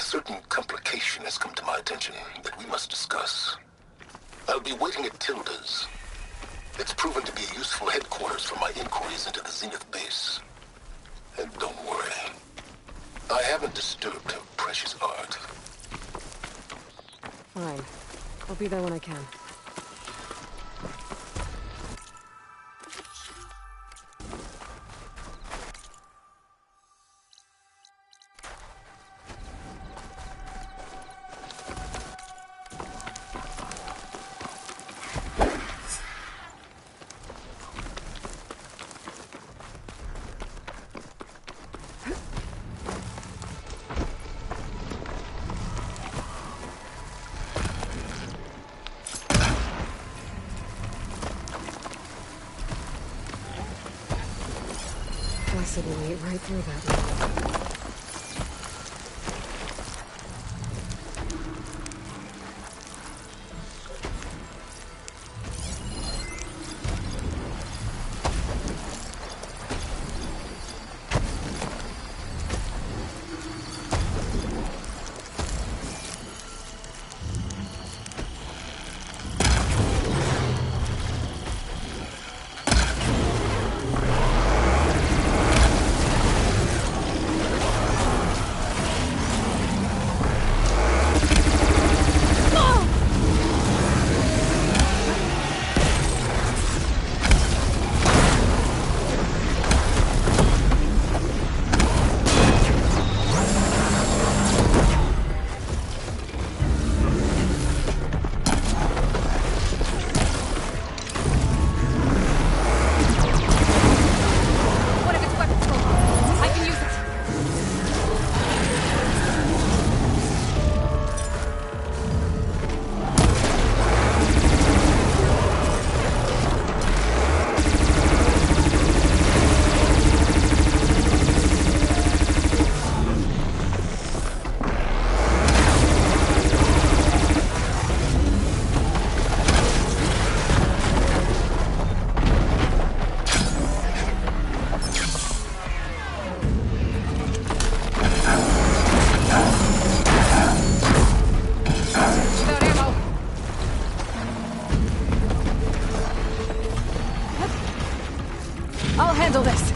certain complication has come to my attention that we must discuss. I'll be waiting at Tilda's. It's proven to be a useful headquarters for my inquiries into the Zenith base. And don't worry, I haven't disturbed her precious art. Fine. I'll be there when I can. Possibly right through that. I'll handle this.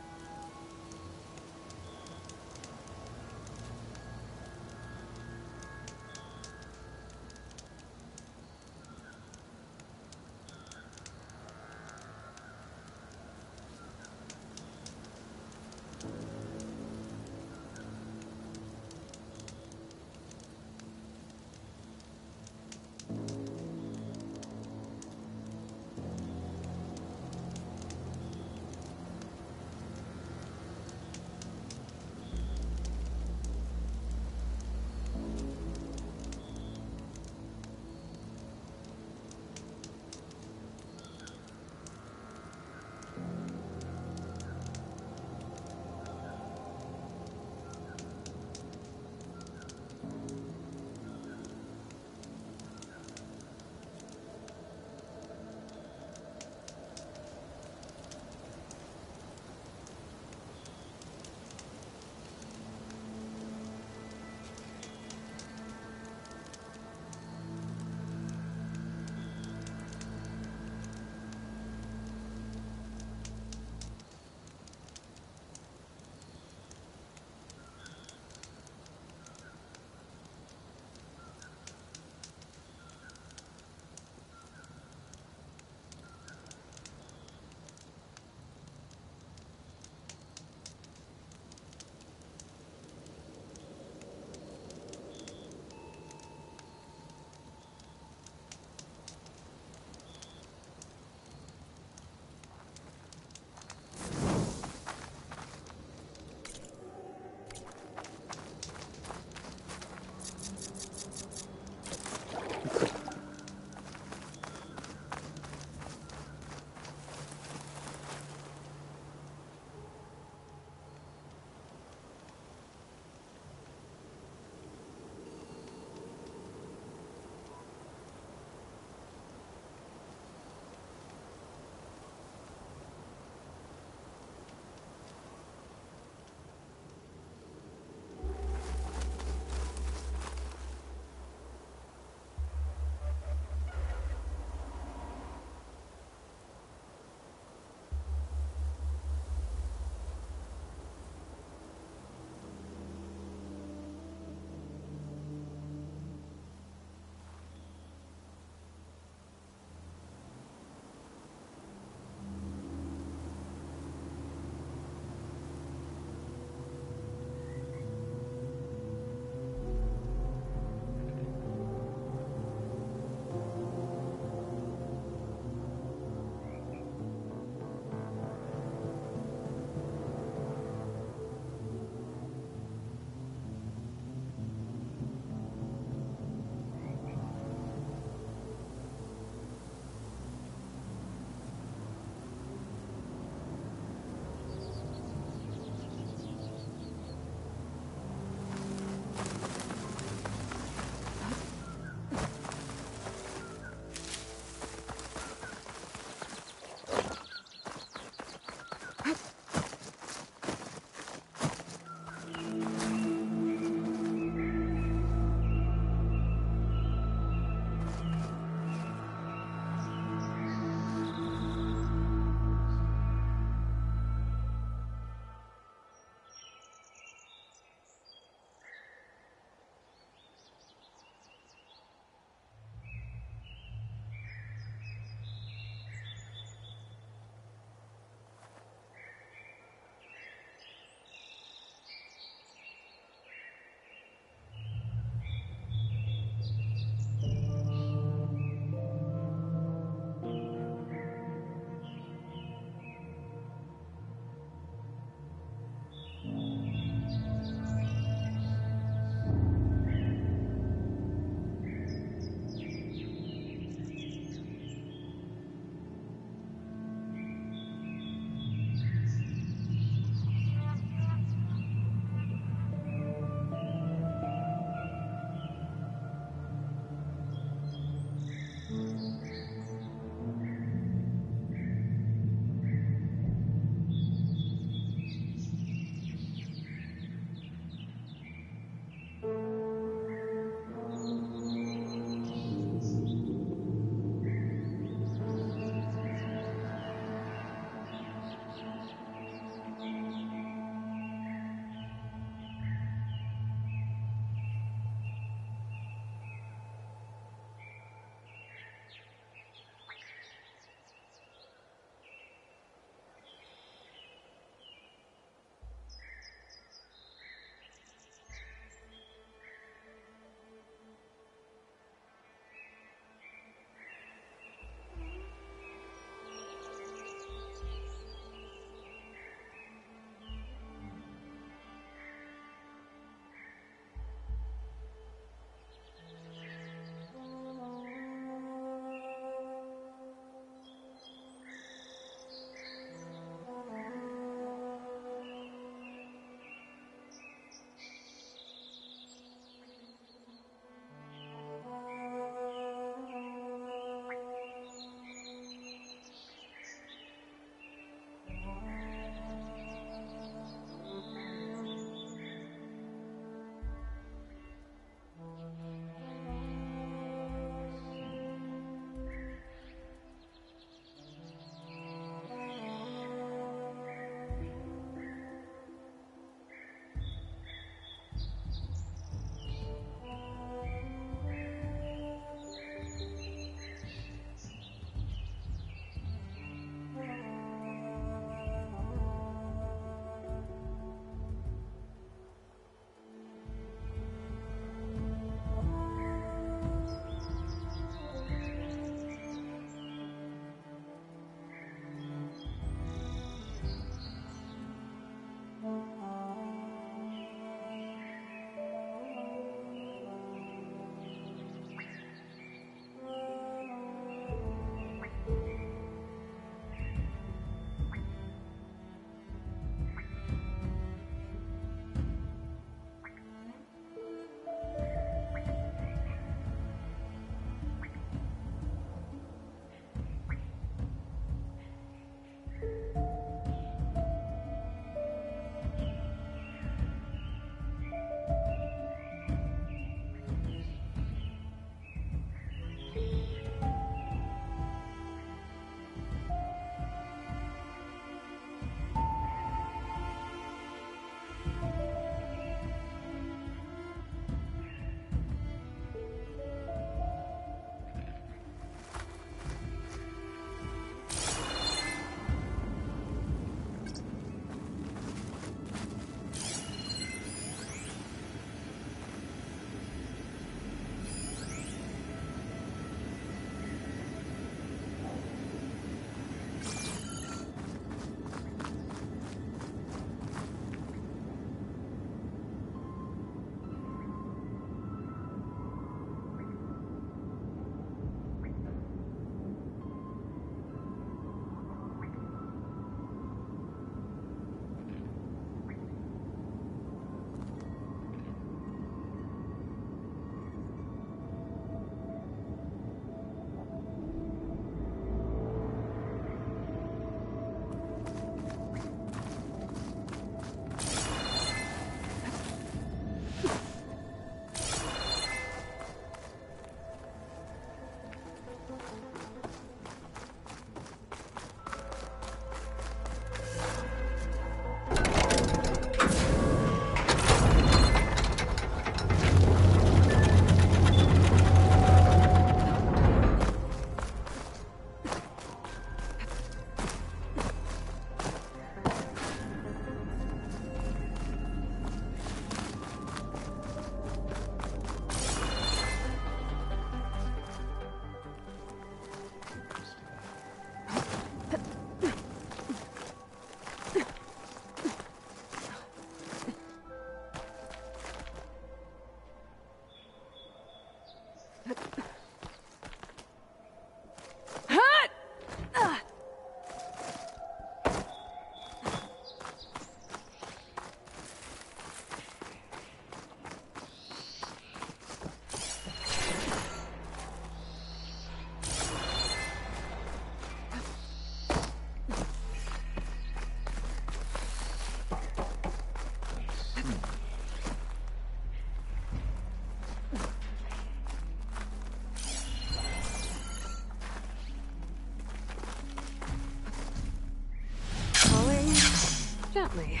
me.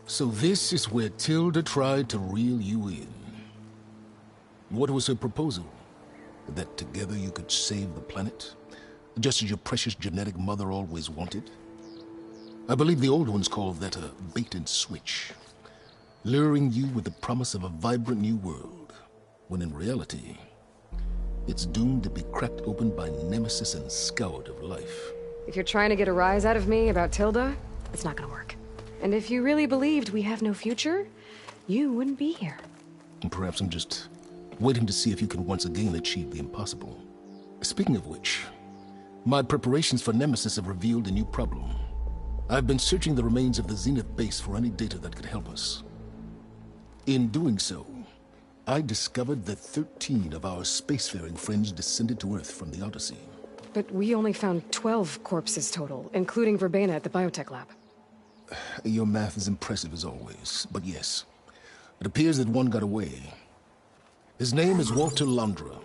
So this is where Tilda tried to reel you in. What was her proposal? That together you could save the planet? Just as your precious genetic mother always wanted? I believe the old ones called that a bait and switch. Luring you with the promise of a vibrant new world, when in reality, it's doomed to be cracked open by nemesis and scoured of life. If you're trying to get a rise out of me about Tilda, it's not gonna work. And if you really believed we have no future, you wouldn't be here. And perhaps I'm just waiting to see if you can once again achieve the impossible. Speaking of which, my preparations for Nemesis have revealed a new problem. I've been searching the remains of the Zenith base for any data that could help us. In doing so, I discovered that 13 of our spacefaring friends descended to Earth from the Odyssey. But we only found 12 corpses total, including Verbena at the biotech lab. Your math is impressive as always, but yes. It appears that one got away. His name is Walter Londra.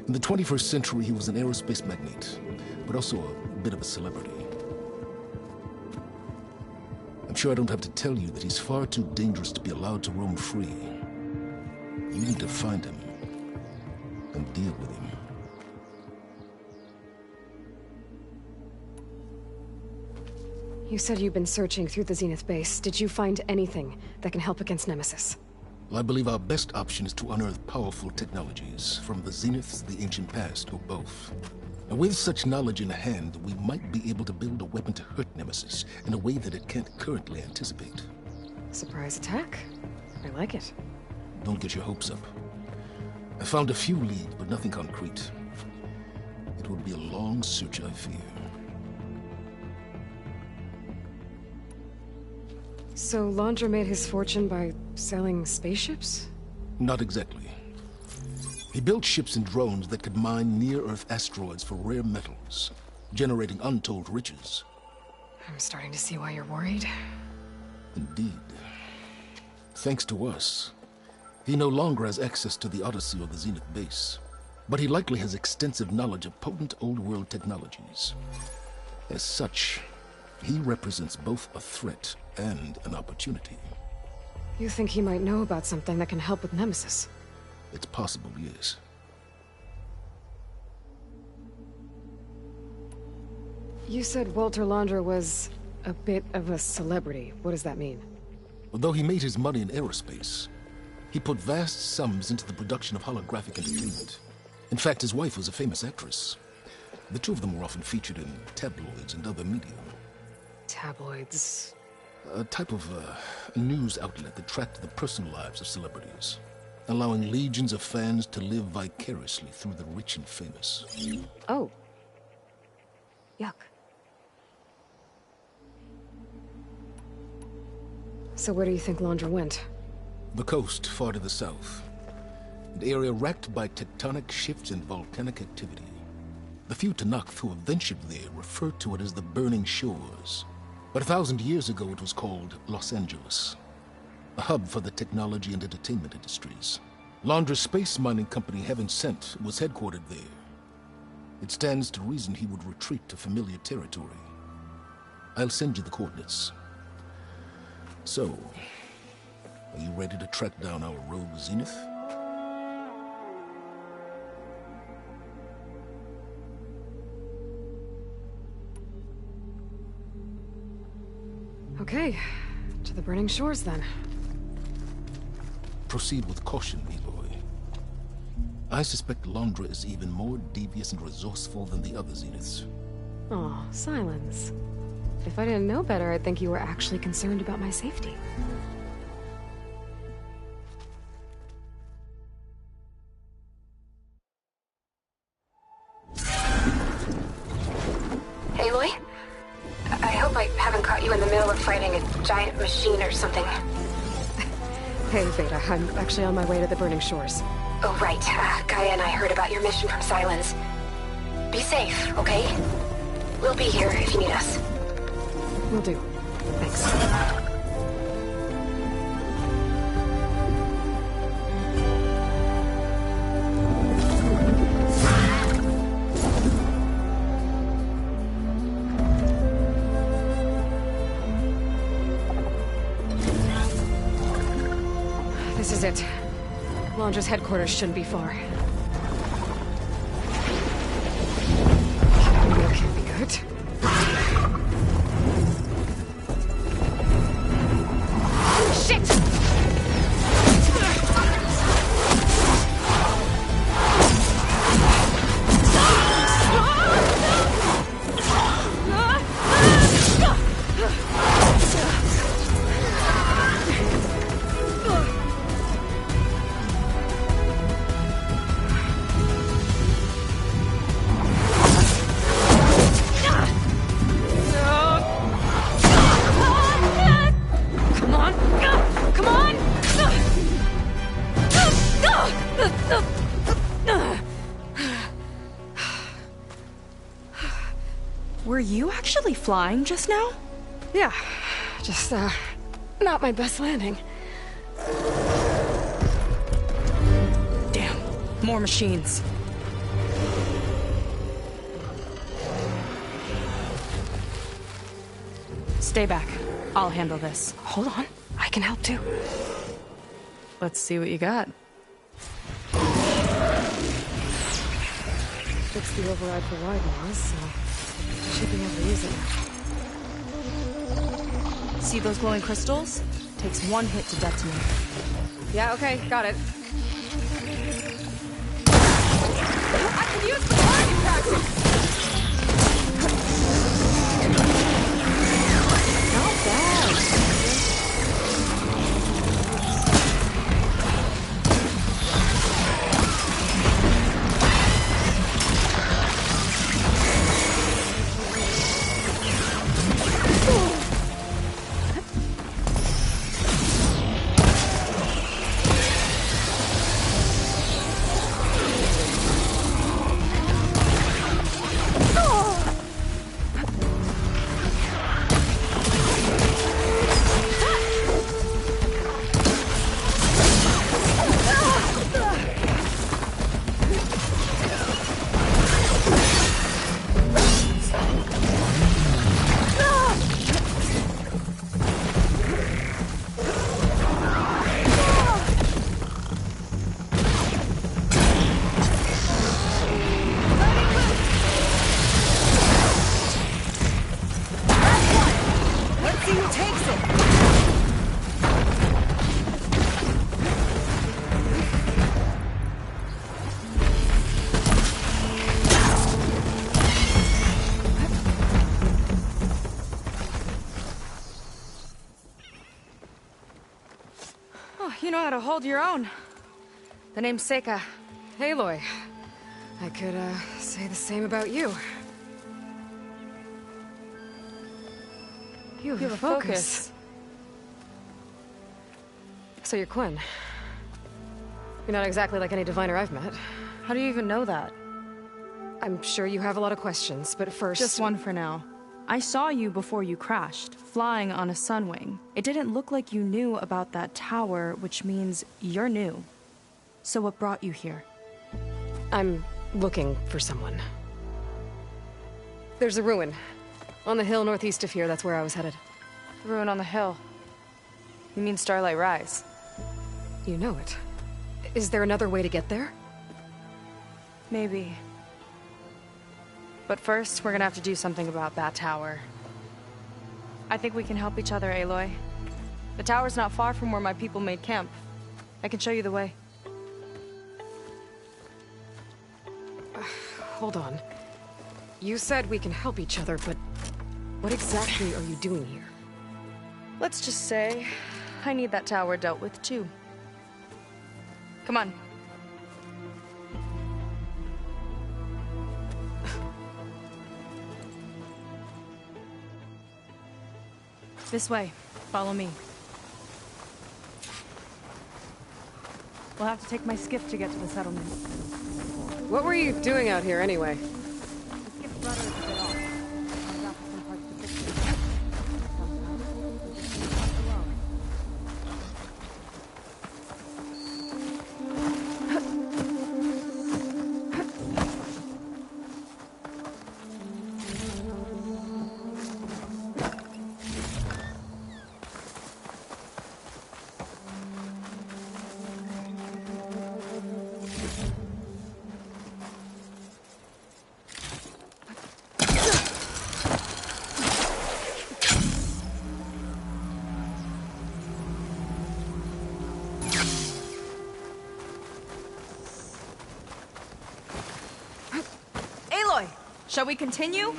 In the 21st century, he was an aerospace magnate, but also a bit of a celebrity. I'm sure I don't have to tell you that he's far too dangerous to be allowed to roam free. You need to find him and deal with him. You said you've been searching through the Zenith base. Did you find anything that can help against Nemesis? Well, I believe our best option is to unearth powerful technologies from the Zeniths, the ancient past, or both. Now, with such knowledge in hand, we might be able to build a weapon to hurt Nemesis in a way that it can't currently anticipate. Surprise attack? I like it. Don't get your hopes up. I found a few leads, but nothing concrete. It will be a long search, I fear. So Londra made his fortune by selling spaceships? Not exactly. He built ships and drones that could mine near-Earth asteroids for rare metals, generating untold riches. I'm starting to see why you're worried. Indeed. Thanks to us, he no longer has access to the Odyssey or the Zenith base, but he likely has extensive knowledge of potent old-world technologies. As such, he represents both a threat and an opportunity. You think he might know about something that can help with Nemesis? It's possible, yes. You said Walter Londra was a bit of a celebrity. What does that mean? Although he made his money in aerospace, he put vast sums into the production of holographic entertainment. In fact, his wife was a famous actress. The two of them were often featured in tabloids and other media. Tabloids? A type of news outlet that tracked the personal lives of celebrities, allowing legions of fans to live vicariously through the rich and famous. Oh. Yuck. So where do you think Londra went? The coast, far to the south. An area racked by tectonic shifts and volcanic activity. The few Tanakh who have ventured there refer to it as the Burning Shores. But 1,000 years ago it was called Los Angeles, a hub for the technology and entertainment industries. Londra's space mining company, Heaven Sent, was headquartered there. It stands to reason he would retreat to familiar territory. I'll send you the coordinates. So, are you ready to track down our rogue Zenith? Okay, to the Burning Shores then. Proceed with caution, Eloy. I suspect Londra is even more devious and resourceful than the other Zeniths. Aw, Silence. If I didn't know better, I'd think you were actually concerned about my safety. Aloy? I hope I haven't caught you in the middle of fighting a giant machine or something. Hey, Beta, I'm actually on my way to the Burning Shores. Oh, right. Gaia and I heard about your mission from Silence. Be safe, okay? We'll be here if you need us. Will do. Thanks. This is it. Londra's headquarters shouldn't be far. That can't be good. Shit! Come Were you actually flying just now? Yeah, just, not my best landing. Damn, more machines. Stay back. I'll handle this. Hold on, I can help too. Let's see what you got. Fix the override for wide noise, so should be able to use it. See those glowing crystals? Takes one hit to detonate. Yeah, okay, got it. I can use the target practice! Not bad. You know how to hold your own. The name's Seika. Aloy. I could, say the same about you. You have a focus. So you're Quinn. You're not exactly like any diviner I've met. How do you even know that? I'm sure you have a lot of questions, but first... Just one for now. I saw you before you crashed, flying on a sunwing. It didn't look like you knew about that tower, which means you're new. So what brought you here? I'm looking for someone. There's a ruin. On the hill northeast of here, that's where I was headed. Ruin on the hill. You mean Starlight Rise? You know it. Is there another way to get there? Maybe. But first, we're gonna have to do something about that tower. I think we can help each other, Aloy. The tower's not far from where my people made camp. I can show you the way. Hold on. You said we can help each other, but what exactly are you doing here? Let's just say, I need that tower dealt with too. Come on. This way. Follow me. We'll have to take my skiff to get to the settlement. What were you doing out here anyway? The skiff's rudder is a bit off. I'll have some parts to fix it. Sometimes we just leave it alone. Shall we continue?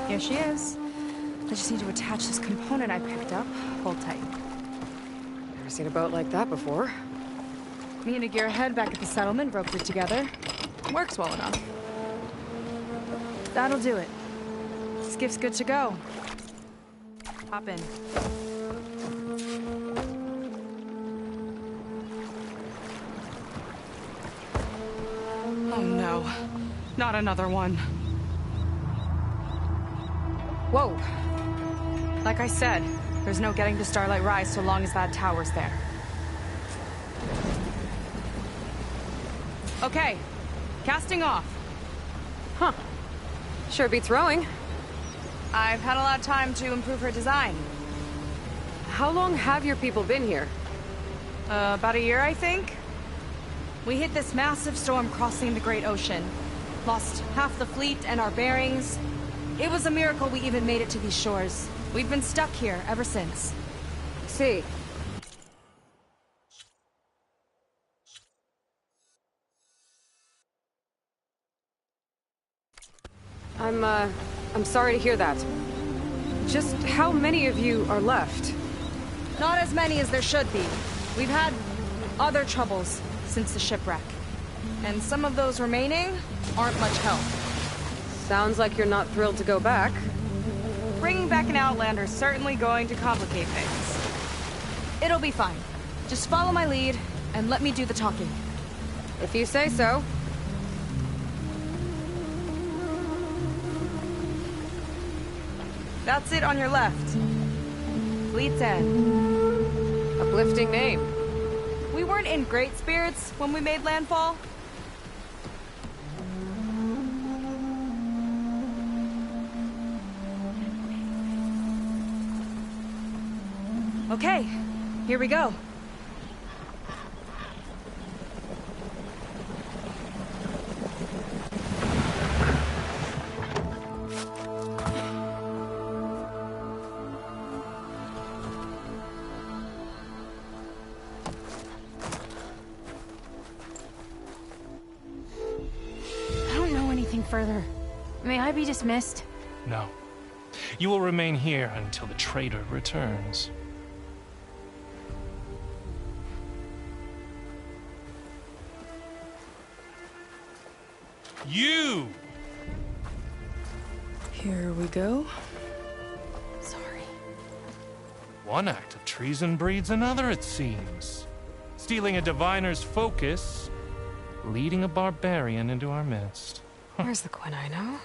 Here she is. I just need to attach this component I picked up. Hold tight. Never seen a boat like that before. Me and a gearhead back at the settlement roped it together. Works well enough. That'll do it. Skiff's good to go. Hop in. Oh no. Not another one. Whoa. Like I said, there's no getting to Starlight Rise so long as that tower's there. Okay. Casting off. Huh. Sure beats rowing. I've had a lot of time to improve her design. How long have your people been here? About a year, I think. We hit this massive storm crossing the Great Ocean. Lost half the fleet and our bearings. It was a miracle we even made it to these shores. We've been stuck here ever since. See. I'm sorry to hear that. Just how many of you are left? Not as many as there should be. We've had other troubles since the shipwreck. And some of those remaining aren't much help. Sounds like you're not thrilled to go back. Bringing back an Outlander's certainly going to complicate things. It'll be fine. Just follow my lead and let me do the talking. If you say so. That's it on your left. Fleet's End. Uplifting name. We weren't in great spirits when we made landfall. Okay, here we go. Further. May I be dismissed? No. You will remain here until the traitor returns. You! Here we go. Sorry. One act of treason breeds another, it seems. Stealing a diviner's focus, leading a barbarian into our midst. Where's the Quinino?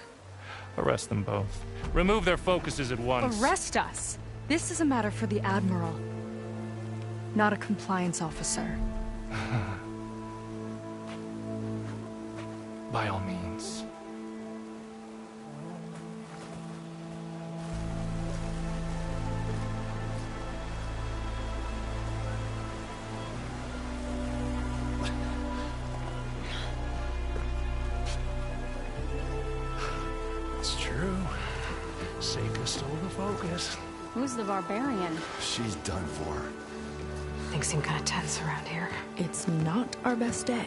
Arrest them both. Remove their focuses at once. Arrest us? This is a matter for the Admiral, not a compliance officer. By all means. It's true. Seika stole the focus. Who's the barbarian? She's done for. Things seem kind of tense around here. It's not our best day.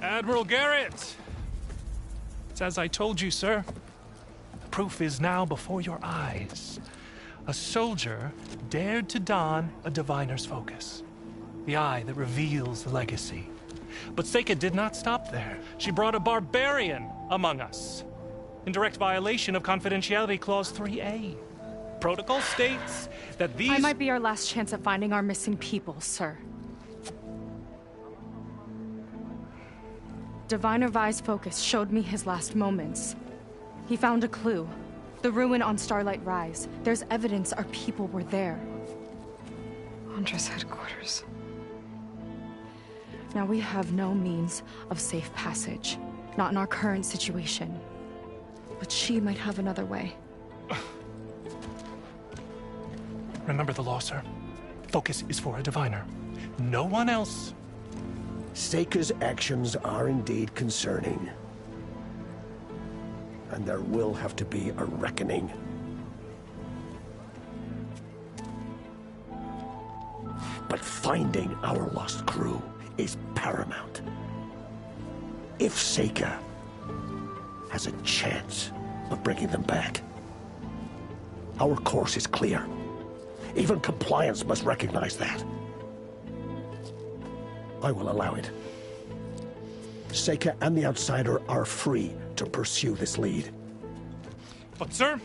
Admiral Garrett! It's as I told you, sir. The proof is now before your eyes. A soldier dared to don a diviner's focus. The eye that reveals the legacy. But Seika did not stop there. She brought a barbarian among us. In direct violation of Confidentiality Clause 3A. Protocol states that these... I might be our last chance at finding our missing people, sir. Diviner Vi's focus showed me his last moments. He found a clue. The ruin on Starlight Rise. There's evidence our people were there. Huntress headquarters. Now we have no means of safe passage. Not in our current situation. But she might have another way. Remember the law, sir. Focus is for a diviner. No one else. Seika's actions are indeed concerning. And there will have to be a reckoning. But finding our lost crew is paramount. If Seika has a chance of bringing them back, Our course is clear. Even compliance must recognize that. I will allow it. Seika and the Outsider are free to pursue this lead. But sir,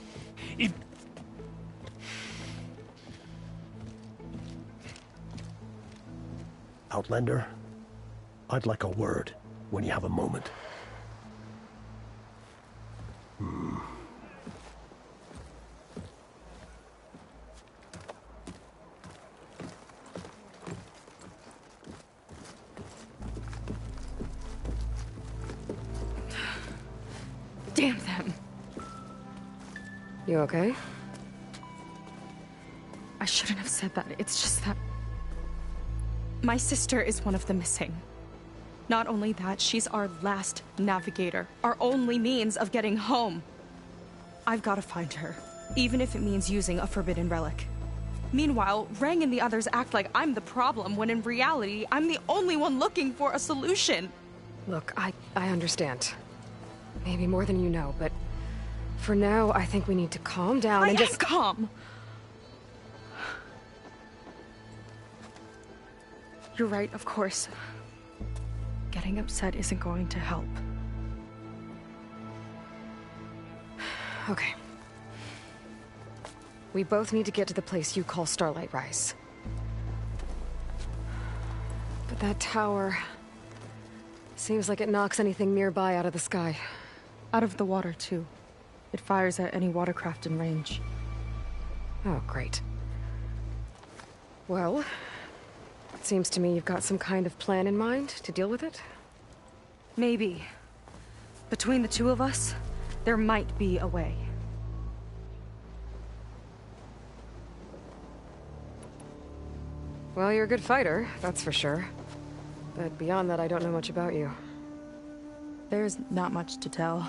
if... Outlander, I'd like a word when you have a moment. Damn them. You okay? I shouldn't have said that. It's just that... my sister is one of the missing. Not only that, she's our last navigator. Our only means of getting home. I've got to find her, even if it means using a forbidden relic. Meanwhile, Rang and the others act like I'm the problem, when in reality, I'm the only one looking for a solution. Look, I understand. Maybe more than you know, but for now, I think we need to calm down and I am just... calm! You're right, of course. Getting upset isn't going to help. Okay. We both need to get to the place you call Starlight Rise. But that tower... seems like it knocks anything nearby out of the sky. Out of the water, too. It fires at any watercraft in range. Oh, great. Well, it seems to me you've got some kind of plan in mind to deal with it. Maybe. Between the two of us, there might be a way. Well, you're a good fighter, that's for sure. But beyond that, I don't know much about you. There's not much to tell.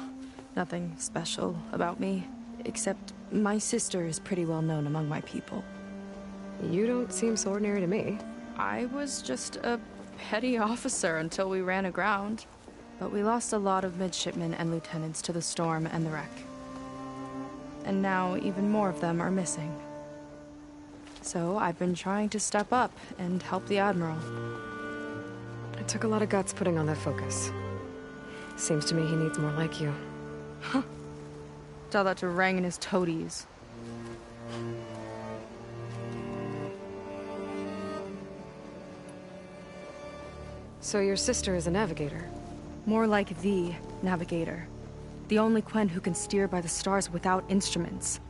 Nothing special about me. Except my sister is pretty well known among my people. You don't seem so ordinary to me. I was just a petty officer until we ran aground. But we lost a lot of midshipmen and lieutenants to the storm and the wreck. And now even more of them are missing. So I've been trying to step up and help the Admiral. It took a lot of guts putting on that focus. Seems to me he needs more like you. Huh. Tell that to Rang and his toadies. So your sister is a navigator? More like the navigator. The only Quen who can steer by the stars without instruments.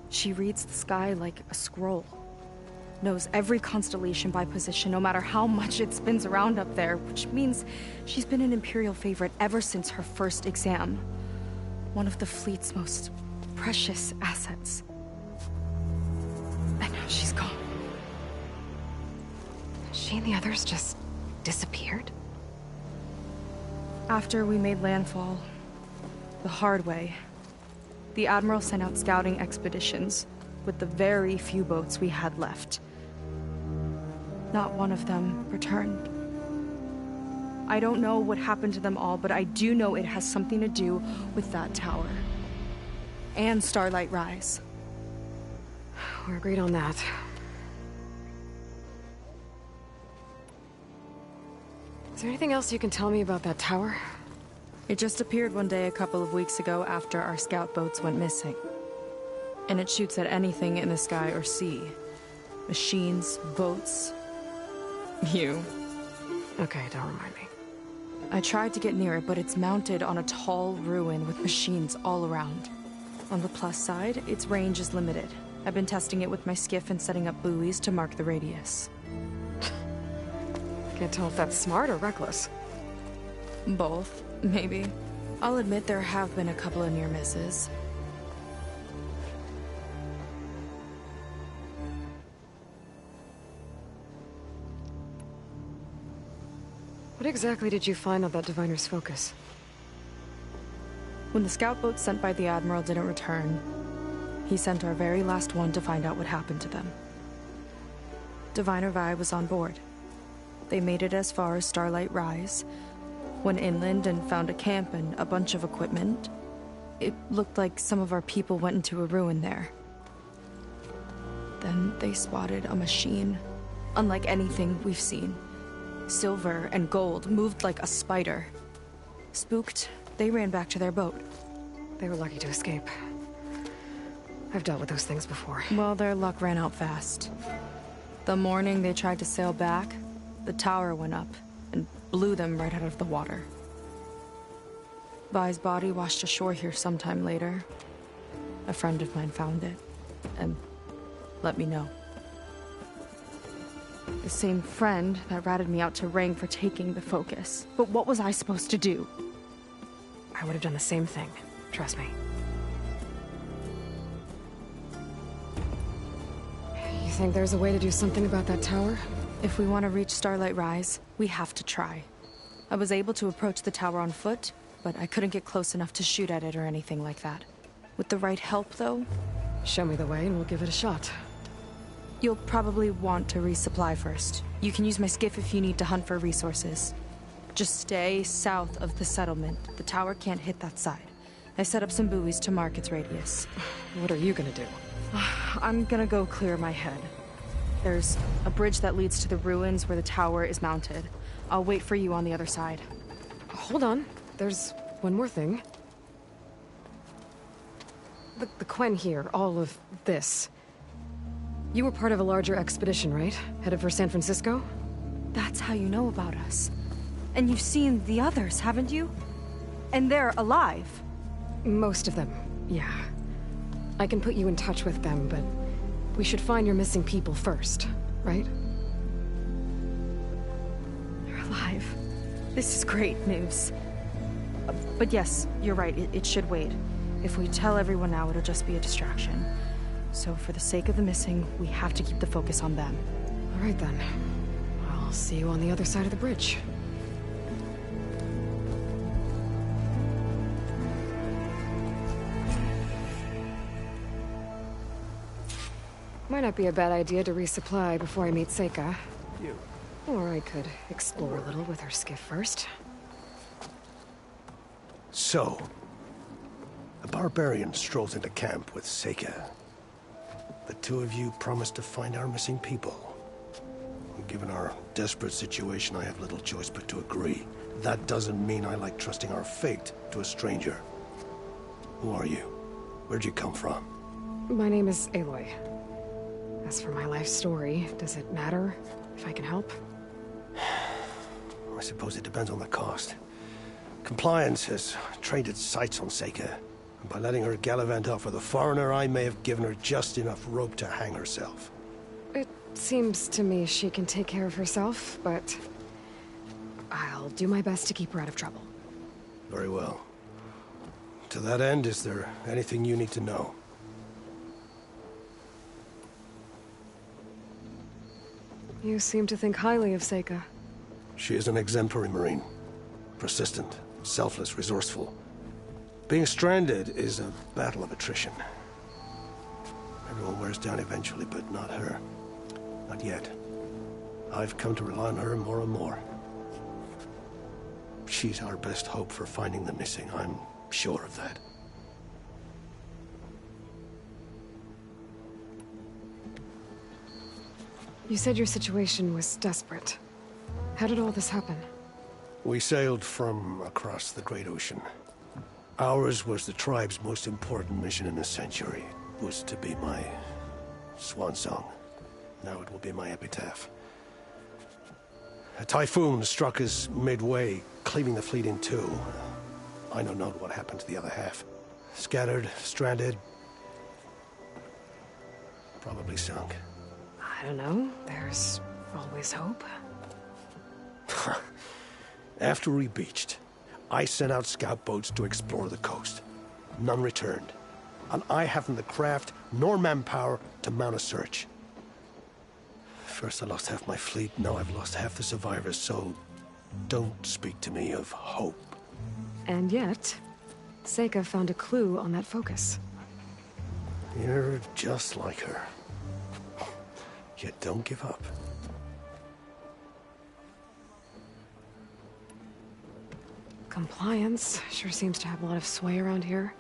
She reads the sky like a scroll. Knows every constellation by position, no matter how much it spins around up there, which means she's been an Imperial favorite ever since her first exam. One of the fleet's most precious assets. And now she's gone. She and the others just disappeared? After we made landfall, the hard way, the Admiral sent out scouting expeditions with the very few boats we had left. Not one of them returned. I don't know what happened to them all, but I do know it has something to do with that tower. And Starlight Rise. We're agreed on that. Is there anything else you can tell me about that tower? It just appeared one day a couple of weeks ago after our scout boats went missing. And it shoots at anything in the sky or sea. Machines, boats. You. Okay, don't remind me. I tried to get near it, but it's mounted on a tall ruin with machines all around. On the plus side, its range is limited. I've been testing it with my skiff and setting up buoys to mark the radius. Can't tell if that's smart or reckless. Both, maybe. I'll admit there have been a couple of near misses. What exactly did you find on that Diviner's focus? When the scout boat sent by the Admiral didn't return, he sent our very last one to find out what happened to them. Diviner Vi was on board. They made it as far as Starlight Rise, went inland and found a camp and a bunch of equipment. It looked like some of our people went into a ruin there. Then they spotted a machine, unlike anything we've seen. Silver and gold, moved like a spider. Spooked, they ran back to their boat. They were lucky to escape. I've dealt with those things before. Well, their luck ran out fast. The morning they tried to sail back, the tower went up and blew them right out of the water. Vi's body washed ashore here sometime later. A friend of mine found it and let me know. The same friend that ratted me out to Rang for taking the focus. But what was I supposed to do? I would have done the same thing. Trust me. You think there's a way to do something about that tower? If we want to reach Starlight Rise, we have to try. I was able to approach the tower on foot, but I couldn't get close enough to shoot at it or anything like that. With the right help, though... Show me the way and we'll give it a shot. You'll probably want to resupply first. You can use my skiff if you need to hunt for resources. Just stay south of the settlement. The tower can't hit that side. I set up some buoys to mark its radius. What are you gonna do? I'm gonna go clear my head. There's a bridge that leads to the ruins where the tower is mounted. I'll wait for you on the other side. Hold on. There's one more thing. The Quen here, all of this. You were part of a larger expedition, right? Headed for San Francisco? That's how you know about us. And you've seen the others, haven't you? And they're alive. Most of them, yeah. I can put you in touch with them, but we should find your missing people first, right? They're alive. This is great news. But yes, you're right, it should wait. If we tell everyone now, it'll just be a distraction. So for the sake of the missing, we have to keep the focus on them. All right then. I'll see you on the other side of the bridge. Might not be a bad idea to resupply before I meet Seika. Or I could explore a little with her skiff first. So, a barbarian strolls into camp with Seika. The two of you promised to find our missing people. Given our desperate situation, I have little choice but to agree. That doesn't mean I like trusting our fate to a stranger. Who are you? Where'd you come from? My name is Aloy. As for my life story, does it matter if I can help? I suppose it depends on the cost. Compliance has trained its sights on Seika. And by letting her gallivant off with a foreigner, I may have given her just enough rope to hang herself. It seems to me she can take care of herself, but I'll do my best to keep her out of trouble. Very well. To that end, is there anything you need to know? You seem to think highly of Seika. She is an exemplary Marine. Persistent, selfless, resourceful. Being stranded is a battle of attrition. Everyone wears down eventually, but not her. Not yet. I've come to rely on her more and more. She's our best hope for finding the missing, I'm sure of that. You said your situation was desperate. How did all this happen? We sailed from across the Great Ocean. Ours was the tribe's most important mission in a century. It was to be my swan song. Now it will be my epitaph. A typhoon struck us midway, cleaving the fleet in two. I know not what happened to the other half. Scattered, stranded, probably sunk. I don't know. There's always hope. After we beached, I sent out scout boats to explore the coast. None returned. And I haven't the craft nor manpower to mount a search. First I lost half my fleet, now I've lost half the survivors, so don't speak to me of hope. And yet, Seika found a clue on that focus. You're just like her. Yet don't give up. Compliance sure seems to have a lot of sway around here.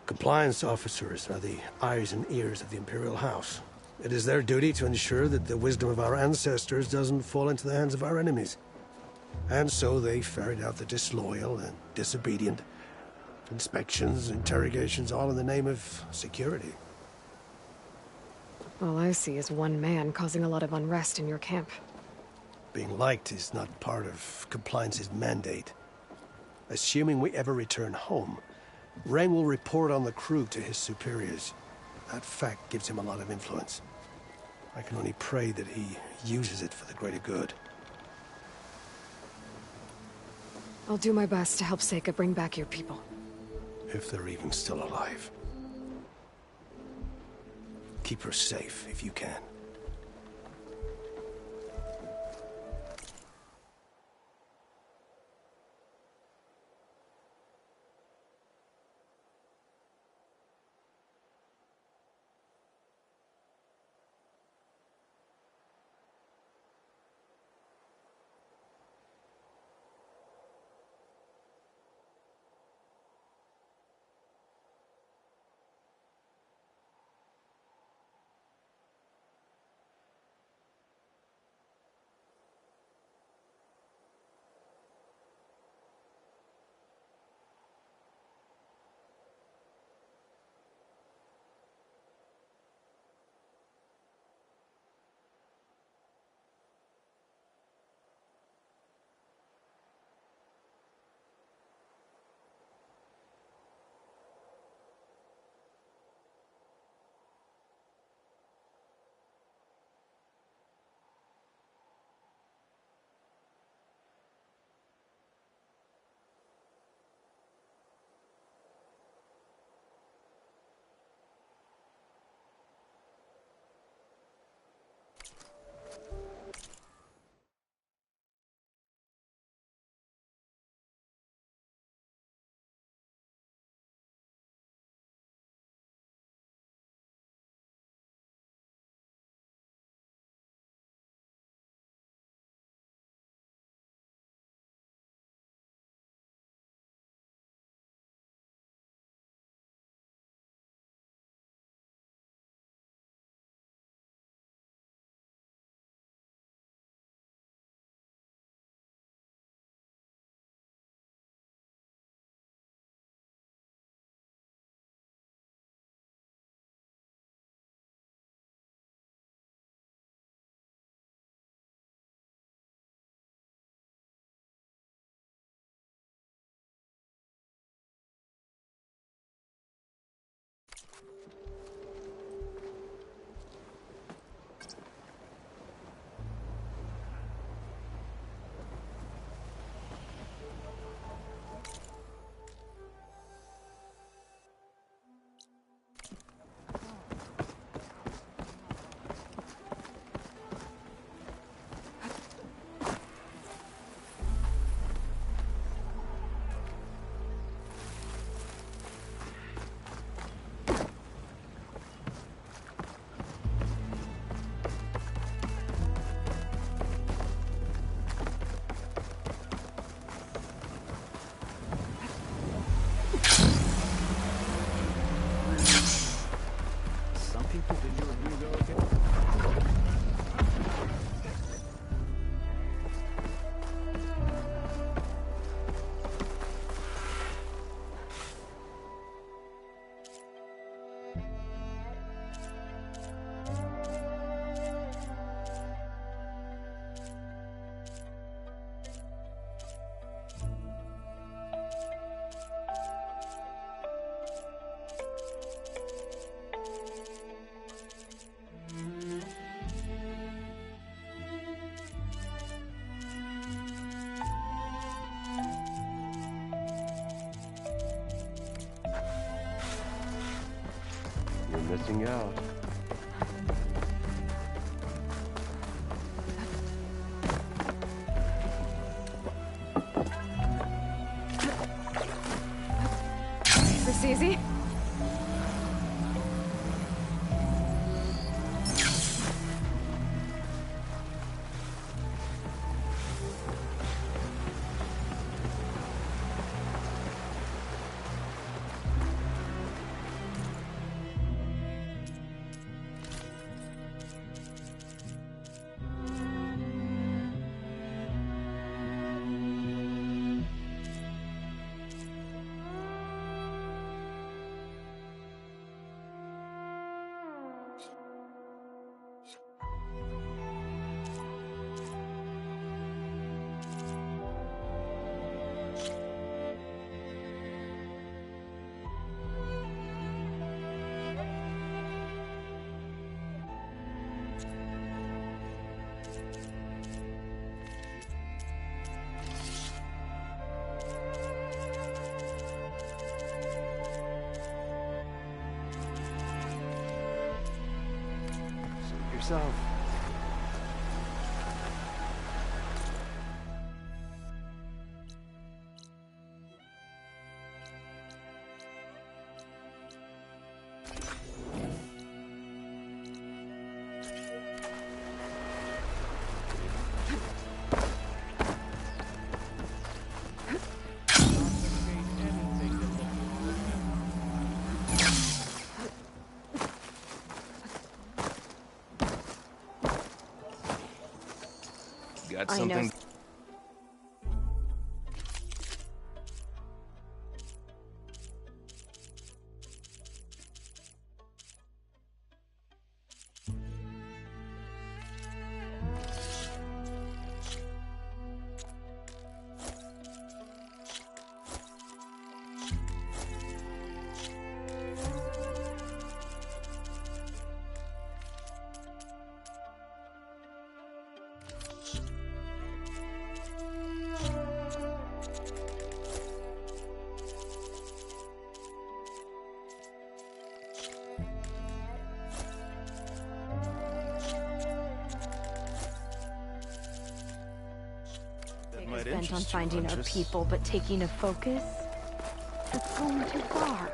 Compliance officers are the eyes and ears of the Imperial House. It is their duty to ensure that the wisdom of our ancestors doesn't fall into the hands of our enemies. And so they ferret out the disloyal and disobedient. Inspections, interrogations, all in the name of security. All I see is one man causing a lot of unrest in your camp. Being liked is not part of compliance's mandate. Assuming we ever return home, Ren will report on the crew to his superiors. That fact gives him a lot of influence. I can only pray that he uses it for the greater good. I'll do my best to help Seika bring back your people. If they're even still alive. Keep her safe if you can. Missing out. This easy? yourself. Got I know. something. Is bent on finding our people, but taking a focus? That's going too far.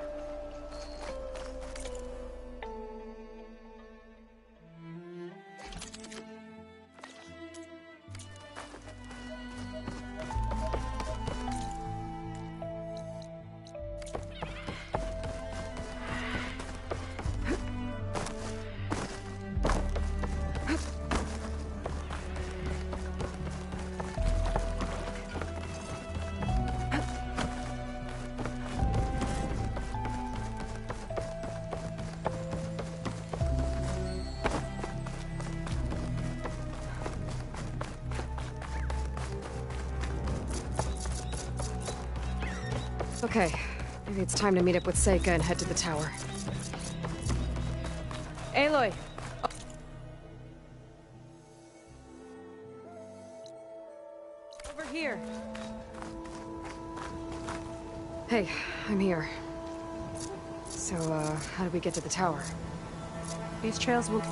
Okay, maybe it's time to meet up with Seika and head to the tower. Aloy! Over here. Hey, I'm here. So, how do we get to the tower? These trails will...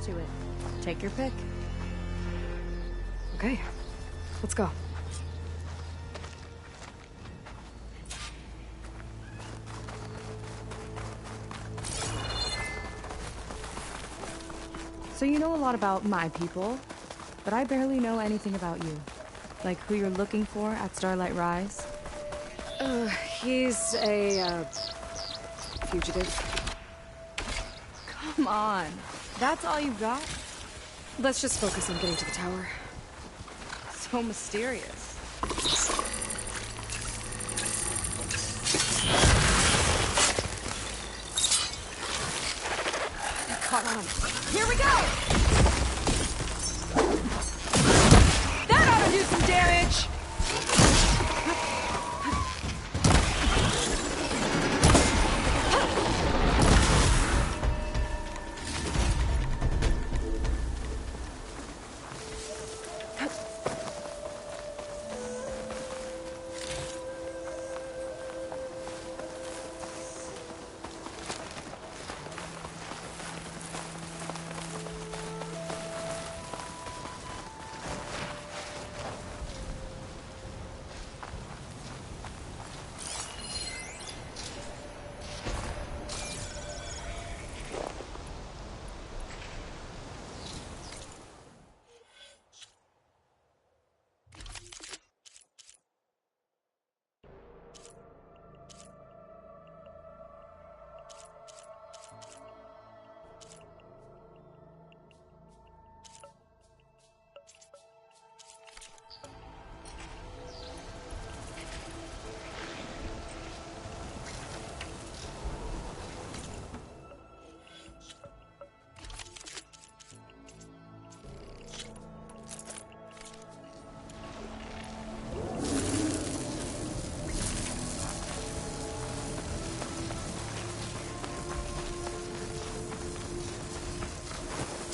to it. Take your pick. Okay, let's go. So you know a lot about my people, but I barely know anything about you. Like who you're looking for at Starlight Rise. He's a, fugitive. Come on. That's all you've got? Let's just focus on getting to the tower. So mysterious. Caught on. Here we go! That ought to do some damage!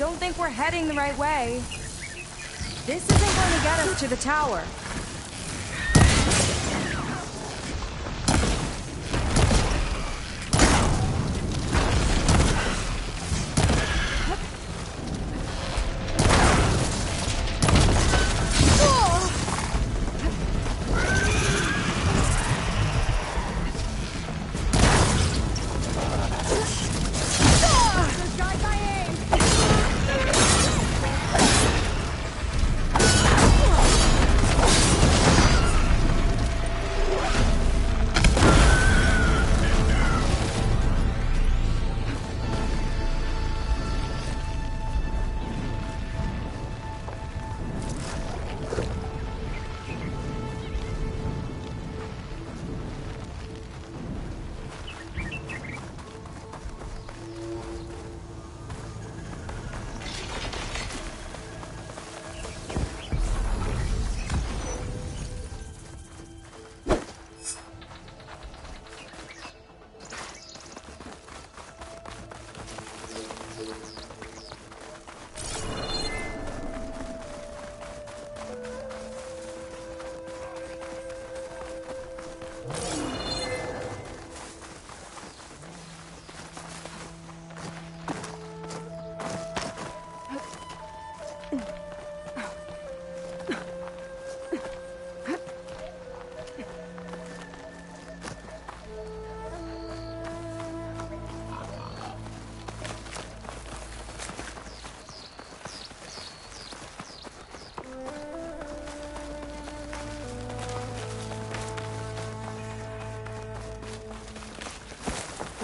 don't think we're heading the right way. This isn't going to get us to the tower.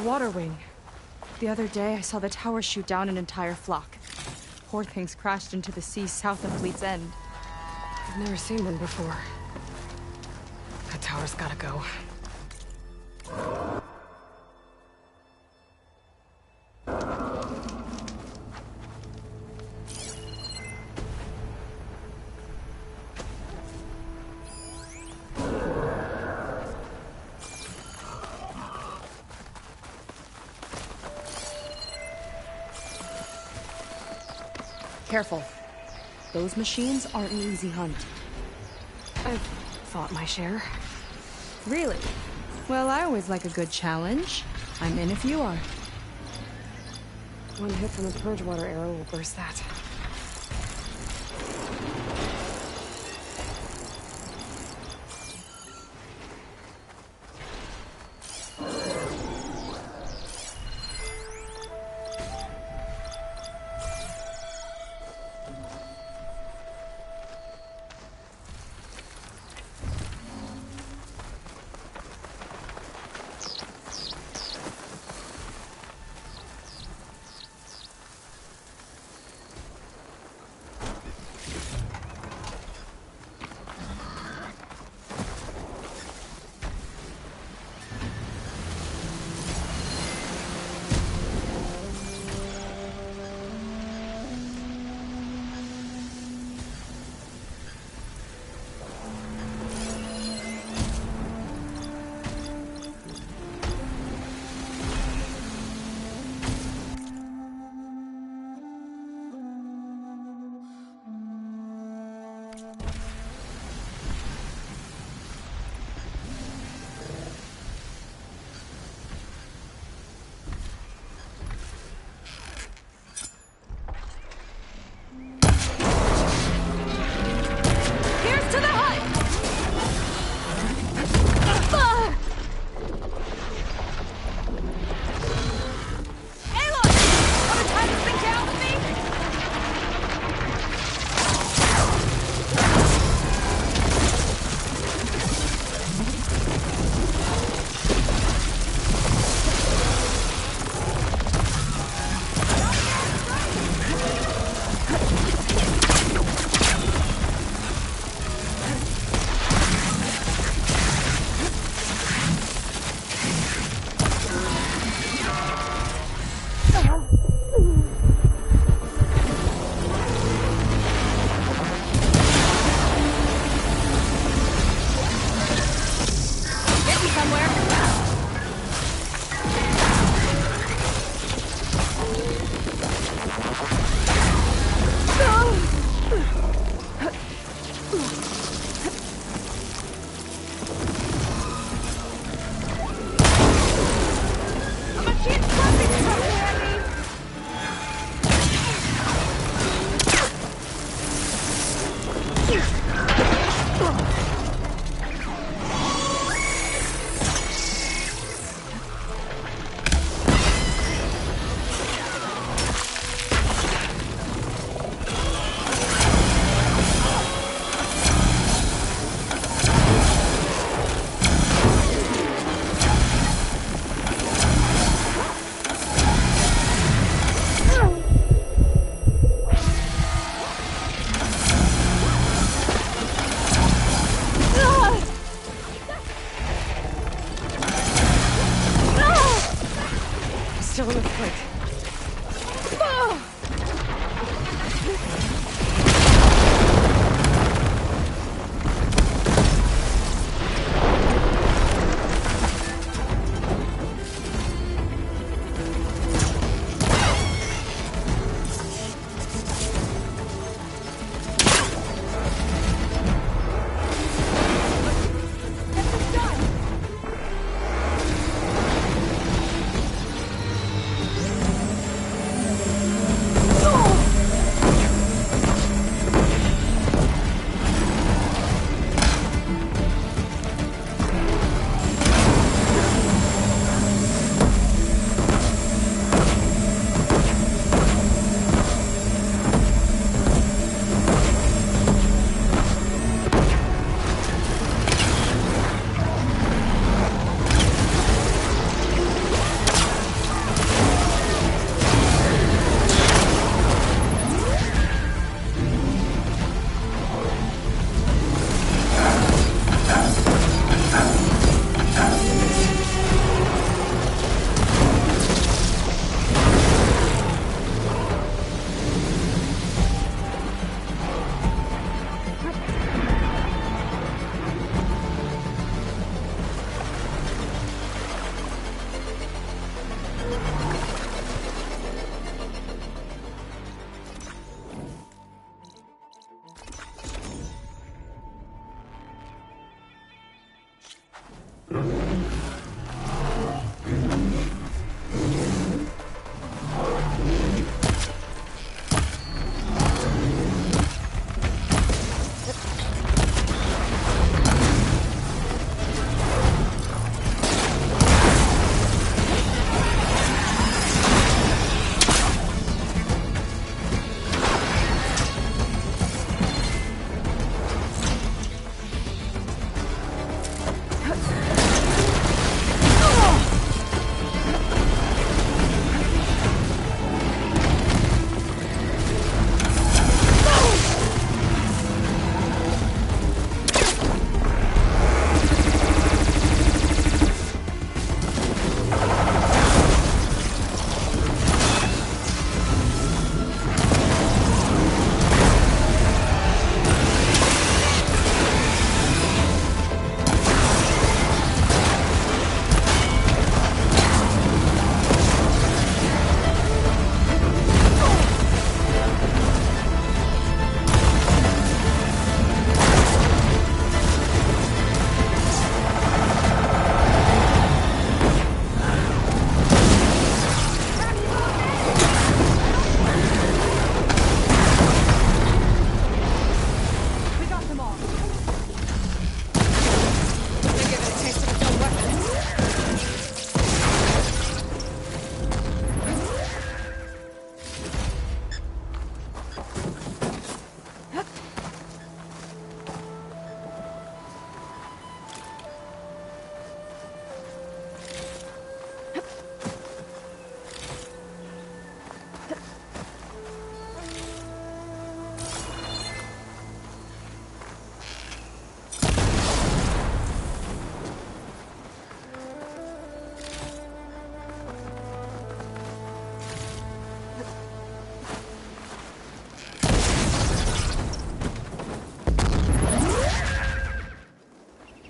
Water wing. The other day, I saw the tower shoot down an entire flock. Poor things crashed into the sea south of Fleet's End. I've never seen one before. That tower's gotta go. Careful. Those machines aren't an easy hunt. I've fought my share. Really? Well, I always like a good challenge. I'm in if you are. One hit from a purge water arrow will burst that.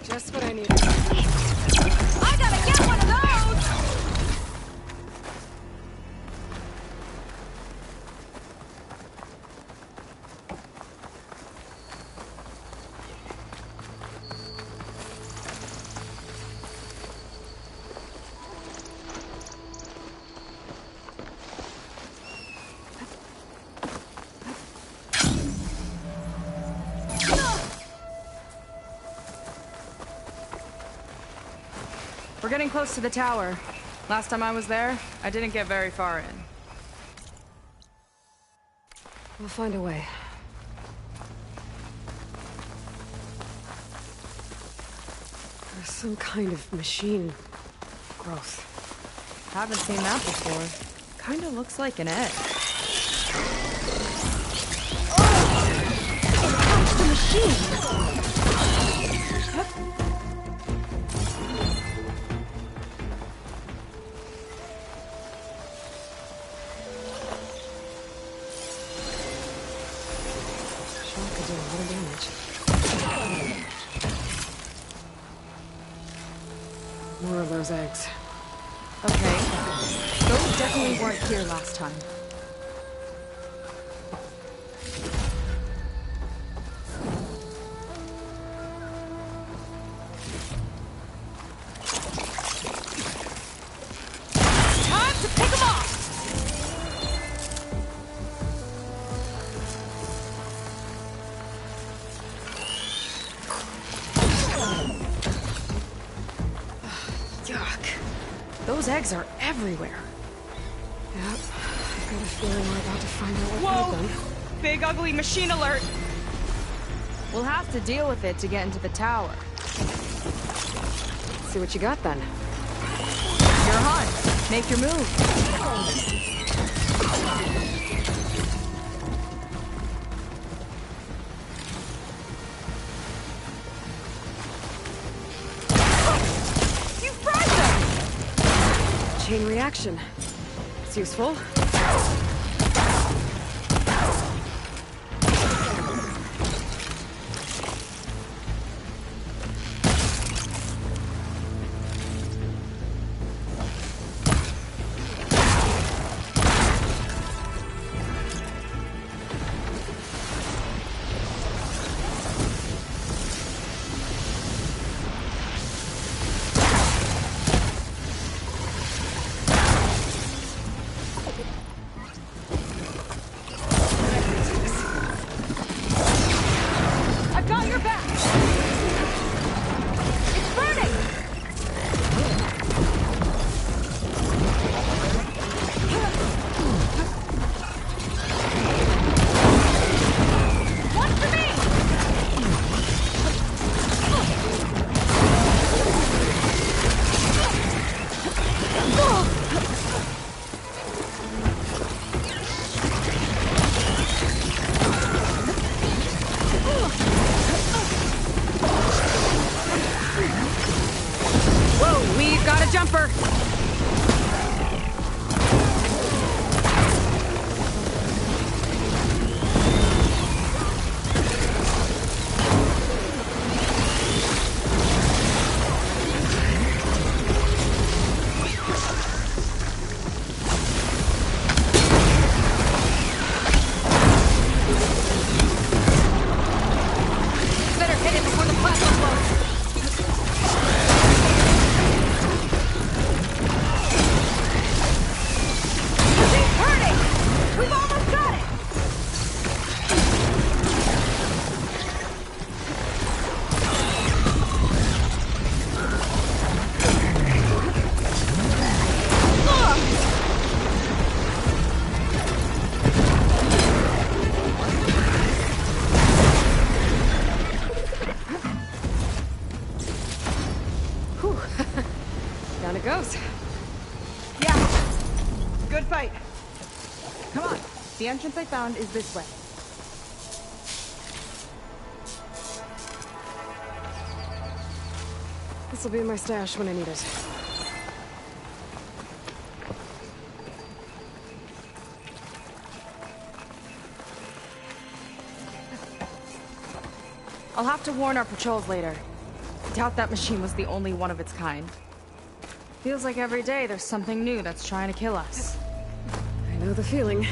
Just what I need. I gotta get one of those! We're getting close to the tower. Last time I was there, I didn't get very far in. We'll find a way. There's some kind of machine growth. Haven't seen that before. Kinda looks like an egg. It's the machine! Could do a lot of damage. More of those eggs. Okay. Those definitely weren't here last time. Time to pick them off! Those eggs are everywhere. Yep. I've got a feeling we're about to find out what killed them. Big ugly machine alert! We'll have to deal with it to get into the tower. Let's see what you got then. You're hot. Make your move. You fried them! Chain reaction. It's useful. I've got your back! It's burning! One for me! Whoa, we've got a jumper! Better hit it before the platform blows! It's hurting! We've almost got it! Whew. Down it goes. Yeah. Good fight. Come on. The entrance I found is this way. This'll be in my stash when I need it. I'll have to warn our patrols later. doubt that machine was the only one of its kind. Feels like every day there's something new that's trying to kill us. I know the feeling.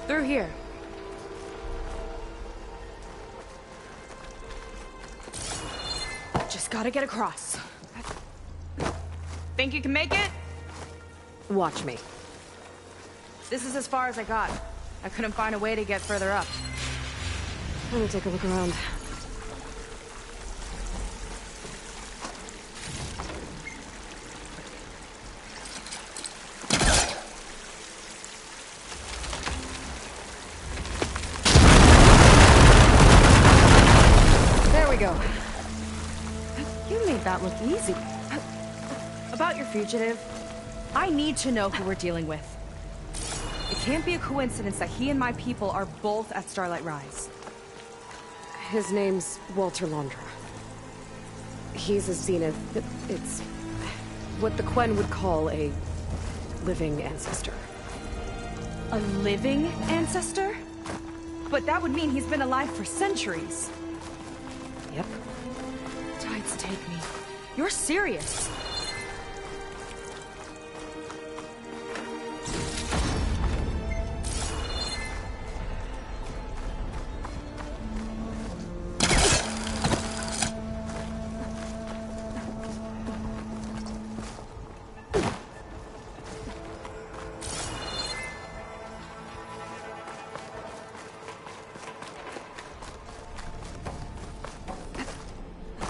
Through here. Just gotta get across. Think you can make it? Watch me. This is as far as I got. I couldn't find a way to get further up. Let me take a look around. There we go. You made that look easy. About your fugitive, I need to know who we're dealing with. It can't be a coincidence that he and my people are both at Starlight Rise. His name's Walter Londra. He's a Zenith. It's what the Quen would call a living ancestor. A living ancestor? But that would mean he's been alive for centuries. Yep. Tides take me. You're serious.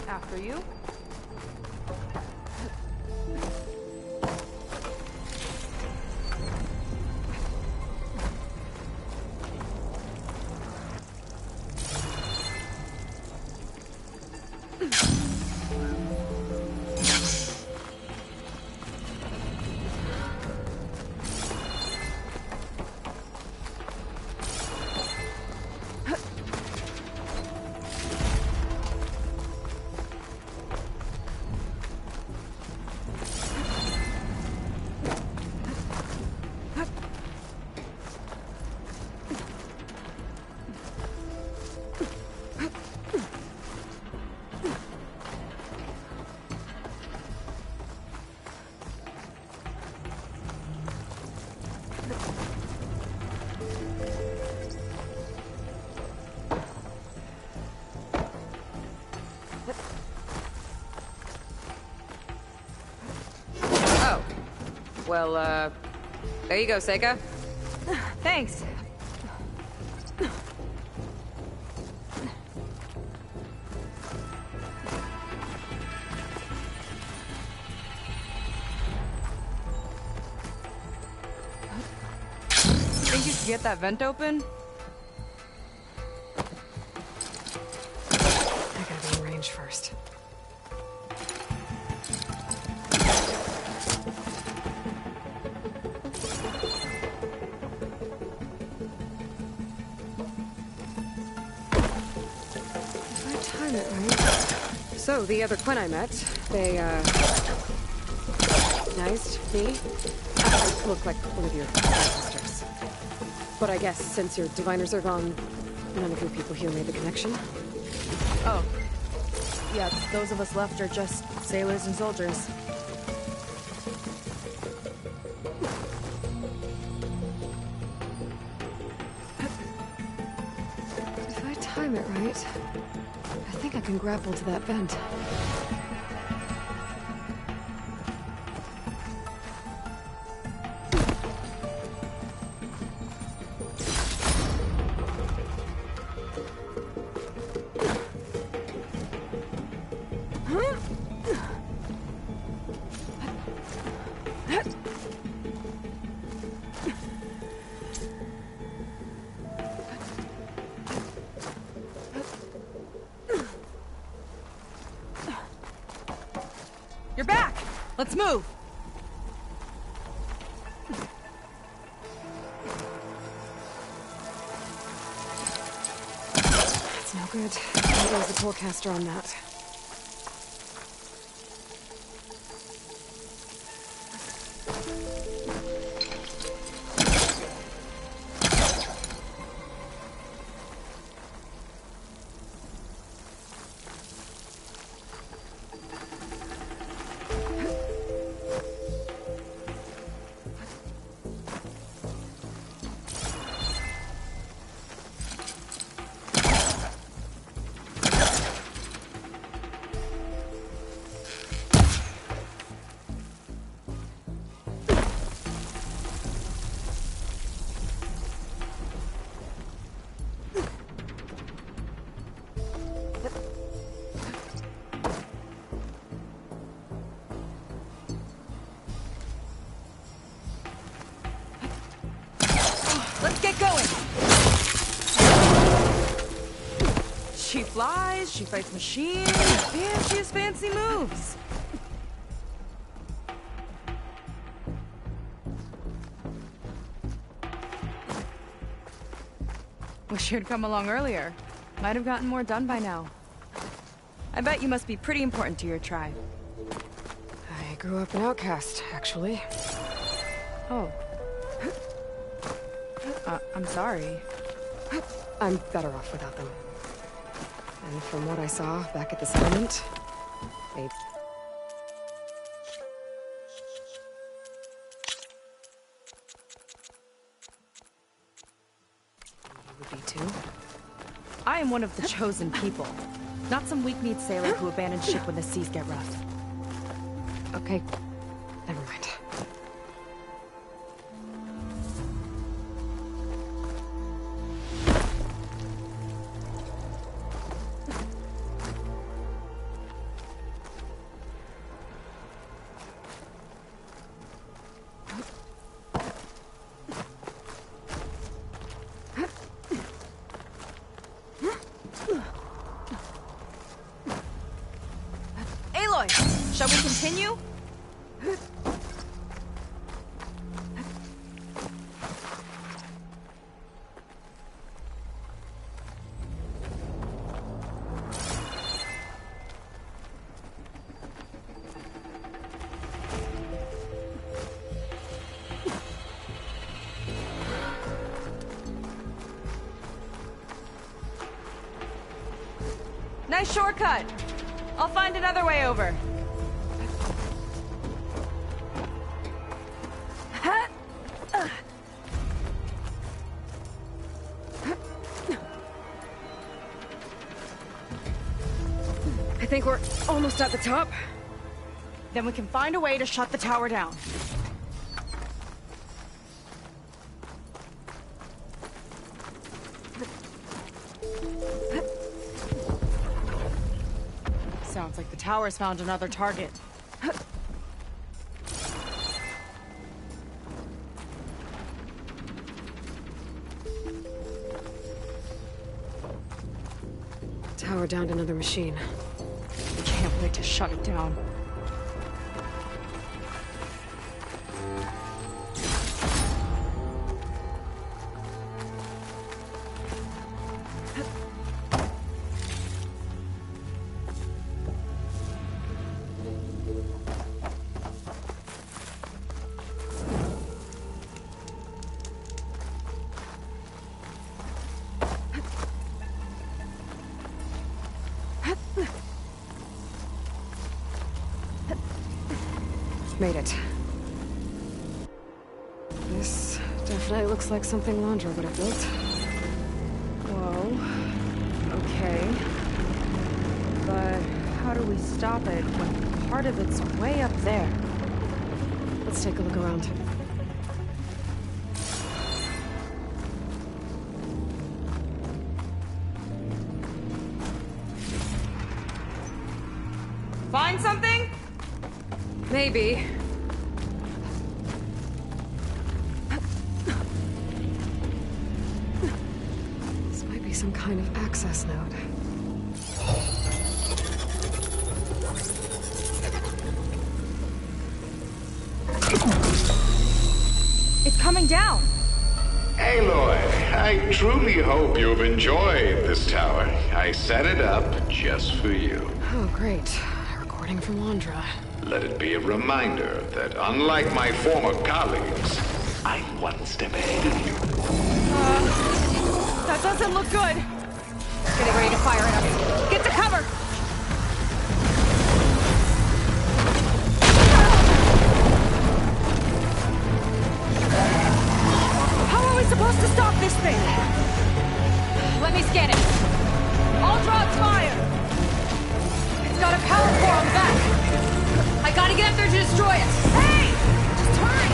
After you. Well, there you go, Seika. Thanks. Think you should get that vent open? I gotta be in range first. So, the other Quen I met, they, nice me. Look like one of your ancestors. But I guess since your diviners are gone, none of your people here made the connection? Oh. Yeah, those of us left are just sailors and soldiers. If I time it right, I think I can grapple to that vent. You're back! Let's move! That's no good. There's a forecaster on that. going. She flies, she fights machines, and she has fancy moves. Wish you'd come along earlier. Might have gotten more done by now. I bet you must be pretty important to your tribe. I grew up an outcast, actually. Oh. I'm sorry. I'm better off without them. And from what I saw back at the settlement, they... would be too. I am one of the chosen people. Not some weak-kneed sailor who abandons ship when the seas get rough. Okay, never mind. Aloy, shall we continue? Nice shortcut. I'll find another way over. I think we're almost at the top. Then we can find a way to shut the tower down. Sounds like the tower's found another target. Tower downed another machine. Can't wait to shut it down. Made it. This definitely looks like something Londra would have built. Whoa. Okay. But how do we stop it when part of it's way up there? Let's take a look around. Find something? Maybe. This might be some kind of access node. It's coming down. Aloy, I truly hope you've enjoyed this tower. I set it up just for you. Oh, great. A recording from Londra. Let it be a reminder that unlike my former colleagues, I'm one step ahead of you. That doesn't look good. Getting ready to fire at us. Get to cover! How are we supposed to stop this thing? Let me scan it. I'll draw its fire. It's got a power core on the back. I gotta get up there to destroy it. Hey! Just hurry!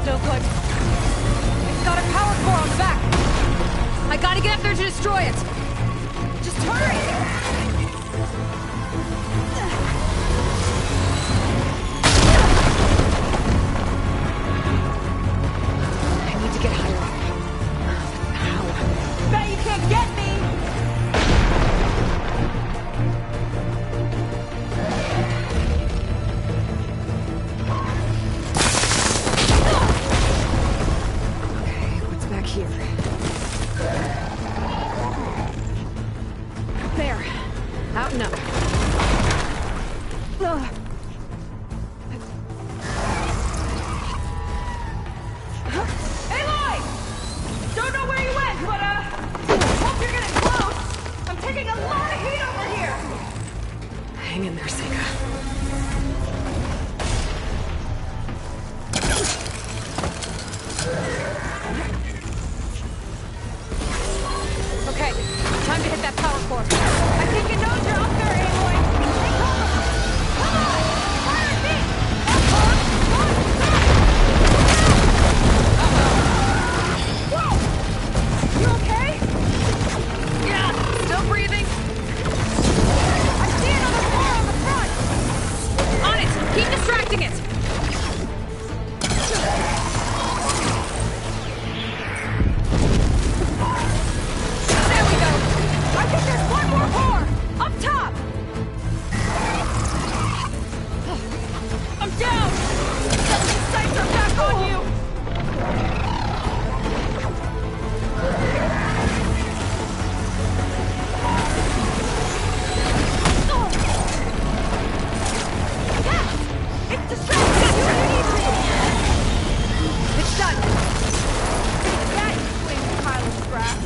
No good. It's got a power core on the back. gotta get up there to destroy it! Just hurry! I need to get higher up. How? Bet you can't get me! Okay, what's back here? There. Out and up. Ugh. Aloy! Don't know where you went, but, hope you're getting close! I'm taking a lot of heat over here! Hang in there, Seika. Okay, time to hit that power core. I think it knows you're up there, Aloy! Take cover! Come on! Fire at me! Whoa! You okay? Yeah, still breathing. I see another core on the front! On it! Keep distracting it! There we go! I think there's one more core! Up top! I'm down! The sights are back on you! Yeah! It's distracting! You're where you need to! It's done! That swings pile of scrap.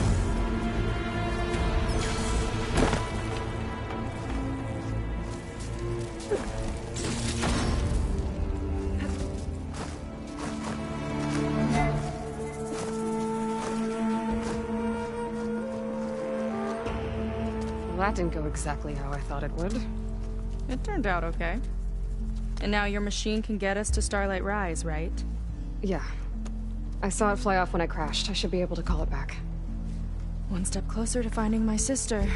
Well, that didn't go exactly how I thought it would. It turned out okay. And now your machine can get us to Starlight Rise, right? Yeah. I saw it fly off when I crashed. I should be able to call it back. One step closer to finding my sister,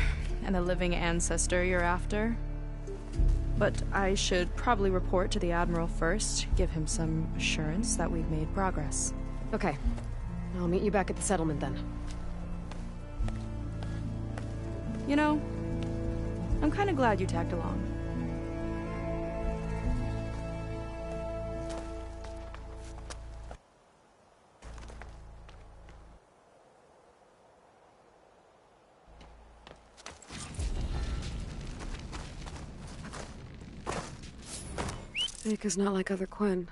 and the living ancestor you're after. But I should probably report to the Admiral first, give him some assurance that we've made progress. Okay. I'll meet you back at the settlement then. You know, I'm kind of glad you tagged along. Seika's not like other Quen.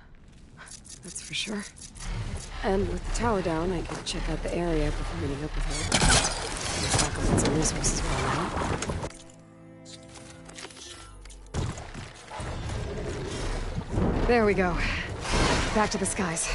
That's for sure. And with the tower down, I could check out the area before meeting up with her. Maybe stock up on some resources while I'm out. There we go. Back to the skies.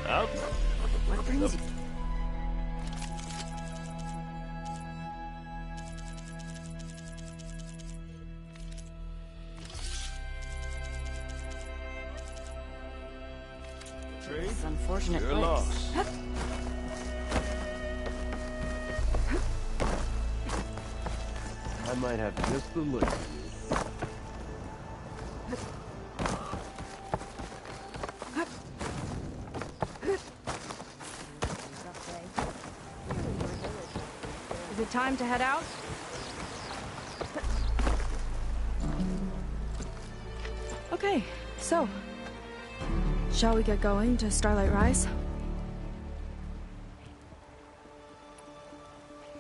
Up. What brings you? It's unfortunate You're place. lost. I might have just the look for you. Is it time to head out? Okay, so... shall we get going to Starlight Rise?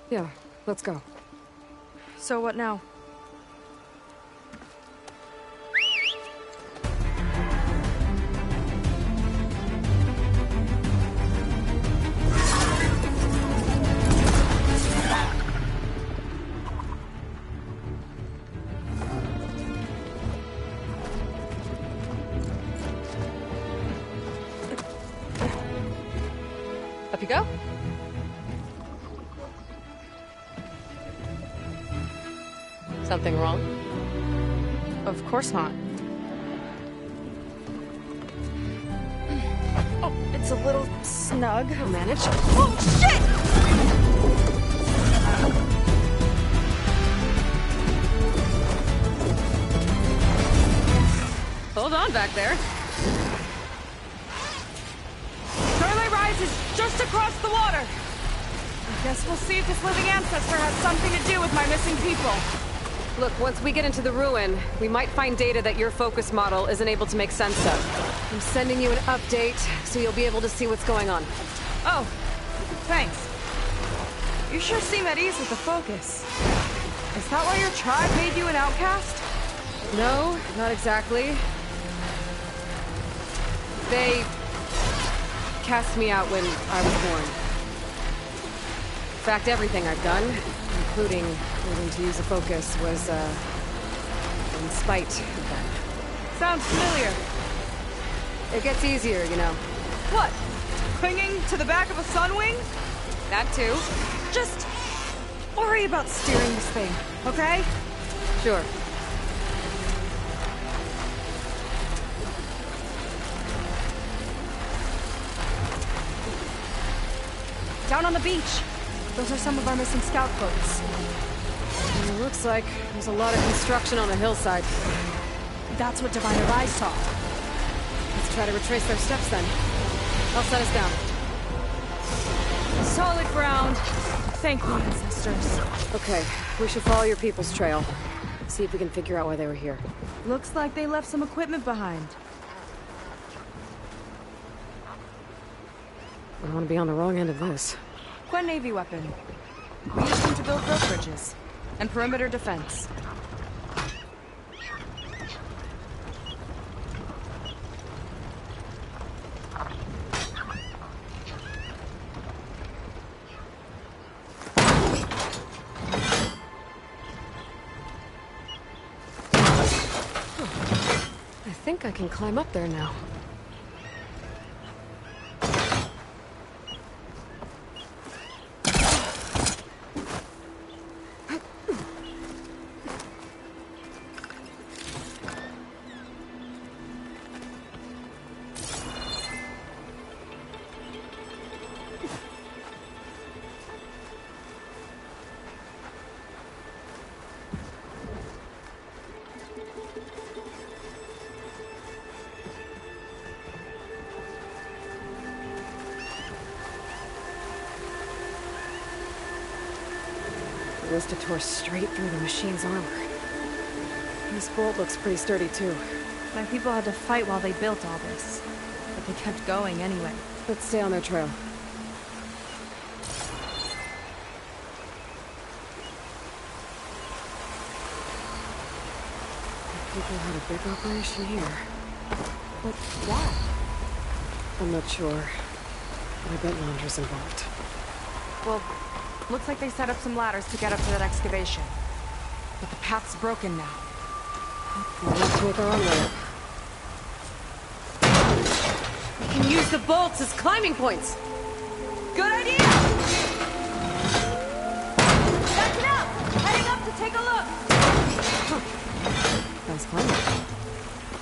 Yeah, let's go. So what now? Up you go. Something wrong? Of course not. Oh, it's a little snug. I'll manage. Oh, shit! Hold on back there. Starlight Rise is just across the water. I guess we'll see if this living ancestor has something to do with my missing people. Look, once we get into the ruin, we might find data that your focus model isn't able to make sense of. I'm sending you an update, so you'll be able to see what's going on. Oh, thanks. You sure seem at ease with the focus. Is that why your tribe made you an outcast? No, not exactly. They cast me out when I was born. In fact, everything I've done, including learning to use a focus, was, in spite of them. Sounds familiar. It gets easier, you know. What? Clinging to the back of a sunwing? That too. Just worry about steering this thing, okay? Sure. Down on the beach. Those are some of our missing scout boats. It looks like there's a lot of construction on the hillside. That's what Diviner Rise saw. Let's try to retrace their steps then. I'll set us down. Solid ground. Thank you, ancestors. Okay, we should follow your people's trail. See if we can figure out why they were here. Looks like they left some equipment behind. I don't want to be on the wrong end of this. Quinn Navy weapon. We use them to build rope bridges and perimeter defense. I think I can climb up there now. Ballista tore straight through the machine's armor. This bolt looks pretty sturdy, too. My people had to fight while they built all this. But they kept going anyway. Let's stay on their trail. The people had a big operation here. But why? I'm not sure. But I bet Landra's involved. Well, looks like they set up some ladders to get up to that excavation. But the path's broken now. We'll have to make our own way up. We can use use the bolts as climbing points. Good idea! That's enough! Heading up to take a look! Nice climbing.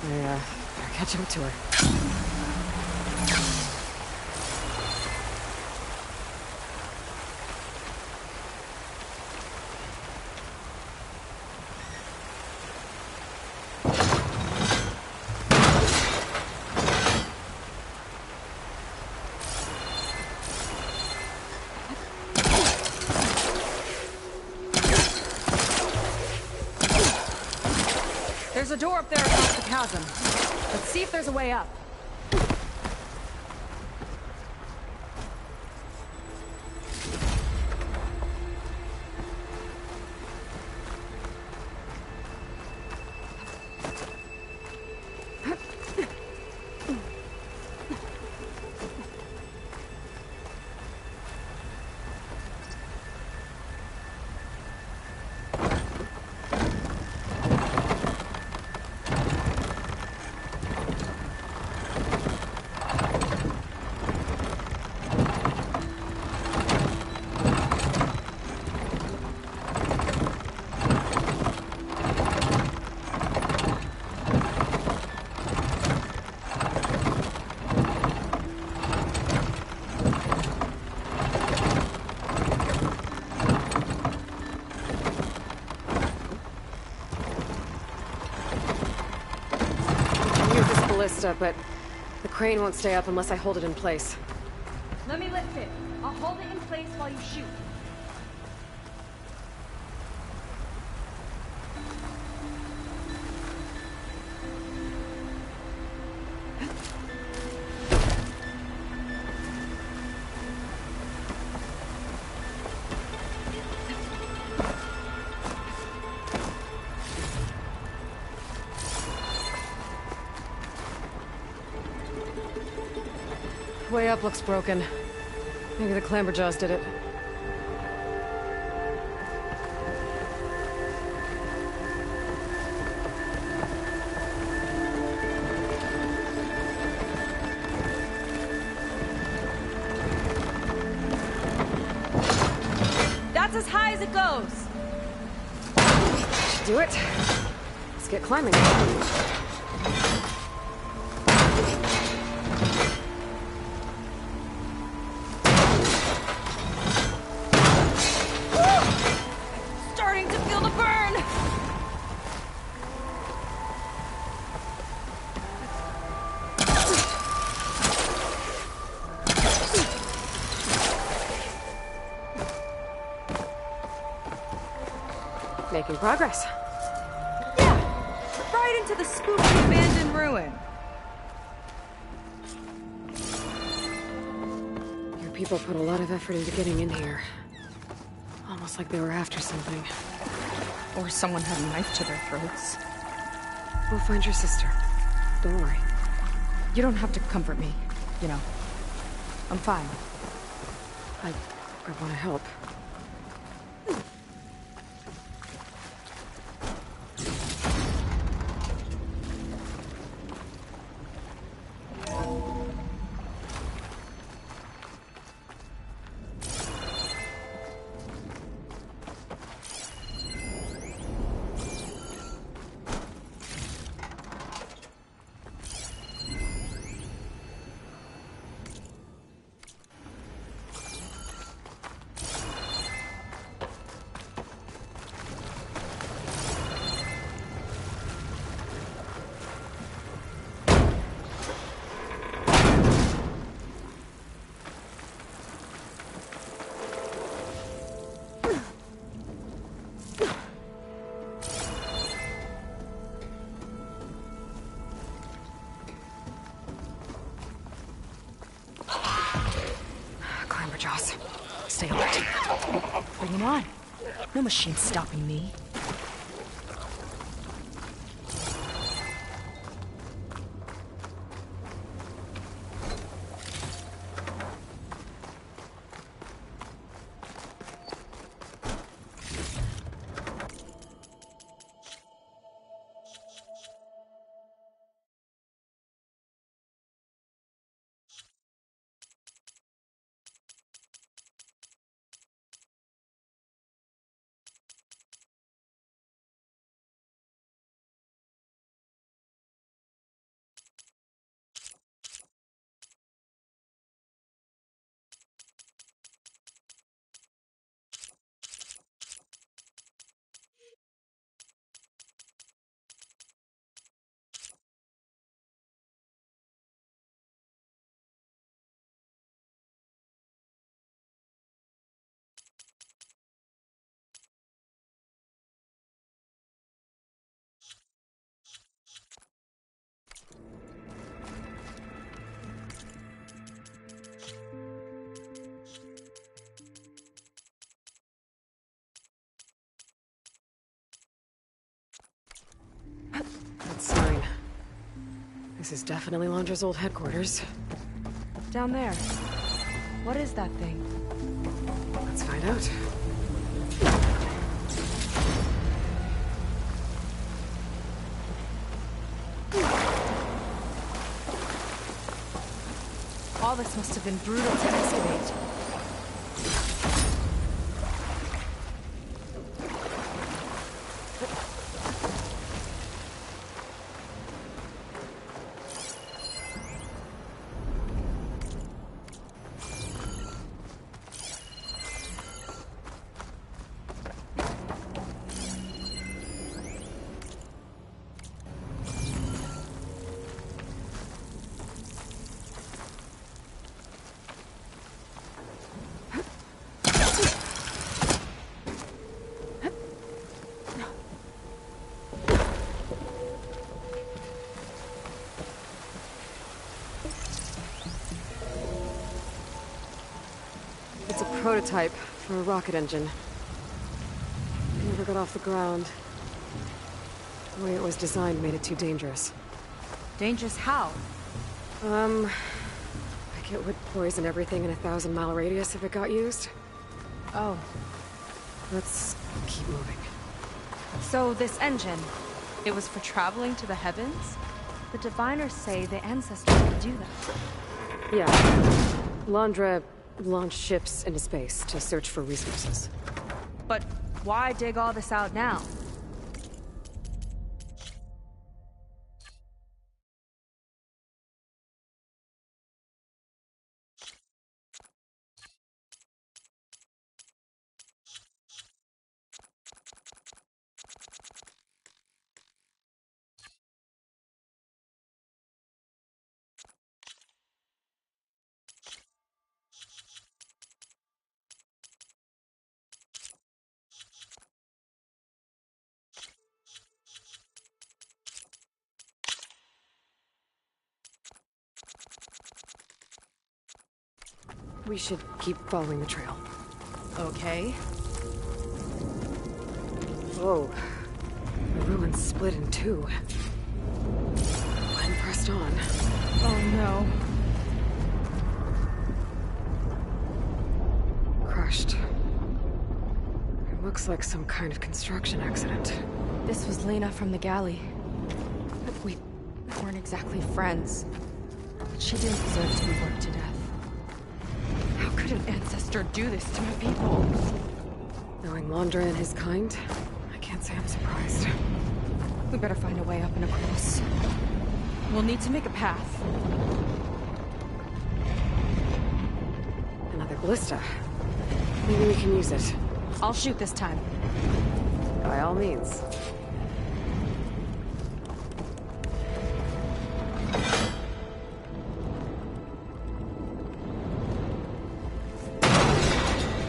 I, better catch up to her. There's a door up there across the chasm. Let's see if there's a way up. But the crane won't stay up unless I hold it in place. Let me lift it. I'll hold it in place while you shoot. Way up looks broken. Maybe the clamberjaws did it. That's as high as it goes. Should do it. Let's get climbing. Making progress. Yeah! Right into the spooky abandoned ruin. Your people put a lot of effort into getting in here. Almost like they were after something. Or someone had a knife to their throats. We'll find your sister. Don't worry. You don't have to comfort me, you know. I'm fine. I want to help. Stay alert. Bring him on. No machine's stopping me. This is definitely Londra's old headquarters. Down there. What is that thing? Let's find out. All this must have been brutal to excavate. It's a prototype for a rocket engine. It never got off the ground. The way it was designed made it too dangerous. Dangerous how? Like it would poison everything in a 1,000-mile radius if it got used. Oh. Let's keep moving. So this engine, it was for traveling to the heavens? The diviners say the ancestors could do that. Yeah. Londra launched ships into space to search for resources. But why dig all this out now? We should keep following the trail. Okay. Whoa. The ruins split in two. Line pressed on. Oh no. Crushed. It looks like some kind of construction accident. This was Lena from the galley. We weren't exactly friends, but she didn't deserve to be worked to death. How could an ancestor do this to my people? Knowing Londra and his kind, I can't say I'm surprised. We better find a way up and across. We'll need to make a path. Another ballista. Maybe we can use it. I'll shoot this time. By all means.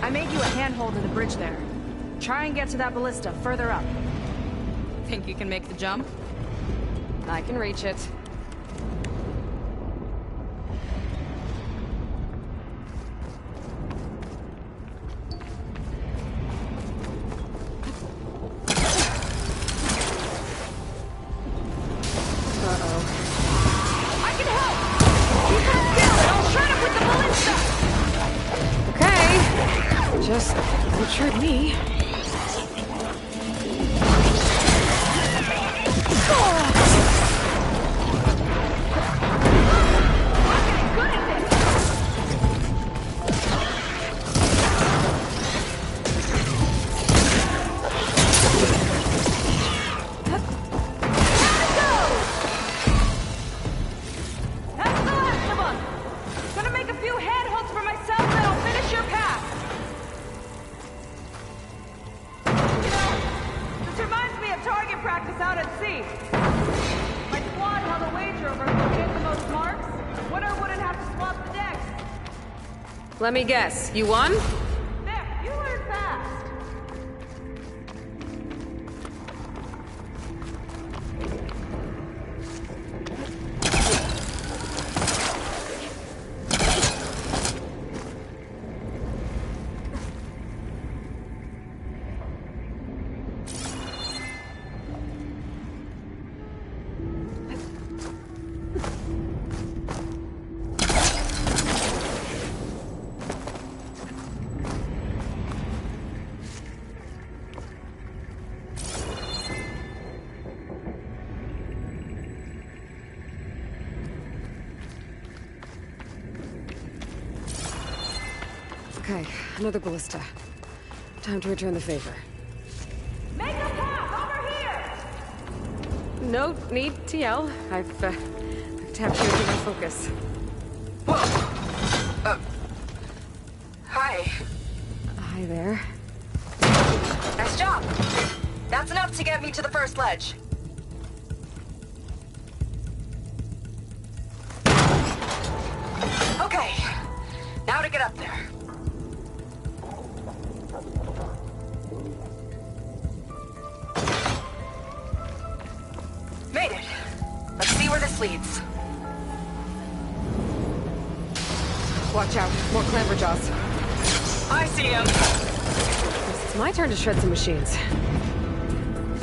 I made you a handhold in the bridge there. Try and get to that ballista further up. Think you can make the jump? I can reach it. I can help! Keep her still and I'll shred it with the ballista! Okay. Just don't shoot me. That's the last of us! Gonna make a few handholds for myself and I'll finish your path! You know, this reminds me of target practice out at sea. My squad held a wager over who would get the most marks. Winner wouldn't have to swap the decks. Let me guess. You won? There, you learn fast. Okay, another ballista. Time to return the favor. Make a path over here! No need to yell. I've tapped you into my focus. Whoa! Hi. Hi there. Nice job. That's enough to get me to the first ledge. Okay. Now to get up there. Made it. Let's see where this leads. Watch out, more clamberjaws. I see him. It's my turn to shred some machines.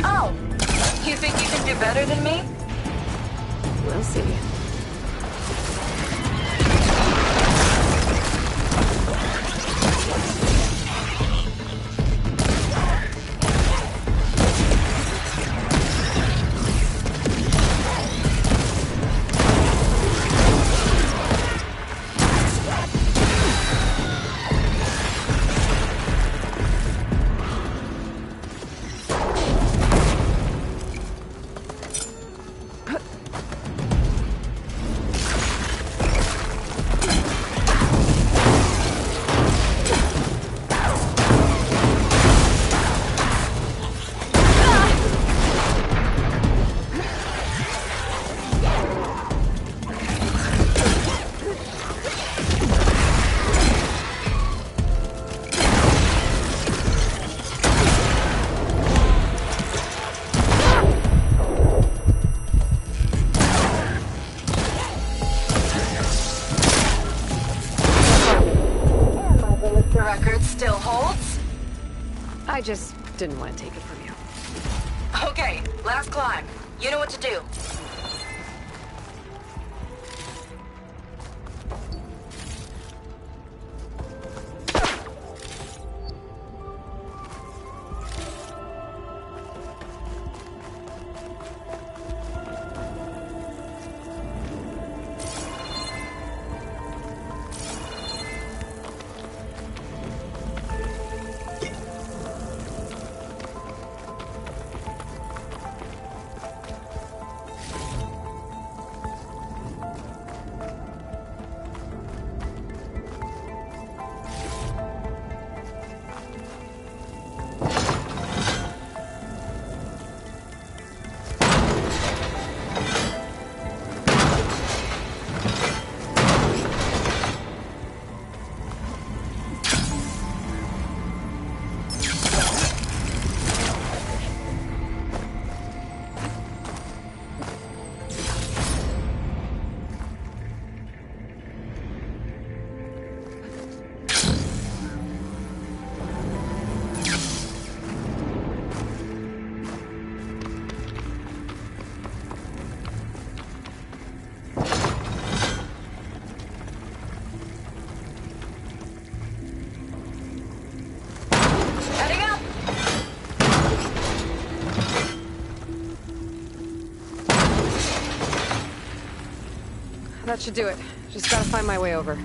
Oh, you think you can do better than me? We'll see. Still holds? I just didn't want to take it from you. Okay, last climb. You know what to do. That should do it. Just gotta find my way over.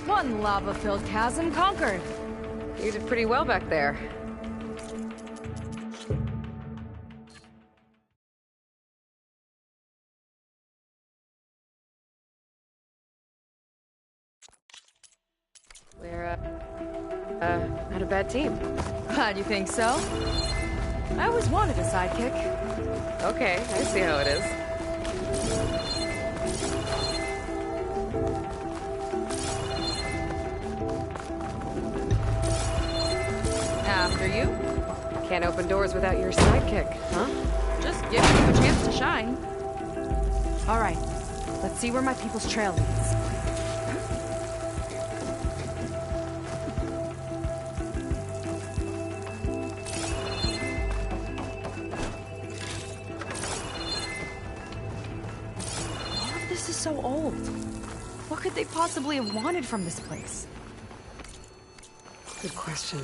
One lava-filled chasm conquered. You did pretty well back there. We're, not a bad team. Glad you think so. I always wanted a sidekick. Okay, I see how it is. After you? Can't open doors without your sidekick, huh? Just giving you a chance to shine. All right, let's see where my people's trail leads. All of this is so old. What could they possibly have wanted from this place? Good question.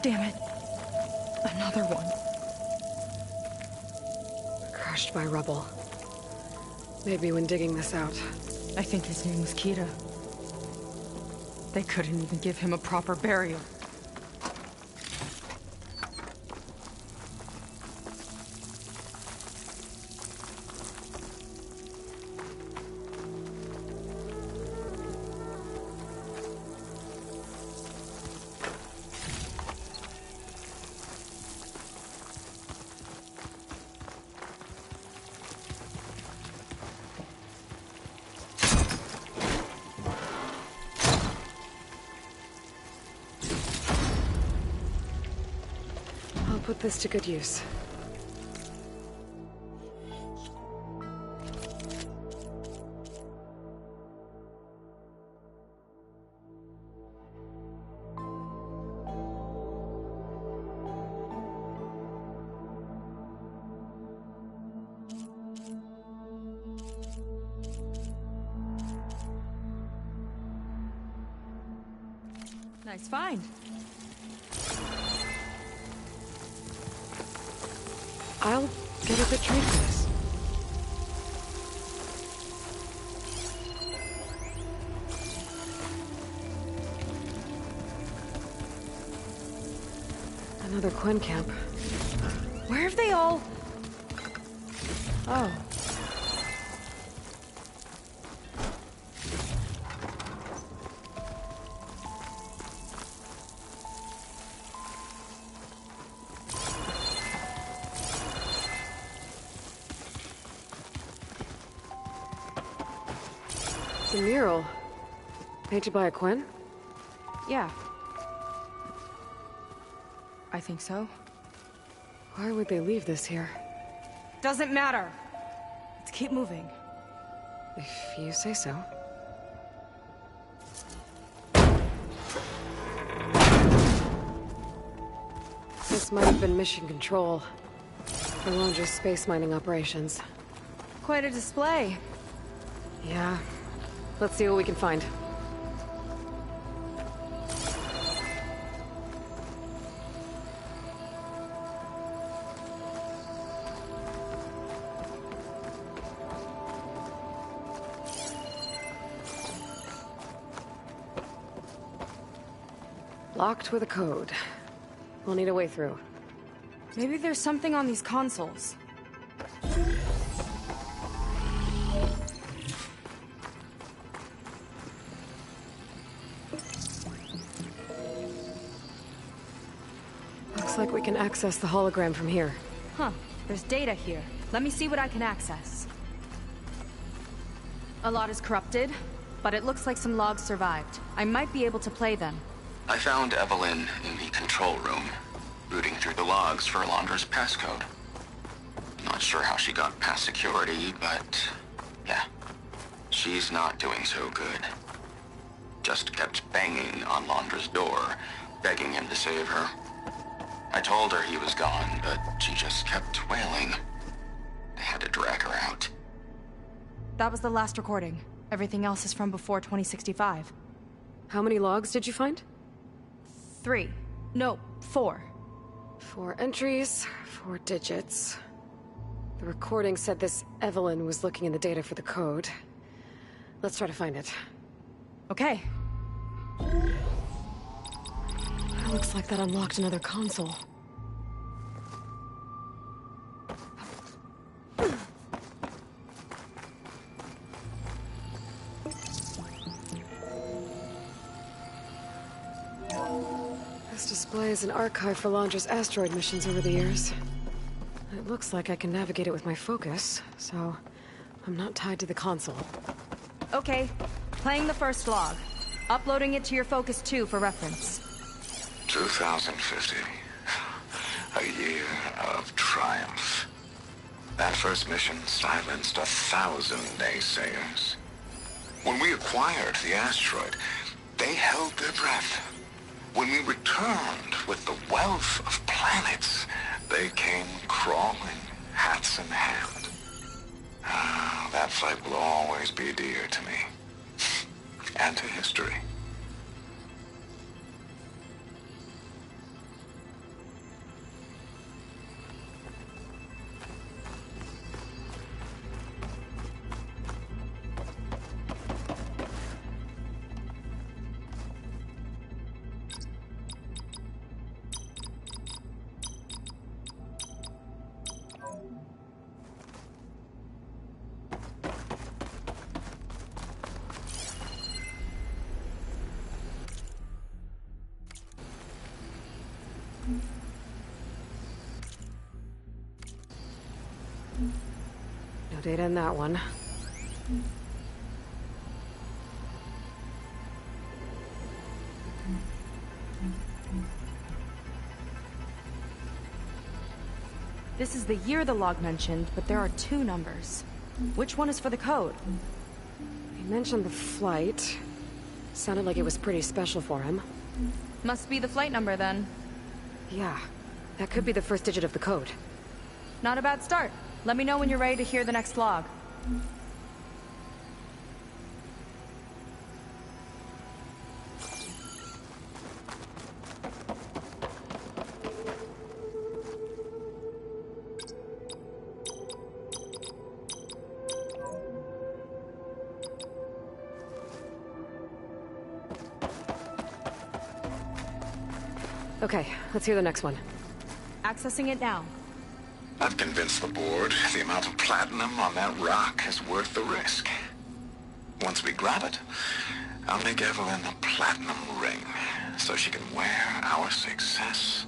Damn it. Another one. Crushed by rubble. Maybe when digging this out. I think his name was Kita. They couldn't even give him a proper burial. Put this to good use. Nice find. I'll get a good trade for this. Another Quinn camp. Where have they all... Oh. It's a mural. Painted by a Quinn? Yeah. I think so. Why would they leave this here? Doesn't matter. Let's keep moving. If you say so. This might have been mission control. Or long just space mining operations. Quite a display. Yeah. Let's see what we can find. Locked with a code. We'll need a way through. Maybe there's something on these consoles. Looks like we can access the hologram from here. Huh. There's data here. Let me see what I can access. A lot is corrupted, but it looks like some logs survived. I might be able to play them. I found Evelyn in the control room, rooting through the logs for Alondra's passcode. Not sure how she got past security, but yeah, she's not doing so good. just kept banging on Laundra's door, begging him to save her. I told her he was gone, but she just kept wailing. I had to drag her out. That was the last recording. Everything else is from before 2065. How many logs did you find? 3. No, 4. 4 entries, 4 digits. The recording said this Evelyn was looking in the data for the code. Let's try to find it. Okay. Looks like that unlocked another console. This displays an archive for Laundra's asteroid missions over the years. It looks like I can navigate it with my focus, so I'm not tied to the console. Okay, playing the first log. Uploading it to your Focus 2 for reference. 2050. A year of triumph. That first mission silenced 1,000 naysayers. When we acquired the asteroid, they held their breath. When we returned with the wealth of planets, they came crawling, hats in hand. That flight will always be dear to me. And to history. No data in that one. This is the year the log mentioned, but there are 2 numbers. Which one is for the code? He mentioned the flight. Sounded like it was pretty special for him. Must be the flight number, then. Yeah, that could be the first digit of the code. Not a bad start. Let me know when you're ready to hear the next log. Okay, let's hear the next one. Accessing it now. I've convinced the board the amount of platinum on that rock is worth the risk. Once we grab it, I'll make Evelyn a platinum ring so she can wear our success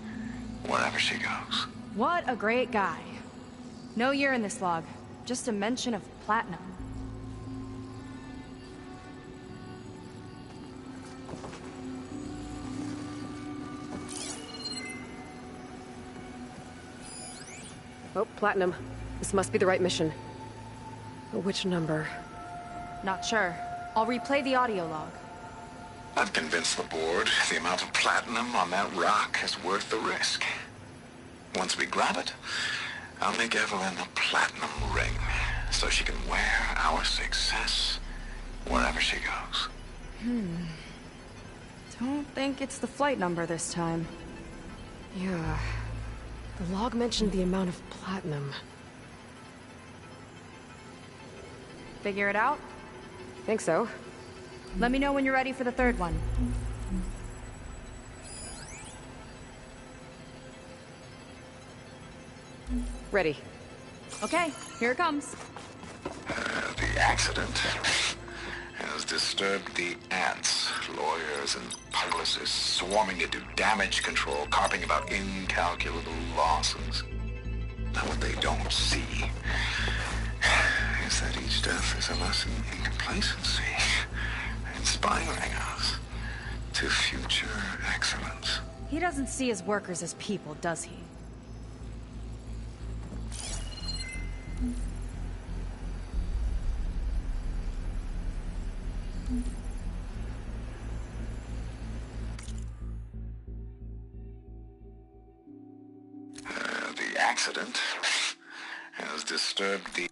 wherever she goes. What a great guy. No year in this log, just a mention of platinum. Oh, platinum. This must be the right mission. But which number? Not sure. I'll replay the audio log. I've convinced the board the amount of platinum on that rock is worth the risk. Once we grab it, I'll make Evelyn a platinum ring so she can wear our success wherever she goes. Don't think it's the flight number this time. Yeah. The log mentioned the amount of platinum. Figure it out? Think so. Let me know when you're ready for the third one. Ready. Okay, here it comes. The accident has disturbed the ants, lawyers and publicists swarming to do damage control, carping about incalculable losses. Now what they don't see is that each death is a lesson in complacency, inspiring us to future excellence. He doesn't see his workers as people, does he? incident has disturbed the...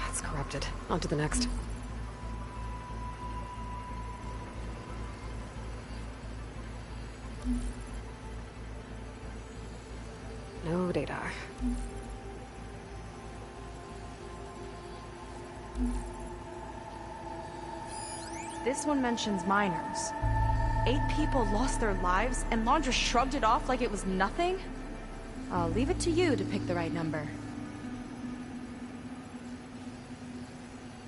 It's corrupted. On to the next. No data. This one mentions miners. 8 people lost their lives, and Laundra shrugged it off like it was nothing? I'll leave it to you to pick the right number.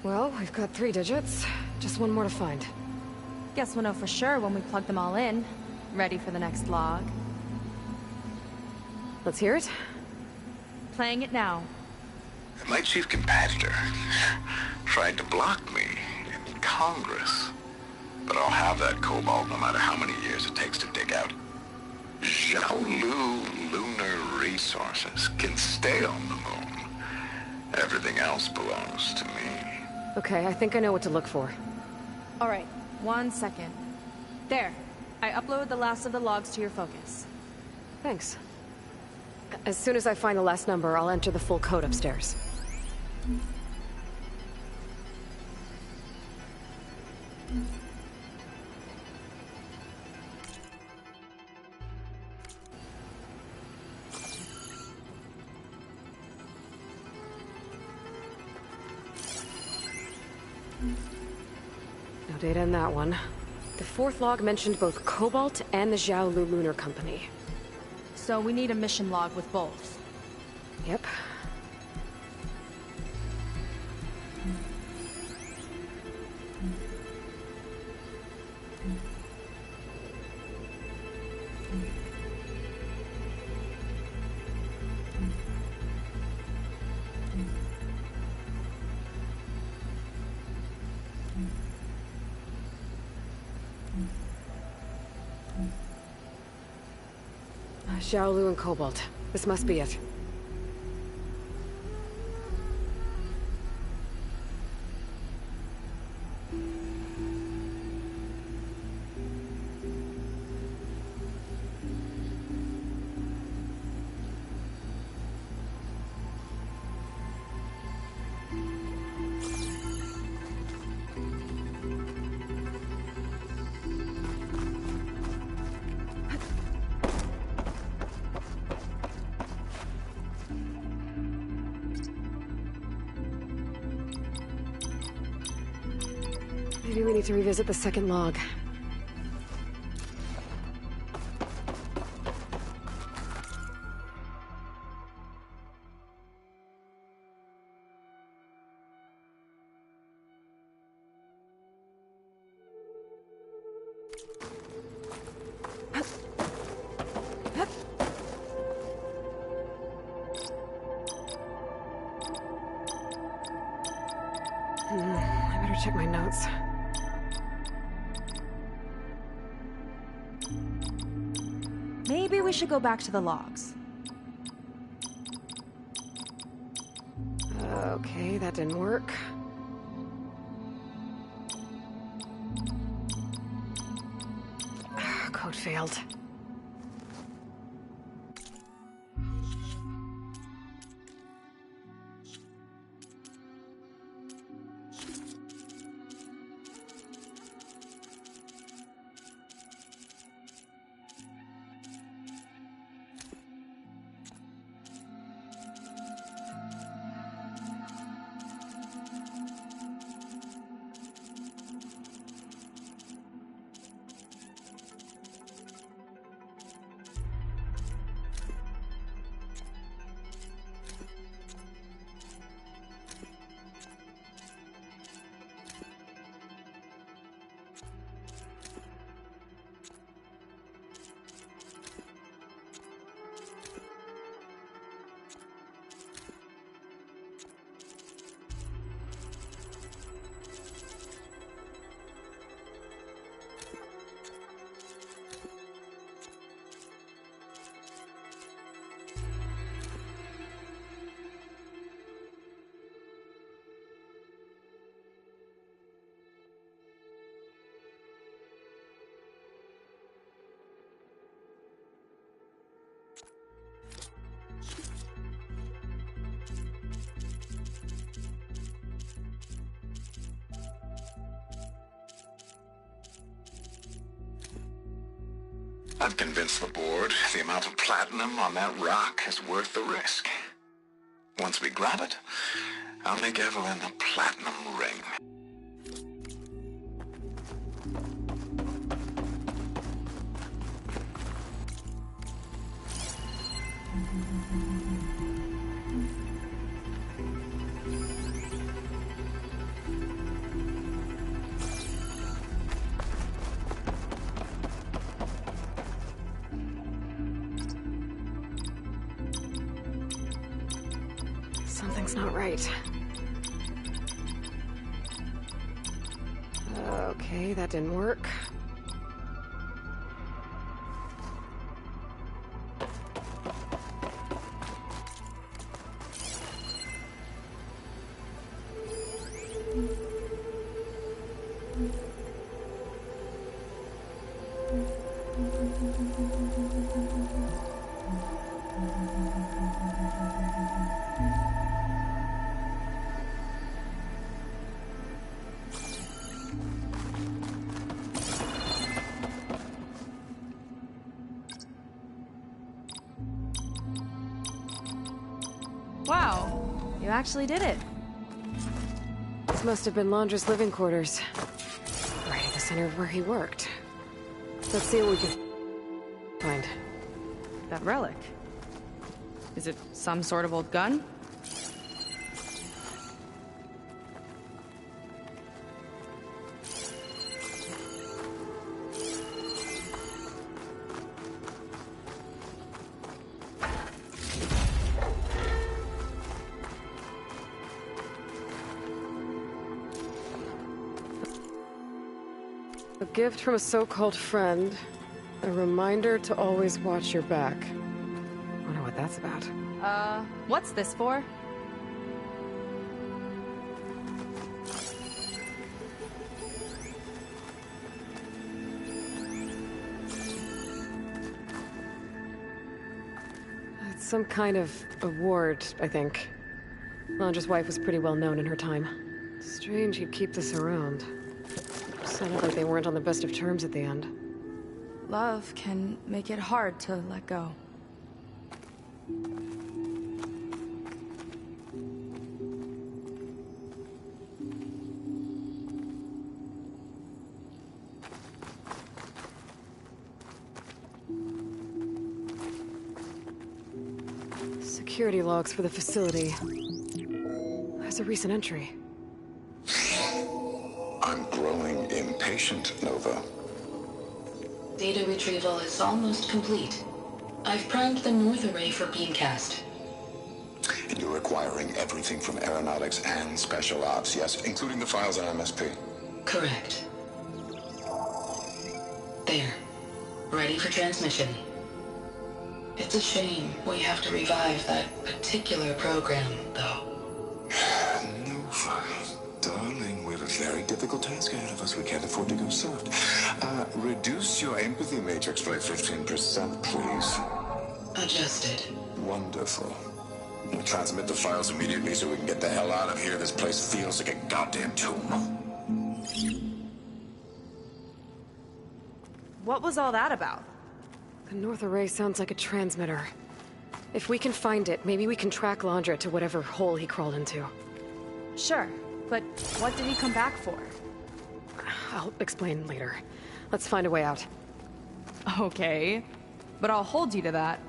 Well, we've got 3 digits. Just one more to find. Guess we'll know for sure when we plug them all in. Ready for the next log. Let's hear it. Playing it now. My chief competitor tried to block me in Congress. But I'll have that cobalt no matter how many years it takes to dig out. Xiaolu lunar resources can stay on the moon. Everything else belongs to me. Okay, I think I know what to look for. Alright, 1 second. There. I uploaded the last of the logs to your focus. Thanks. As soon as I find the last number, I'll enter the full code upstairs. No data in that one. The 4th log mentioned both Cobalt and the Xiaolu Lunar Company. So we need a mission log with both. Yep. Xiaolu and Cobalt. This must be it. Maybe we need to revisit the 2nd log. I better check my notes. Maybe we should go back to the logs. Okay, that didn't work. Code failed. I've convinced the board the amount of platinum on that rock is worth the risk. Once we grab it, I'll make Evelyn a platinum ring. Something's not right. Okay, that didn't work. Wow, you actually did it. This must have been Londra's living quarters. Right at the center of where he worked. Let's see what we can find. That relic. Is it some sort of old gun? A gift from a so-called friend. A reminder to always watch your back. Wonder what that's about. What's this for? It's some kind of award, I think. Londra's wife was pretty well known in her time. Strange he'd keep this around. Sounded like they weren't on the best of terms at the end. Love can make it hard to let go. Security logs for the facility. There's a recent entry. I'm growing impatient, Nova. Data retrieval is almost complete. I've primed the north array for beamcast. And you're acquiring everything from aeronautics and special ops, yes? Including the files on MSP? Correct. There. Ready for transmission. It's a shame we have to revive that particular program, though. Nova, darling, we have a very difficult task ahead of us. We can't afford to go soft. Reduce your empathy matrix by 15%, please. Adjusted. Wonderful. We'll transmit the files immediately so we can get the hell out of here. This place feels like a goddamn tomb. What was all that about? The north array sounds like a transmitter. If we can find it, maybe we can track Londra to whatever hole he crawled into. Sure, but what did he come back for? I'll explain later. Let's find a way out. Okay, but I'll hold you to that.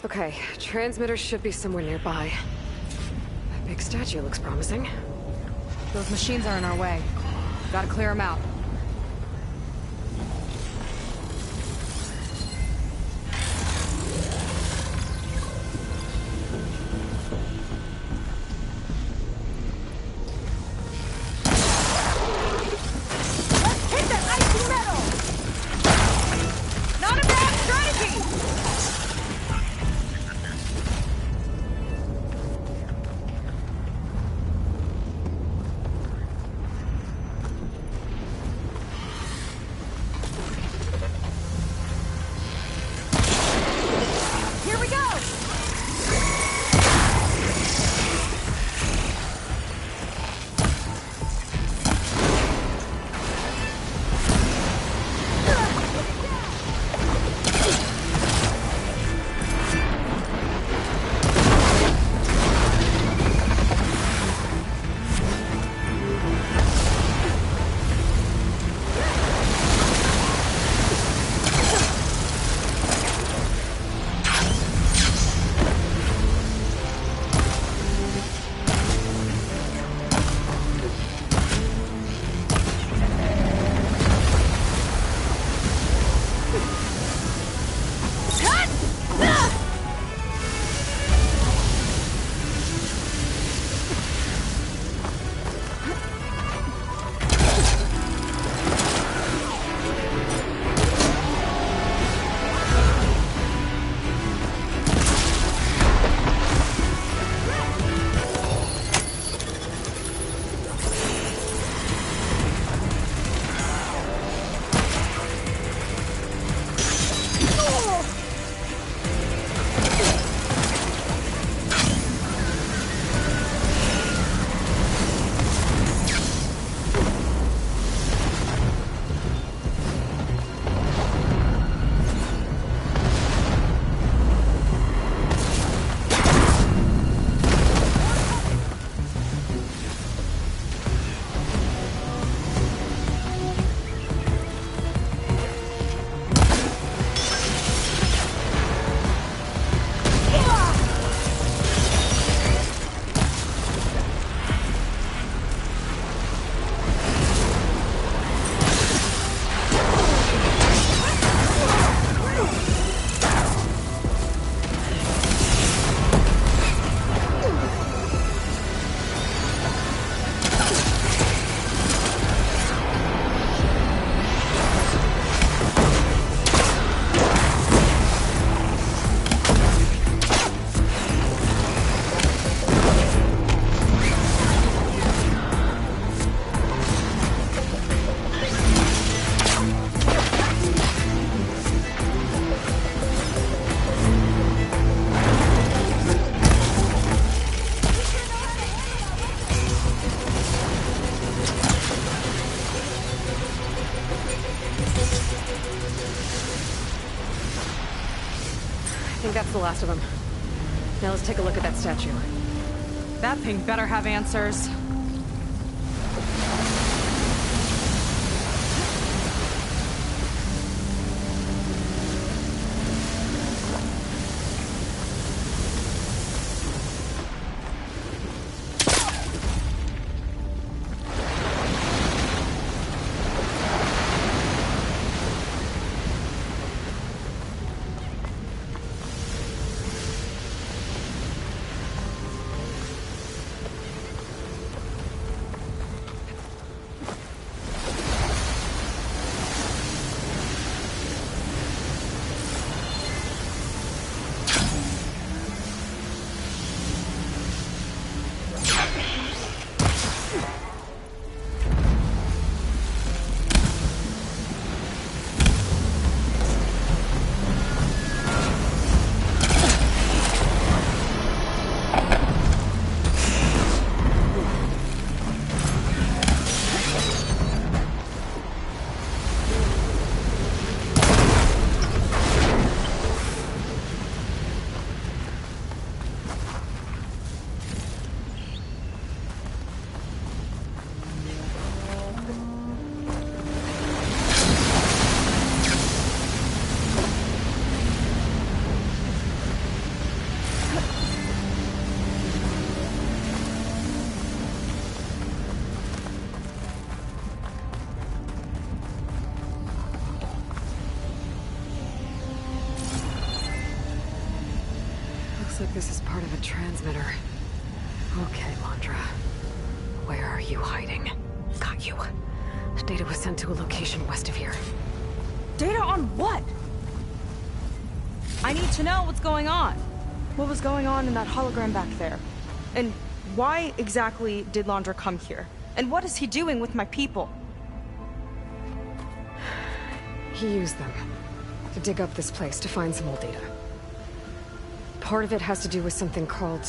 Okay, transmitter should be somewhere nearby. That big statue looks promising. Those machines are in our way. Gotta clear them out. Let's hit that icy metal! think that's the last of them. Now let's take a look at that statue. That thing better have answers. Looks like this is part of a transmitter. Okay, Londra. Where are you hiding? Got you. Data was sent to a location west of here. Data on what? I need to know what's going on. What was going on in that hologram back there? And why exactly did Londra come here? And what is he doing with my people? He used them to dig up this place to find some old data. Part of it has to do with something called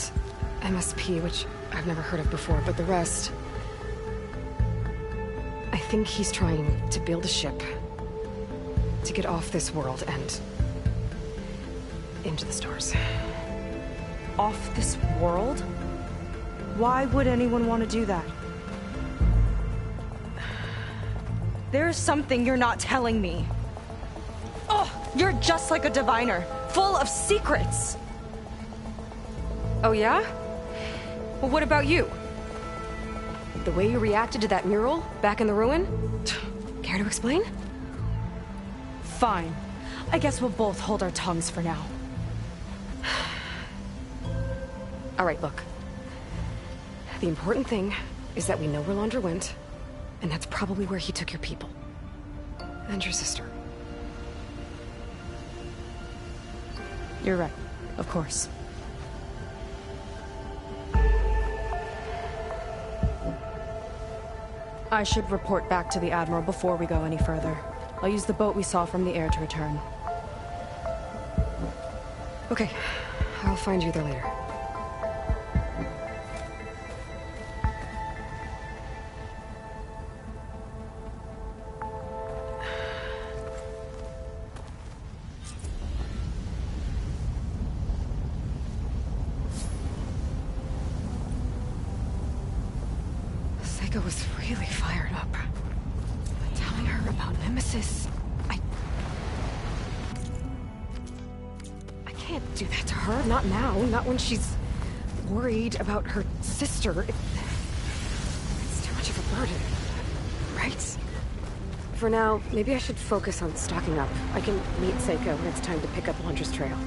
MSP, which I've never heard of before, but the rest... I think he's trying to build a ship to get off this world and into the stars. Off this world? Why would anyone want to do that? There's something you're not telling me. Oh, you're just like a diviner, full of secrets. Oh yeah? Well, what about you? The way you reacted to that mural back in the ruin? Care to explain? Fine. I guess we'll both hold our tongues for now. All right, look. The important thing is that we know where Londra went, and that's probably where he took your people. And your sister. You're right. Of course. I should report back to the Admiral before we go any further. I'll use the boat we saw from the air to return. Okay. I'll find you there later. Seiko was really fired up. But telling her about Nemesis... I can't do that to her. Not now. Not when she's worried about her sister. It's too much of a burden. Right? For now, maybe I should focus on stocking up. I can meet Seiko when it's time to pick up Londra's trail.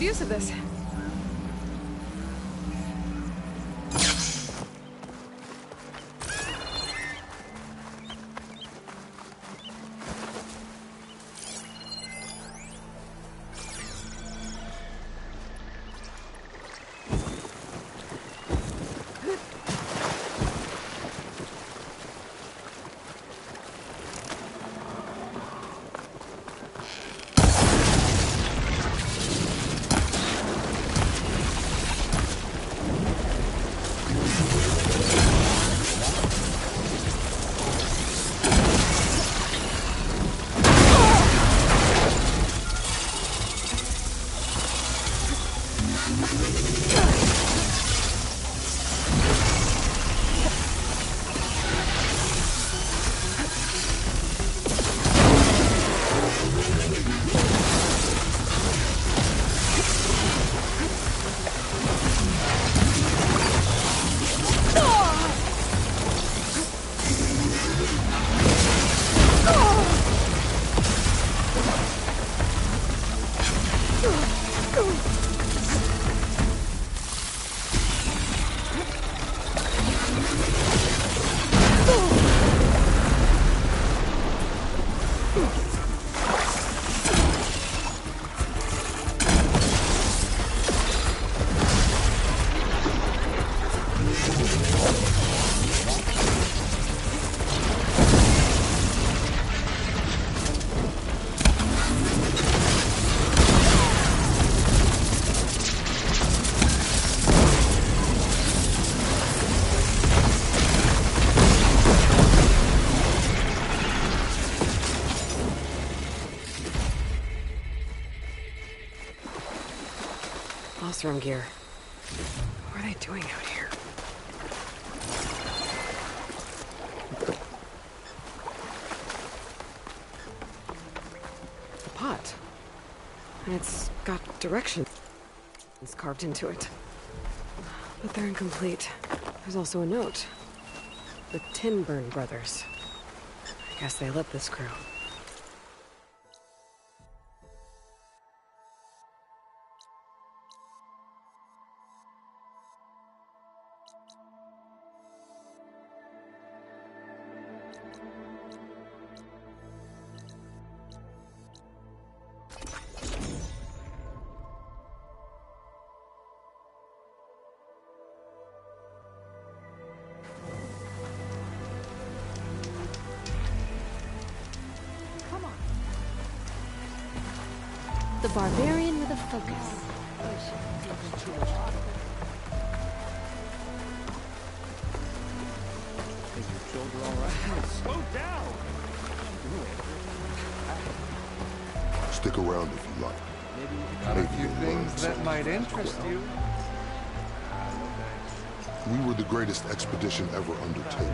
use of this. Othram gear. What are they doing out here? A pot. And it's got directions carved into it. But they're incomplete. There's also a note. The Tinburn brothers. I guess they lit this crew. The barbarian with a focus. Is your shoulder all right? Slow down! Stick around if you like. Got a few things that might interest you. We were the greatest expedition ever undertaken.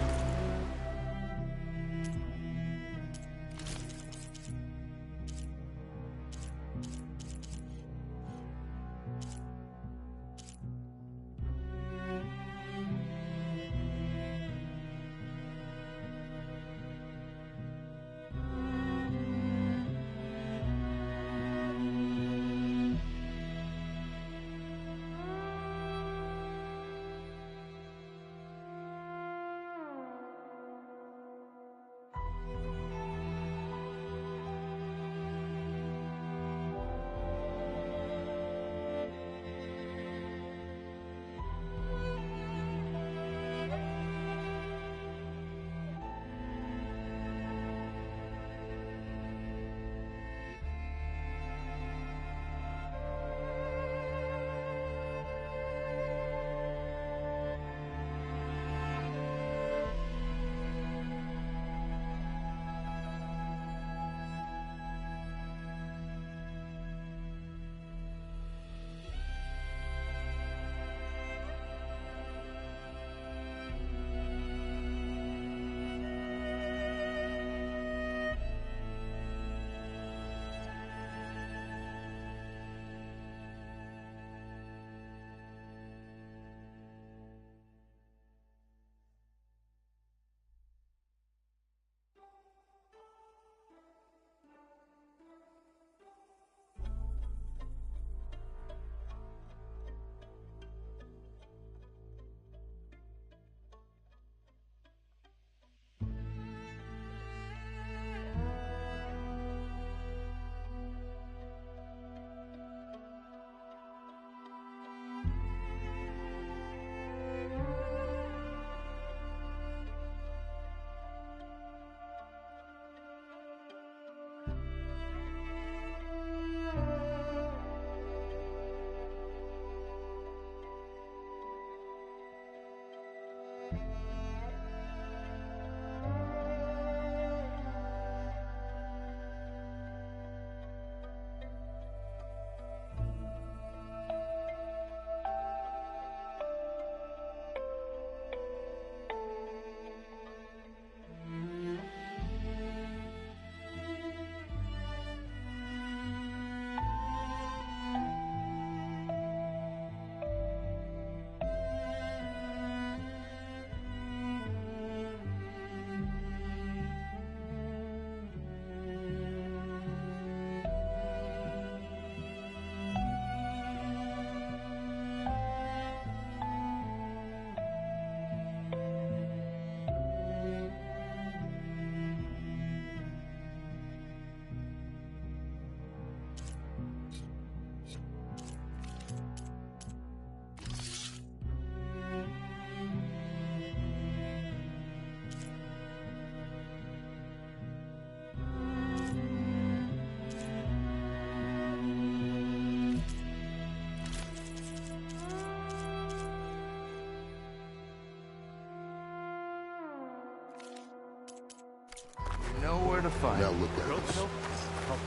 Certified. Now look at Rope us. help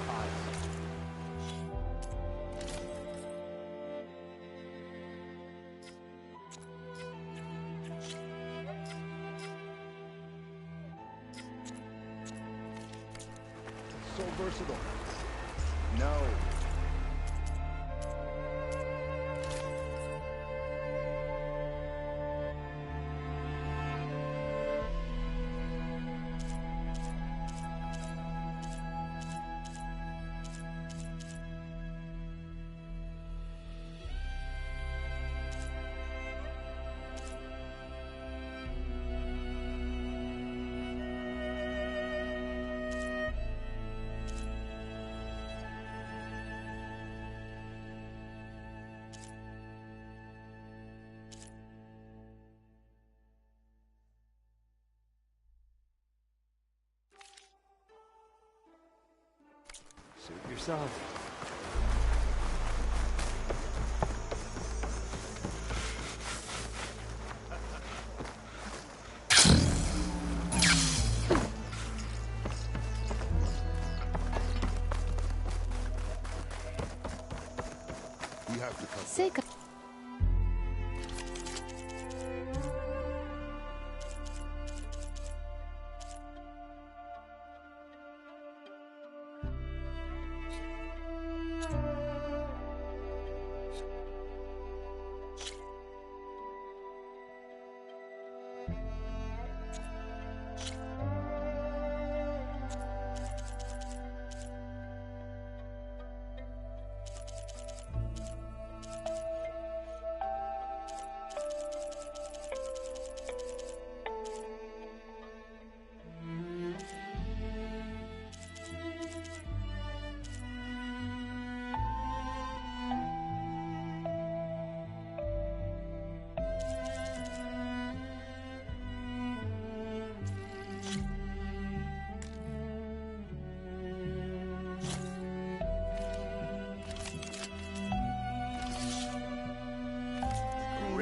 pies. So versatile. No. Suit yourself. We have to cut. Sick.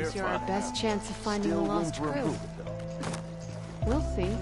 Claims you're our best chance of finding the lost crew. We'll see.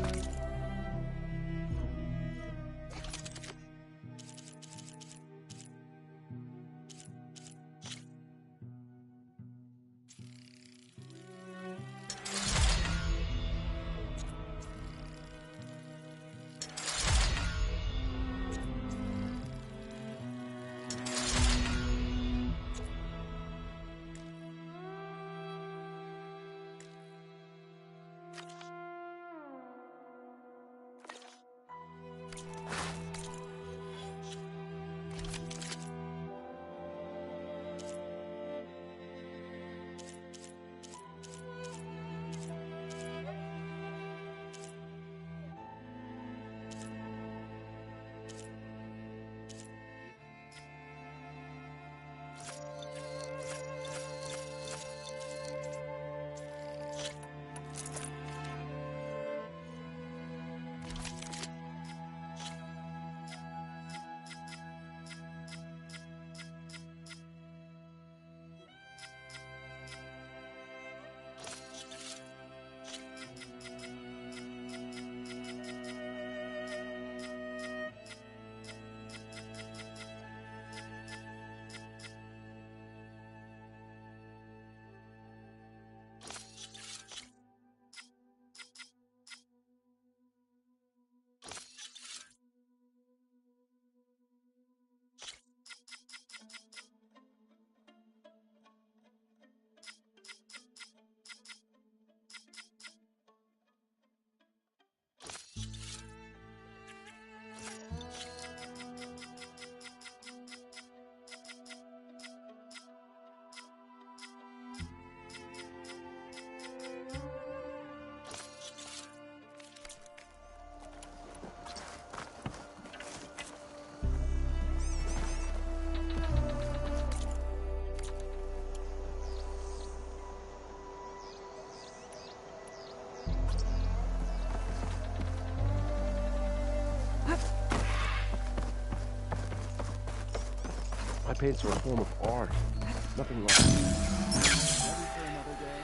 My paints are a form of art. Nothing like it. Ready for another day?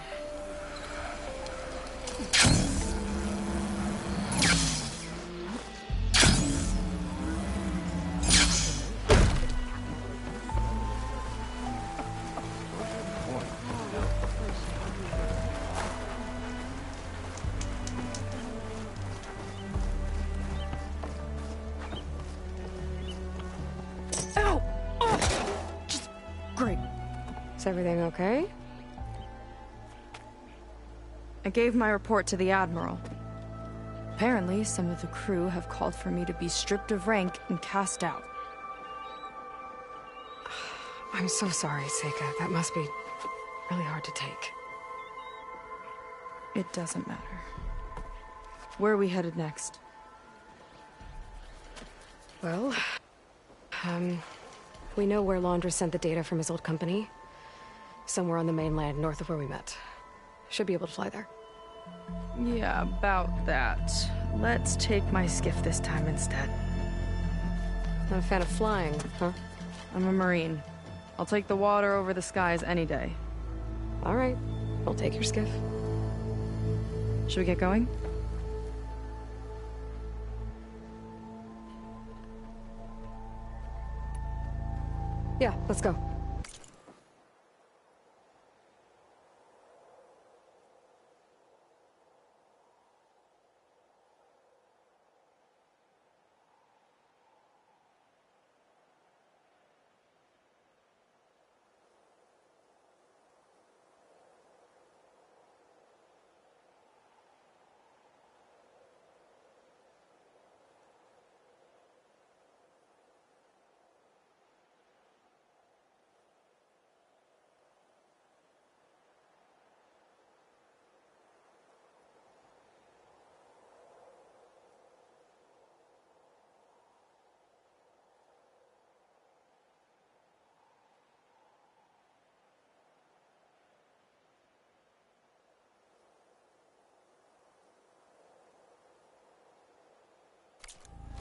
everything okay? I gave my report to the Admiral. Apparently, some of the crew have called for me to be stripped of rank and cast out. I'm so sorry, Seika. That must be really hard to take. It doesn't matter. Where are we headed next? Well, we know where Laundra sent the data from his old company. Somewhere on the mainland, north of where we met. Should be able to fly there. Yeah, about that. Let's take my skiff this time instead. Not a fan of flying, huh? I'm a Marine. I'll take the water over the skies any day. All right. We'll take your skiff. Should we get going? Yeah, let's go.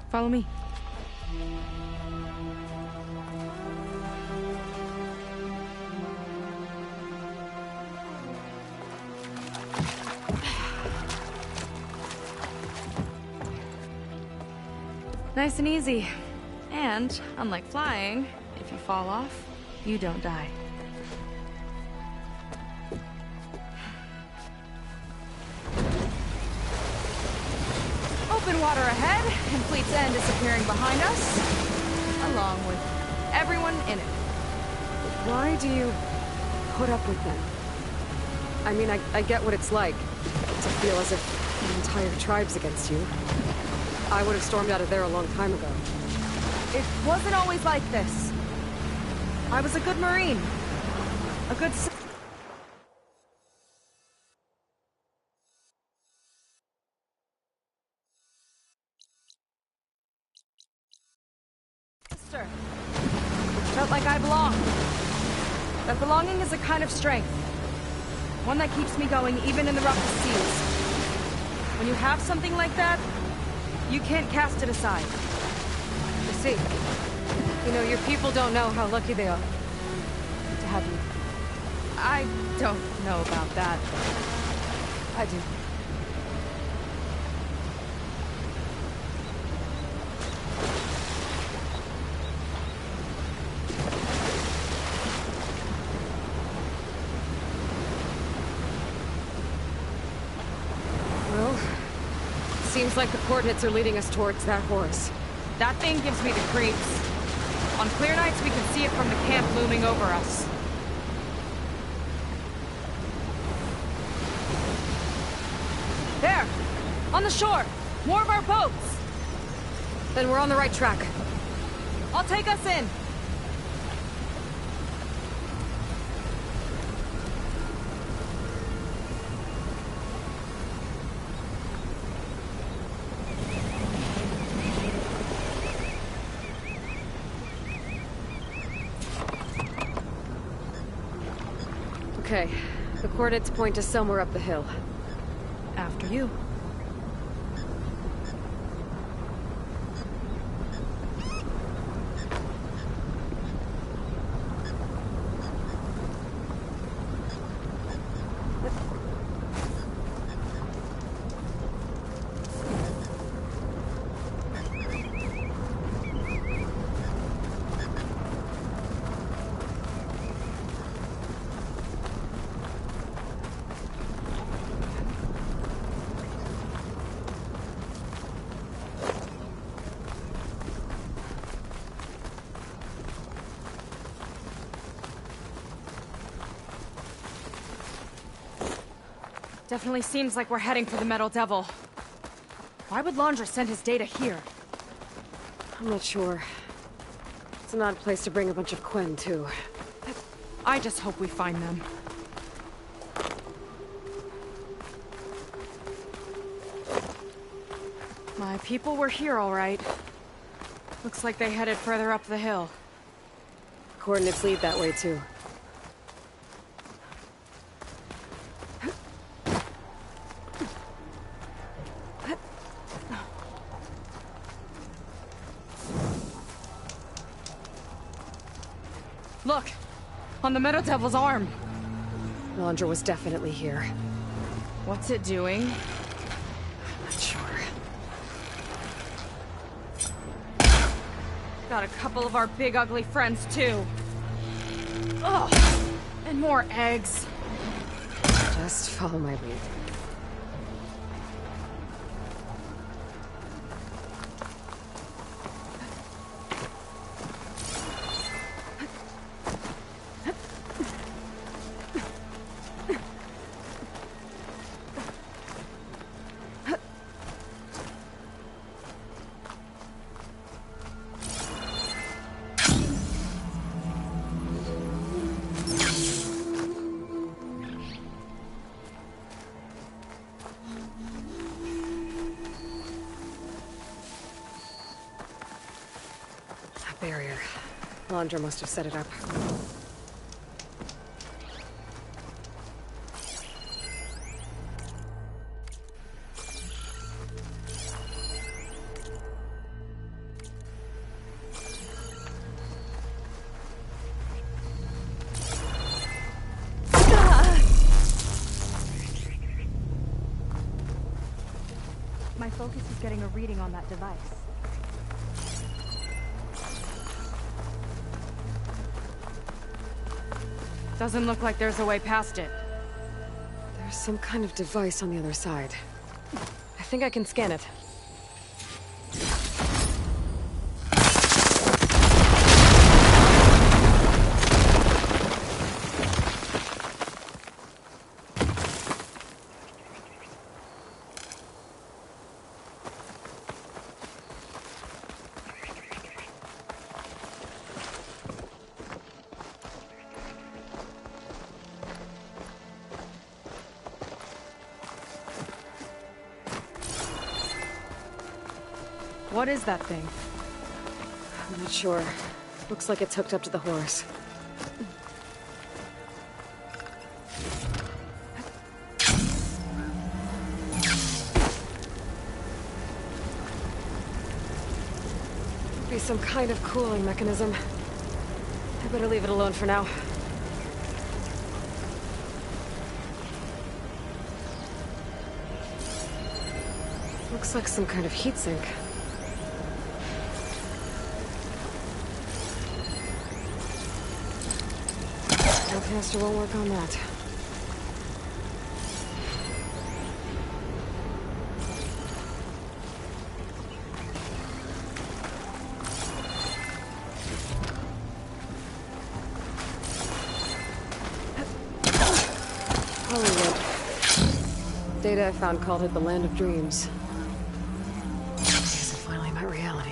Follow me. Nice and easy. And, unlike flying, if you fall off, you don't die. Open water ahead, and Fleet's End disappearing behind us, along with everyone in it. Why do you put up with them? I mean, I get what it's like to feel as if the entire tribe's against you. I would have stormed out of there a long time ago. It wasn't always like this. I was a good Marine. A good sister. Felt like I belonged. That belonging is a kind of strength. One that keeps me going even in the roughest seas. When you have something like that, you can't cast it aside. You see, you know, your people don't know how lucky they are to have you. I don't know about that. I do. Seems like the coordinates are leading us towards that horse. That thing gives me the creeps. On clear nights, we can see it from the camp looming over us. There! On the shore! More of our boats! Then we're on the right track. I'll take us in. Okay, the coordinates point to somewhere up the hill. After you. Definitely seems like we're heading for the Metal Devil. Why would Laundra send his data here? I'm not sure. It's an odd place to bring a bunch of Quen, too. I just hope we find them. My people were here, all right. Looks like they headed further up the hill. Coordinates lead that way, too. Look! On the Metal Devil's arm! Laundra was definitely here. What's it doing? I'm not sure. Got a couple of our big ugly friends, too. Ugh! And more eggs. Just follow my lead. Barrier. Laundra must have set it up. My focus is getting a reading on that device. Doesn't look like there's a way past it. There's some kind of device on the other side. I think I can scan it. What is that thing? I'm not sure. Looks like it's hooked up to the horse. Could be some kind of cooling mechanism. I better leave it alone for now. Looks like some kind of heatsink. No caster won't work on that. Hollywood. Data I found called it the Land of Dreams. I guess I finally met reality.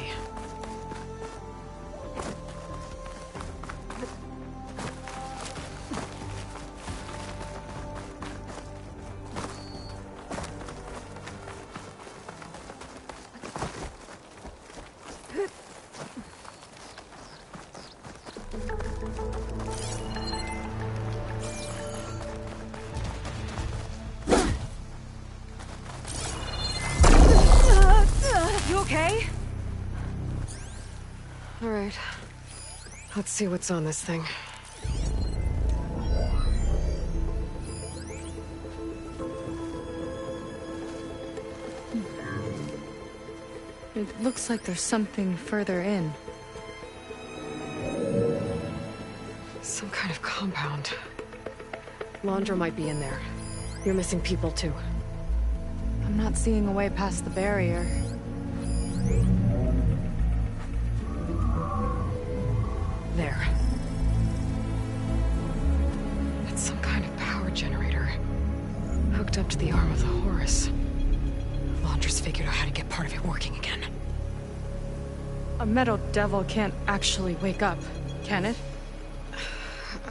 You okay? All right. Let's see what's on this thing. It looks like there's something further in. Some kind of compound. Laundra might be in there. You're missing people too. I'm not seeing a way past the barrier. There. It's some kind of power generator. hooked up to the arm of the Horus. Laundress figured out how to get part of it working again. A metal devil can't actually wake up, can it?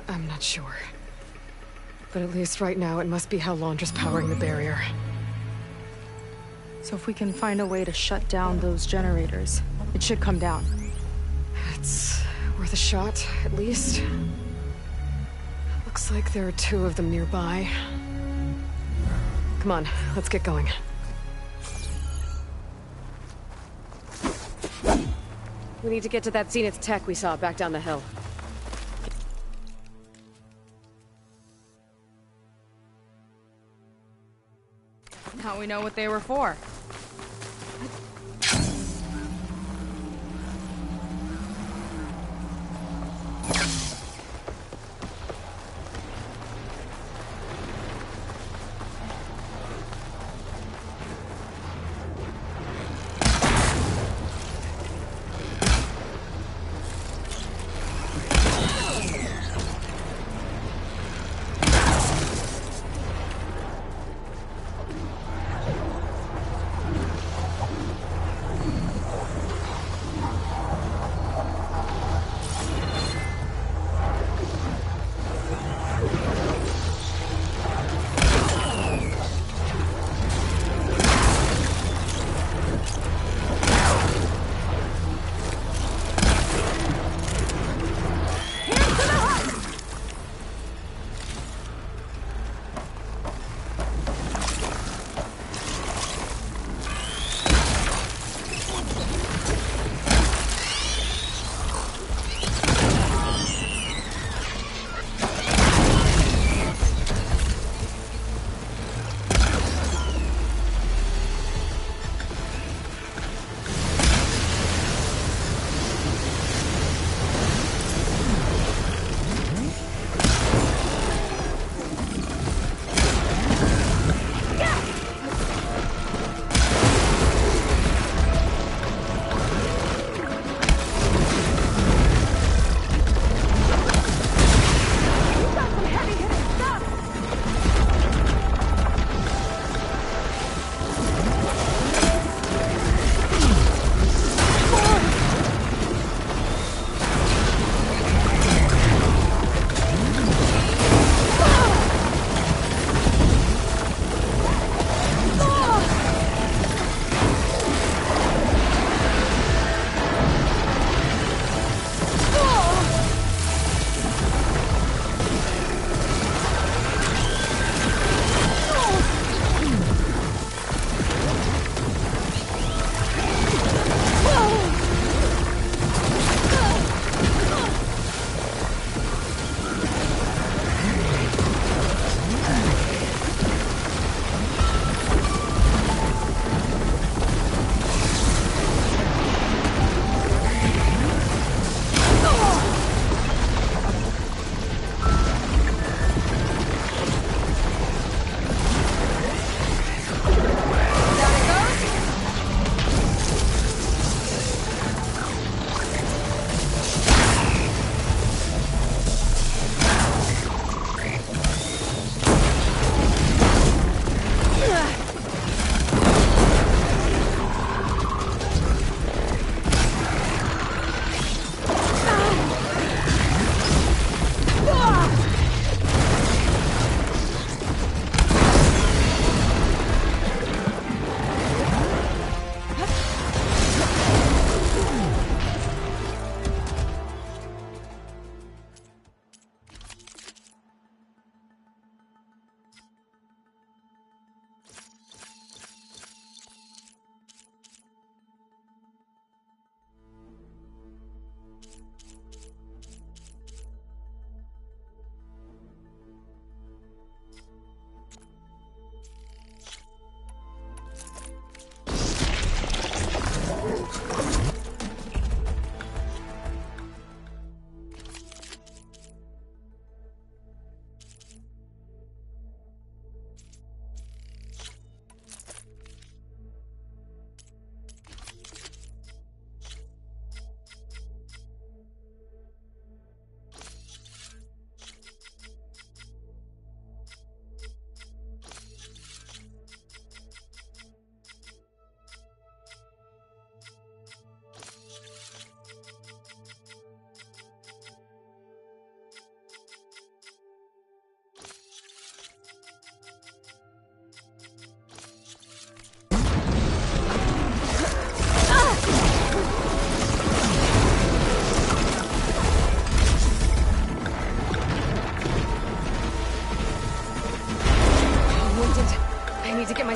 I'm not sure. But at least right now, it must be how Laundra's powering the barrier. So if we can find a way to shut down those generators, it should come down. It's worth a shot, at least. Looks like there are 2 of them nearby. Come on, let's get going. We need to get to that Zenith tech we saw back down the hill. Now we know what they were for.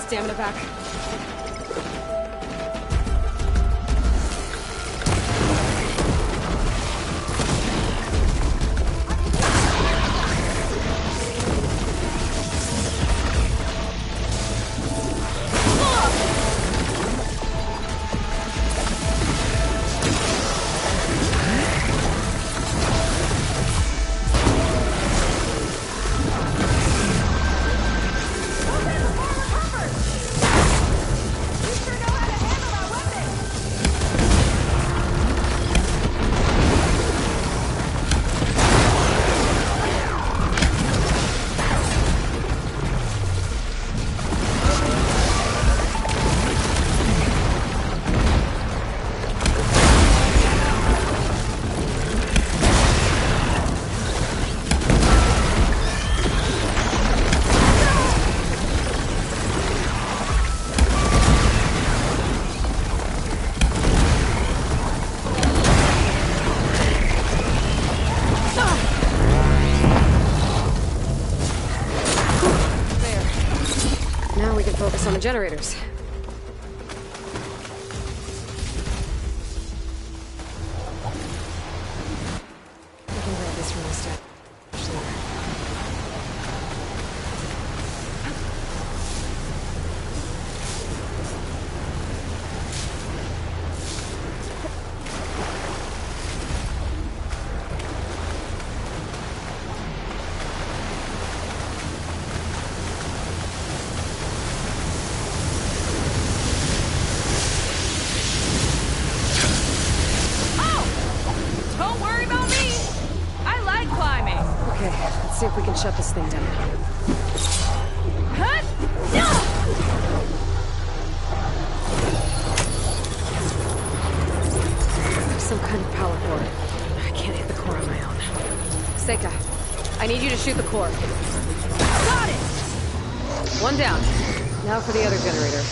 stamina back. On the generators. I can grab this from my stash later. See if we can shut this thing down. Some kind of power cord. I can't hit the core on my own. Seika, I need you to shoot the core. Got it! One down. Now for the other generator.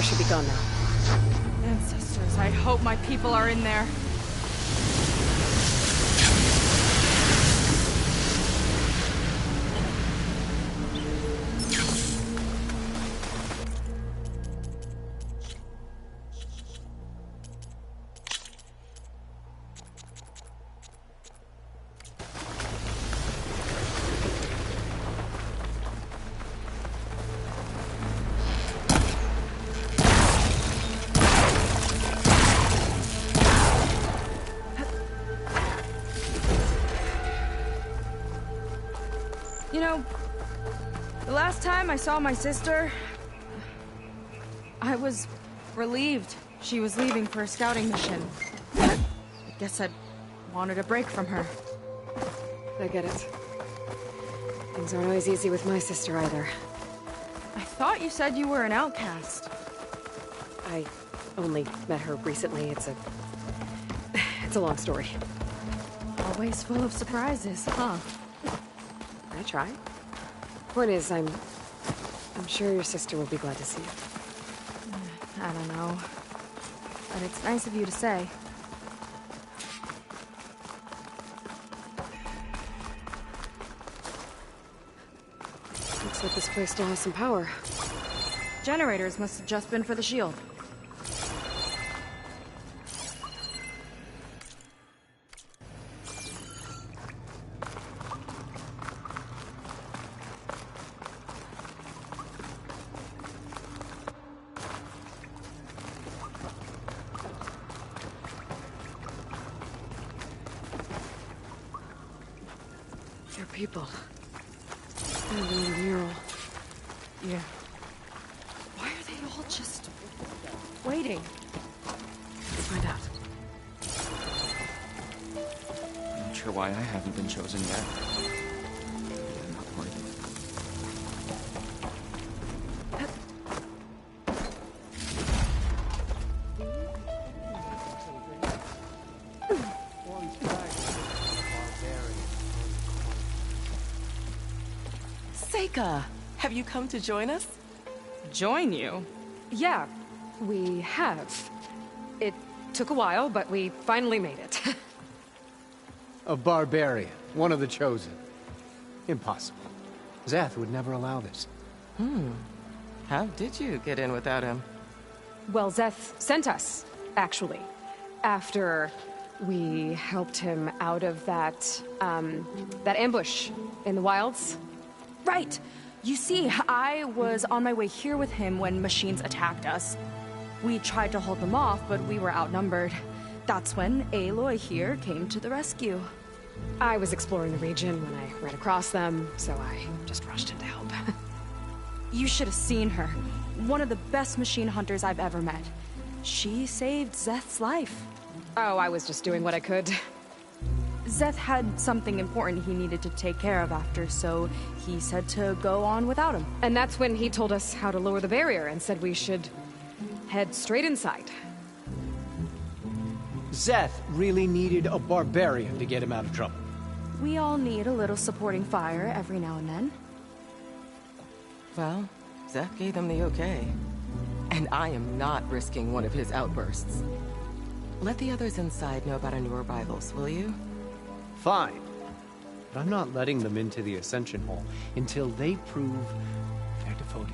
Should be gone now. Ancestors, I hope my people are in there. You know, the last time I saw my sister, I was relieved she was leaving for a scouting mission. I guess I wanted a break from her. I get it. Things aren't always easy with my sister either. I thought you said you were an outcast. I only met her recently. It's a long story. Always full of surprises, huh? I try. Point is, I'm sure your sister will be glad to see you. I don't know. But it's nice of you to say. Looks like this place still has some power. Generators must have just been for the shield. people. And the mural. Yeah. Why are they all just Waiting. Let's find out. I'm not sure why I haven't been chosen yet. I'm not worthy. Seika, have you come to join us? Join you? Yeah, we have. It took a while, but we finally made it. A barbarian, one of the chosen. Impossible. Zeth would never allow this. How did you get in without him? Well, Zeth sent us, actually. After we helped him out of that ambush in the wilds. Right. You see, I was on my way here with him when machines attacked us. We tried to hold them off, but we were outnumbered. That's when Aloy here came to the rescue. I was exploring the region when I ran across them, so I just rushed in to help. You should have seen her. One of the best machine hunters I've ever met. She saved Zeth's life. Oh, I was just doing what I could. Zeth had something important he needed to take care of after, so he said to go on without him. And that's when he told us how to lower the barrier and said we should head straight inside. Zeth really needed a barbarian to get him out of trouble. We all need a little supporting fire every now and then. Well, Zeth gave them the okay. And I am not risking one of his outbursts. Let the others inside know about our new arrivals, will you? Fine. But I'm not letting them into the Ascension Hall until they prove they're devoted.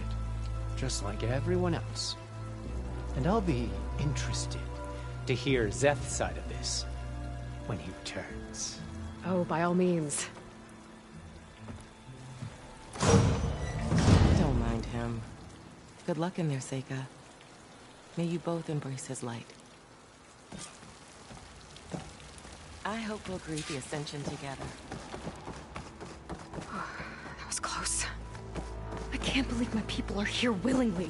Just like everyone else. And I'll be interested to hear Zeth's side of this when he returns. Oh, by all means. Don't mind him. Good luck in there, Seika. May you both embrace his light. I hope we'll greet the Ascension together. That was close. I can't believe my people are here willingly.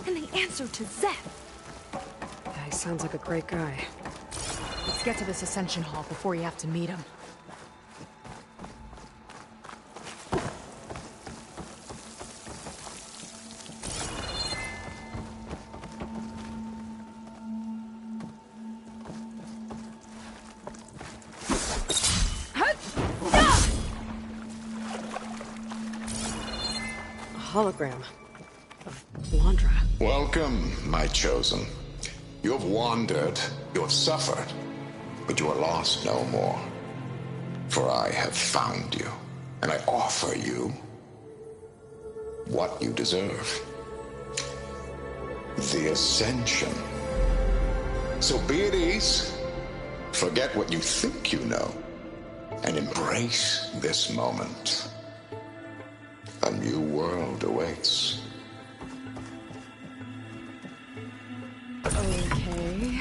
And they answered to Zeth. Yeah, he sounds like a great guy. Let's get to this Ascension Hall before you have to meet him. Hologram of Blandra. Welcome, my chosen. You have wandered, you have suffered, but you are lost no more. For I have found you, and I offer you what you deserve. The Ascension. So be at ease, forget what you think you know, and embrace this moment. A new world awaits. Okay.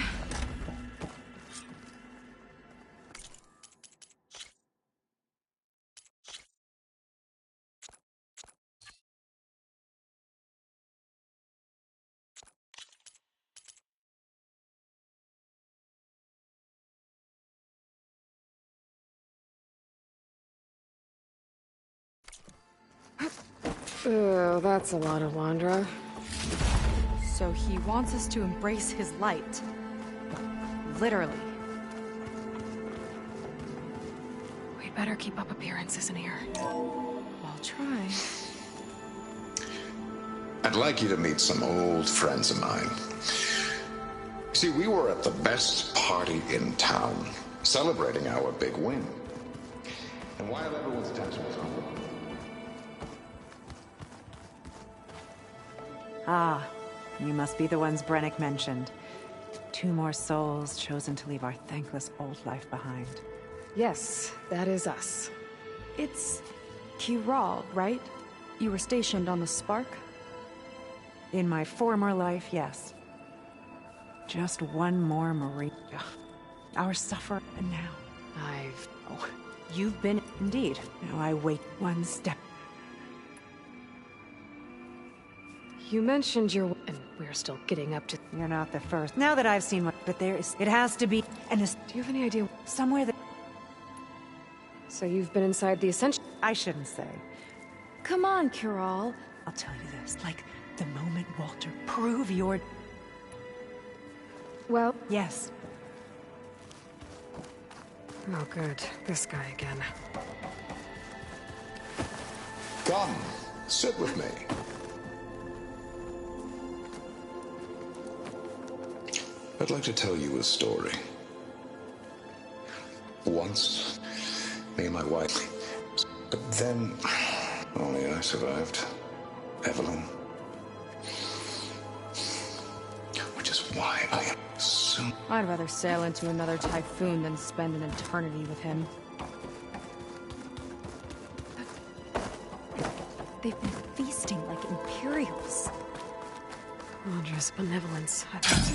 Oh, that's a lot of Blandra. So he wants us to embrace his light. Literally. We better keep up appearances in here. I'll try. I'd like you to meet some old friends of mine. See, we were at the best party in town, celebrating our big win. And while everyone's attention was on Ah, you must be the ones Brennick mentioned. 2 more souls chosen to leave our thankless old life behind. Yes, that is us. It's Kiral, right? You were stationed on the Spark? In my former life, yes. Just one more Marie. Our suffer, and now. You've been... Indeed. Now I wait one step. You mentioned your... and we're still getting up to... You're not the first. Now that I've seen what... But there is... It has to be... And do you have any idea... Somewhere that... So you've been inside the Ascension... I shouldn't say. Come on, Carol. I'll tell you this. Like, the moment Walter prove your... Well... Yes. Oh, good. This guy again. Come, sit with me. I'd like to tell you a story. Once, me and my wife, but then only I survived. Evelyn. Which is why I am so... I'd rather sail into another typhoon than spend an eternity with him. They've been feasting like Imperials. Londra's benevolence, I bet.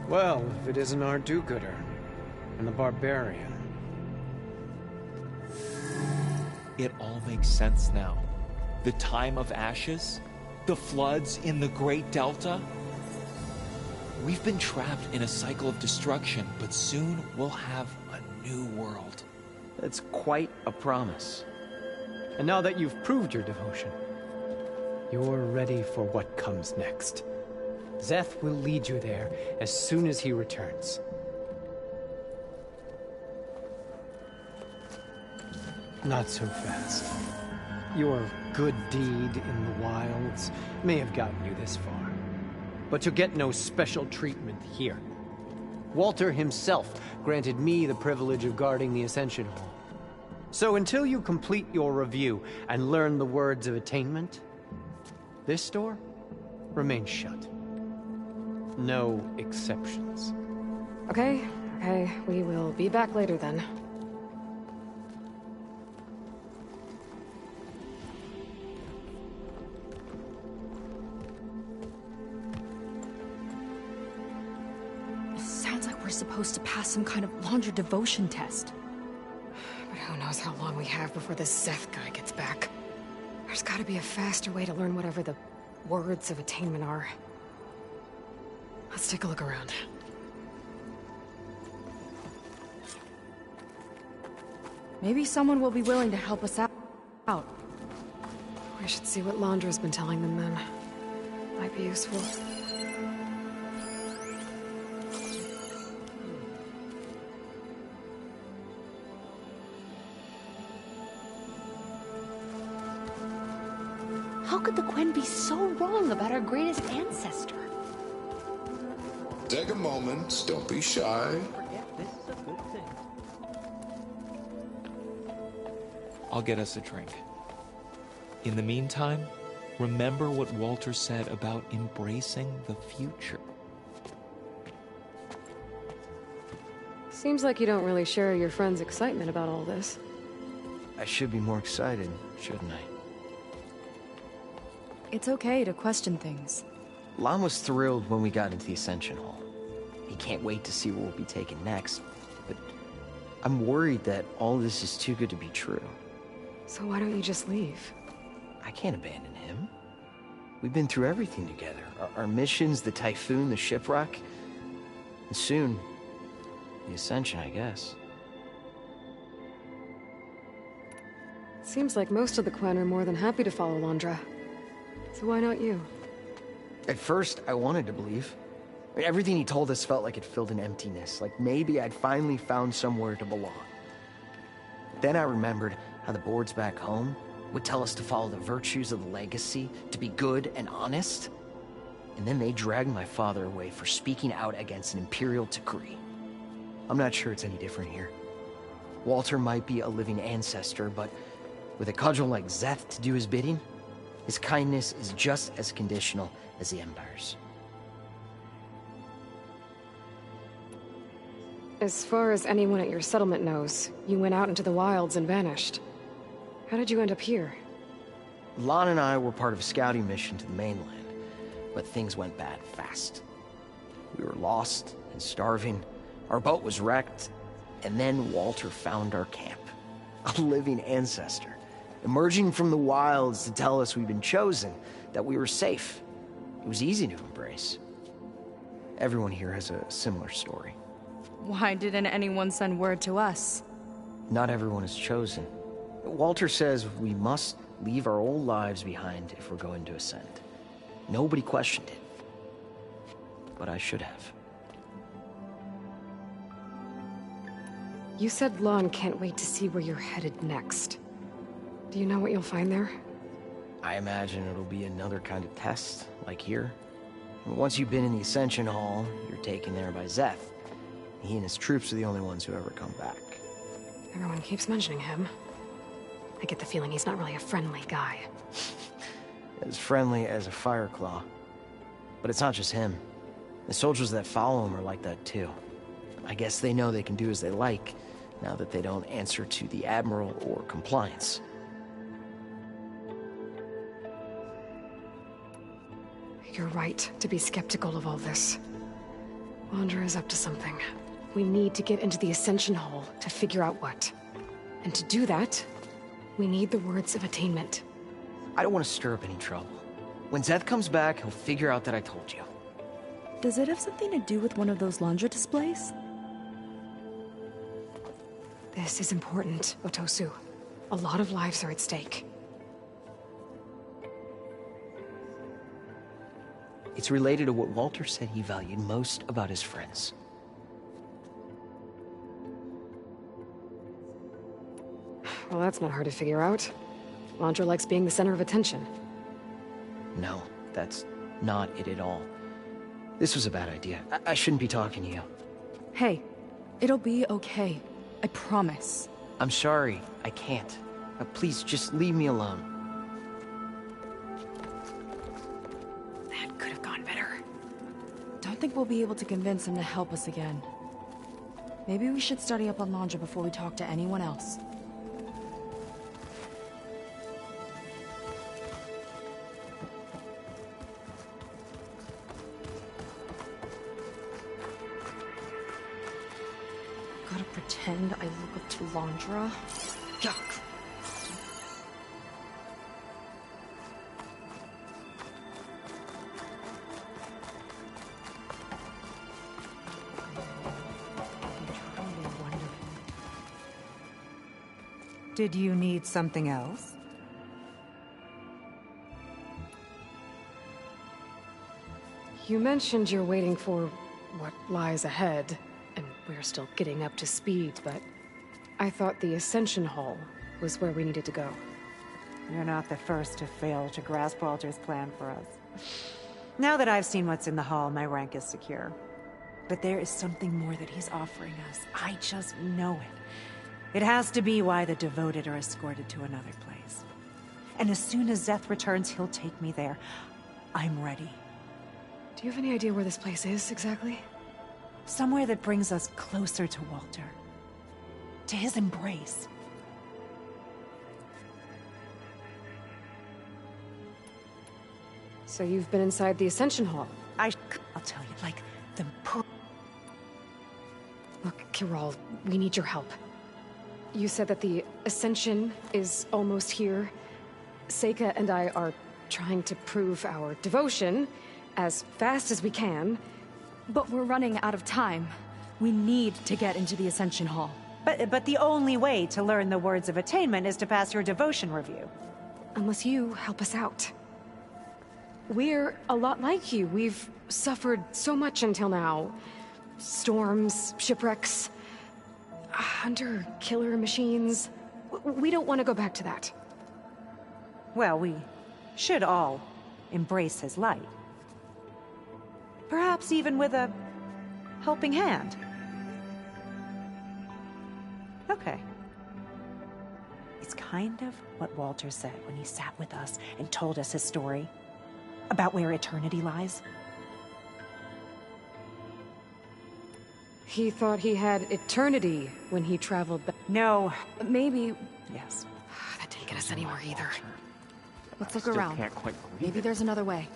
Well, if it isn't our do-gooder and the barbarian. It all makes sense now. The time of ashes, the floods in the Great Delta. We've been trapped in a cycle of destruction, but soon we'll have a new world. That's quite a promise. And now that you've proved your devotion, you're ready for what comes next. Szeth will lead you there as soon as he returns. Not so fast. Your good deed in the wilds may have gotten you this far, but you'll get no special treatment here. Walter himself granted me the privilege of guarding the Ascension Hall. So until you complete your review and learn the words of attainment, this door remains shut. No exceptions. Okay, we will be back later then. Sounds like we're supposed to pass some kind of Laundra devotion test. But who knows how long we have before this Szeth guy gets back. There's gotta be a faster way to learn whatever the words of attainment are. Let's take a look around. Maybe someone will be willing to help us out. We should see what Londra's been telling them then. Might be useful. How could the Quen be so wrong about our greatest ancestor? Take a moment, don't be shy. I'll get us a drink. In the meantime, remember what Walter said about embracing the future. Seems like you don't really share your friend's excitement about all this. I should be more excited, shouldn't I? It's okay to question things. Lon was thrilled when we got into the Ascension Hall. He can't wait to see where we'll be taken next, but I'm worried that all this is too good to be true. So why don't you just leave? I can't abandon him. We've been through everything together. Our missions, the typhoon, the shipwreck, and soon, the Ascension, I guess. Seems like most of the Quen are more than happy to follow Londra. So why not you? At first, I wanted to believe. I mean, everything he told us felt like it filled an emptiness, like maybe I'd finally found somewhere to belong. Then I remembered how the boards back home would tell us to follow the virtues of the legacy, to be good and honest. And then they dragged my father away for speaking out against an Imperial decree. I'm not sure it's any different here. Walter might be a living ancestor, but with a cudgel like Szeth to do his bidding, his kindness is just as conditional as the Empire's. As far as anyone at your settlement knows, you went out into the wilds and vanished. How did you end up here? Lon and I were part of a scouting mission to the mainland, but things went bad fast. We were lost and starving, our boat was wrecked, and then Walter found our camp. A living ancestor, emerging from the wilds to tell us we'd been chosen, that we were safe. It was easy to embrace. Everyone here has a similar story. Why didn't anyone send word to us? Not everyone is chosen. Walter says we must leave our old lives behind if we're going to ascend. Nobody questioned it. But I should have. You said Lon can't wait to see where you're headed next. Do you know what you'll find there? I imagine it'll be another kind of test, like here. Once you've been in the Ascension Hall, you're taken there by Zeth. He and his troops are the only ones who ever come back. Everyone keeps mentioning him. I get the feeling he's not really a friendly guy. As friendly as a Fireclaw. But it's not just him. The soldiers that follow him are like that too. I guess they know they can do as they like, now that they don't answer to the Admiral or Compliance. You're right to be skeptical of all this. Wander is up to something. We need to get into the Ascension Hall to figure out what. And to do that, we need the words of attainment. I don't want to stir up any trouble. When Zeth comes back, he'll figure out that I told you. Does it have something to do with one of those laundry displays? This is important, Otosu. A lot of lives are at stake. It's related to what Walter said he valued most about his friends. Well, that's not hard to figure out. Landra likes being the center of attention. No, that's not it at all. This was a bad idea. I shouldn't be talking to you. Hey, it'll be okay. I promise. I'm sorry, I can't. Please, just leave me alone. That could have gone better. Don't think we'll be able to convince him to help us again. Maybe we should study up on Landra before we talk to anyone else. Gotta pretend I look up to Landra? Yuck. Did you need something else? You mentioned you're waiting for what lies ahead, and we're still getting up to speed, but I thought the Ascension Hall was where we needed to go. You're not the first to fail to grasp Walter's plan for us. Now that I've seen what's in the hall, my rank is secure. But there is something more that he's offering us. I just know it. It has to be why the devoted are escorted to another place. And as soon as Zeth returns, he'll take me there. I'm ready. Do you have any idea where this place is, exactly? Somewhere that brings us closer to Walter. To his embrace. So you've been inside the Ascension Hall? I'll tell you, like, the... Look, Kiral, we need your help. You said that the Ascension is almost here. Seika and I are trying to prove our devotion as fast as we can. But we're running out of time. We need to get into the Ascension Hall. But the only way to learn the words of attainment is to pass your devotion review. Unless you help us out. We're a lot like you. We've suffered so much until now. Storms, shipwrecks, hunter-killer machines. We don't want to go back to that. Well, we should all embrace his light. Perhaps even with a helping hand. Okay. It's kind of what Walter said when he sat with us and told us his story about where eternity lies. he thought he had eternity when he traveled back. No. Maybe... Yes. That didn't get us anywhere either. Let's look around. Maybe there's another way.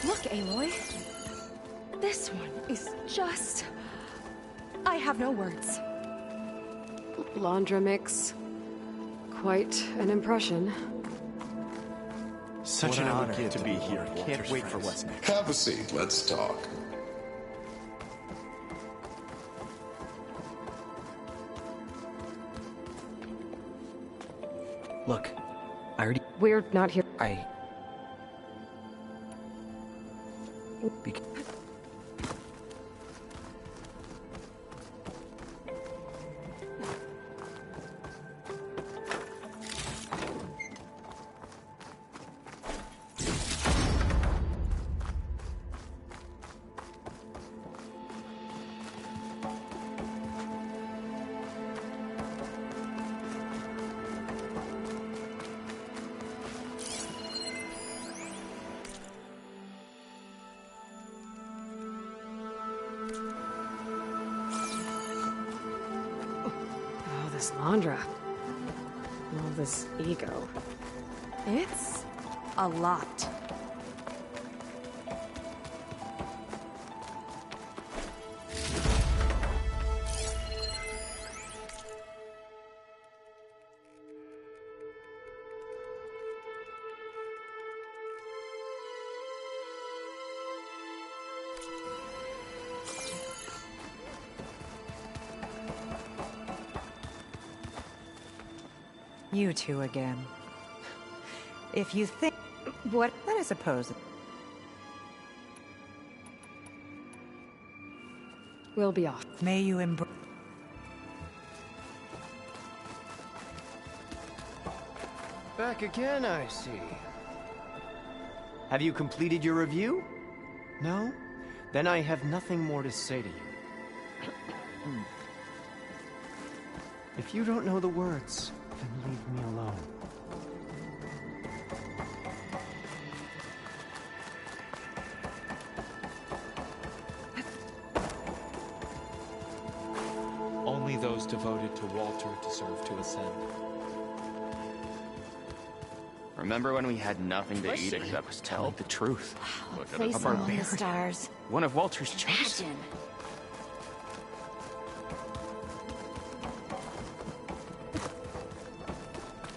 Look, Aloy. This one is just... I have no words. Laundra mix. Quite an impression. Such an honor to be here. Can't wait for what's next. Have a seat. Let's talk. Look, I already... We're not here. This Laundra. All this ego. It's a lot. You two again. If you think... What? Then I suppose... We'll be off. May you embrace... Back again, I see. Have you completed your review? No? Then I have nothing more to say to you. If you don't know the words, then leave me alone. Only those devoted to Walter deserve to ascend. Remember when we had nothing to eat except tell the truth? Look at us. Place in the stars. One of Walter's chosen. Imagine.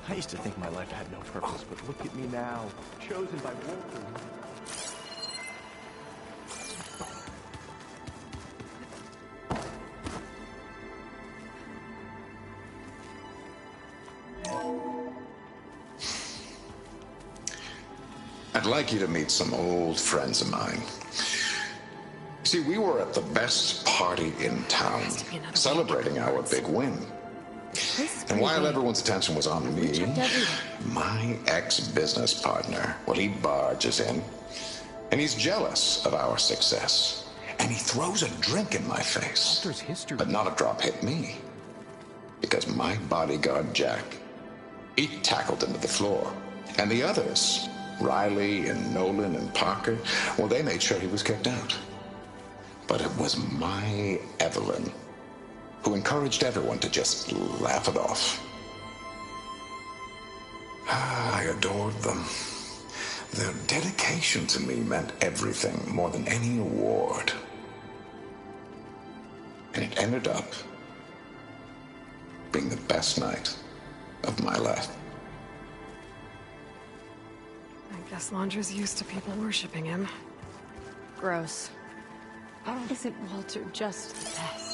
I used to think my life had no purpose, but look at me now, chosen by Walter. I'd like you to meet some old friends of mine. See, we were at the best party in town, celebrating our big win. And while everyone's attention was on me, my ex-business partner, well, he barges in, and he's jealous of our success. And he throws a drink in my face. But not a drop hit me. Because my bodyguard, Jack, he tackled him to the floor. And the others, Riley and Nolan and Parker, well, they made sure he was kicked out. But it was my Evelyn who encouraged everyone to just laugh it off. I adored them. Their dedication to me meant everything, more than any award. And it ended up being the best night of my life. I guess Laundra's used to people worshipping him. Gross. Isn't Walter just the best?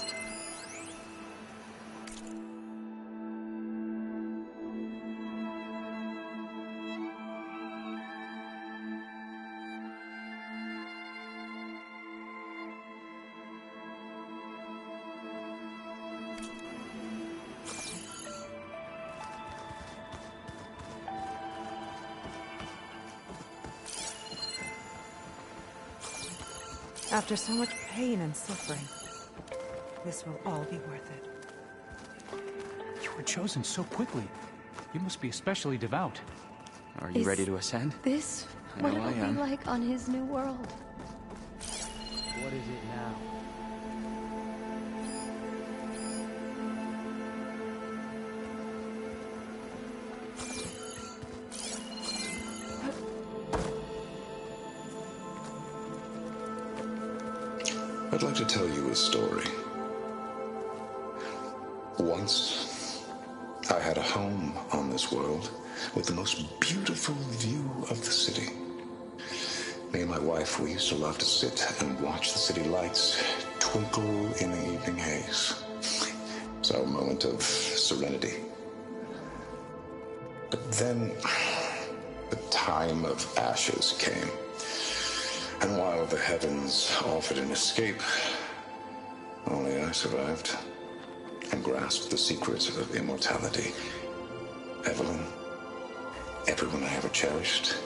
After so much pain and suffering, this will all be worth it. You were chosen so quickly. You must be especially devout. Are you Is ready to ascend? This What it'll be like on his new world. What is it now? I'd like to tell you a story. Once, I had a home on this world with the most beautiful view of the city. Me and my wife, we used to love to sit and watch the city lights twinkle in the evening haze. It's our moment of serenity. But then, the time of ashes came. And while the heavens offered an escape, only I survived and grasped the secret of immortality. Evelyn, everyone I ever cherished,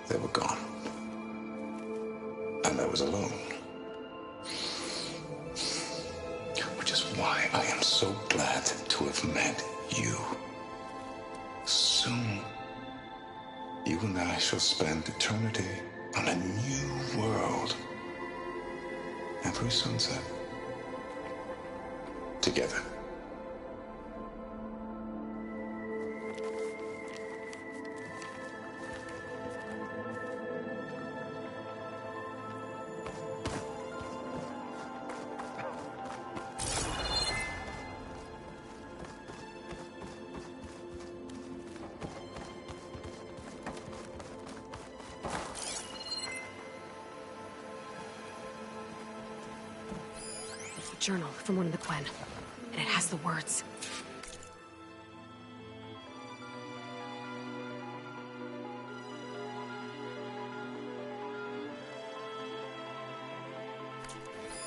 they were gone. And I was alone. Which is why I am so glad to have met you. Soon, you and I shall spend eternity on a new world. Every sunset. Together. Journal from one of the Quen, and it has the words.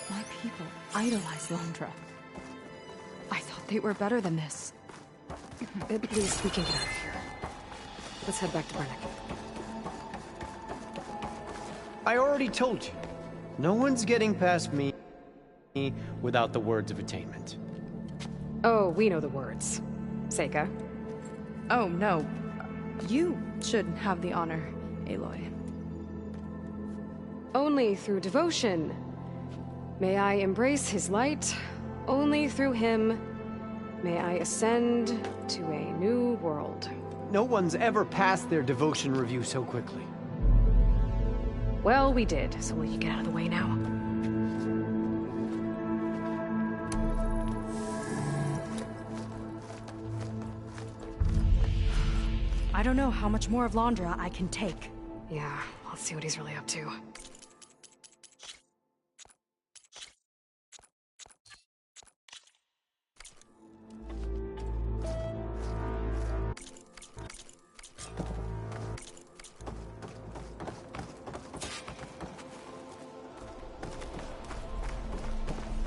My people idolize Londra. I thought they were better than this. At least we can get out of here. Let's head back to Brennick. I already told you. No one's getting past me without the words of attainment. Oh, we know the words. Seika. Oh, no. You should have the honor, Aloy. Only through devotion. May I embrace his light. Only through him may I ascend to a new world. No one's ever passed their devotion review so quickly. Well, we did, so will you get out of the way now? I don't know how much more of Londra I can take. Yeah, let's see what he's really up to.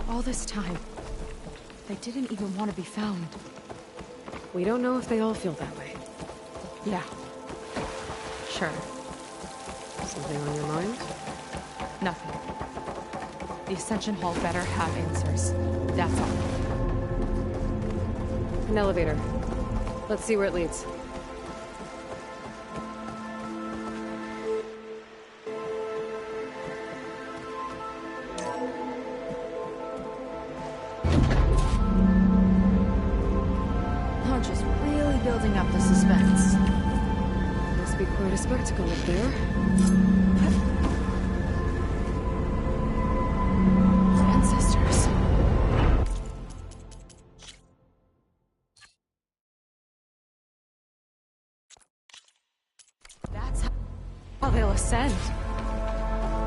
All this time, they didn't even want to be found. We don't know if they all feel that way. Yeah. Sure. Something on your mind? Nothing. The Ascension Hall better have answers. That's all. An elevator. Let's see where it leads. Just really building up the suspense. Must be quite a spectacle up there. Ancestors. That's how they'll ascend.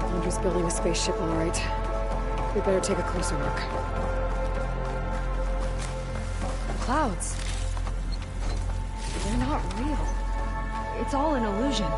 Londra's building a spaceship, all right. We better take a closer look. Clouds. They're not real. It's all an illusion.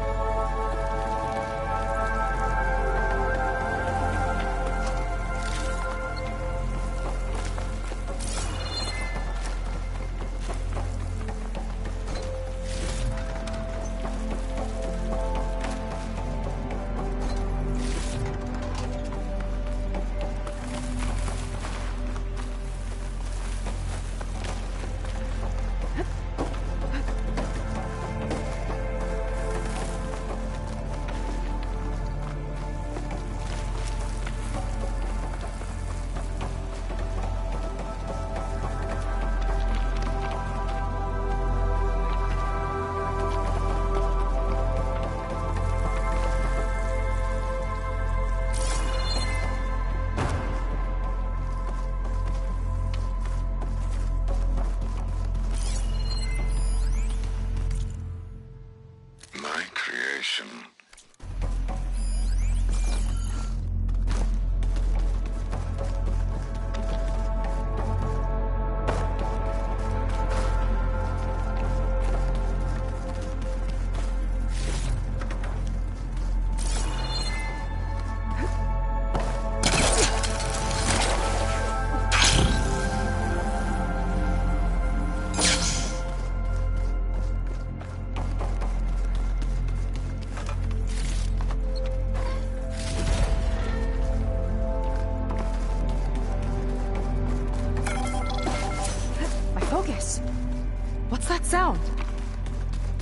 sound?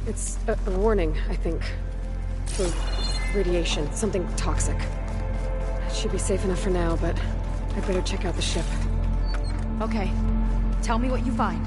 It's a warning, I think. For radiation, something toxic. It should be safe enough for now, but I'd better check out the ship. Okay. Tell me what you find.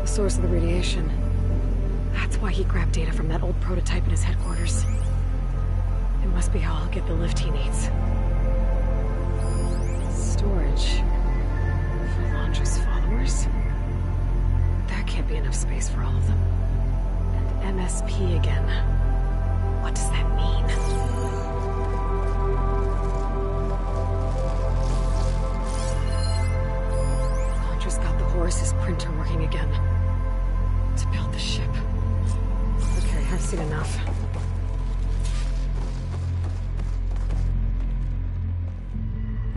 Source of the radiation. That's why he grabbed data from that old prototype in his headquarters. It must be how I'll get the lift he needs. Storage. For Londra's followers? There can't be enough space for all of them. And MSP again. What does that mean? Londra's got the Horus's printer working again. To build the ship. Okay, I've seen enough.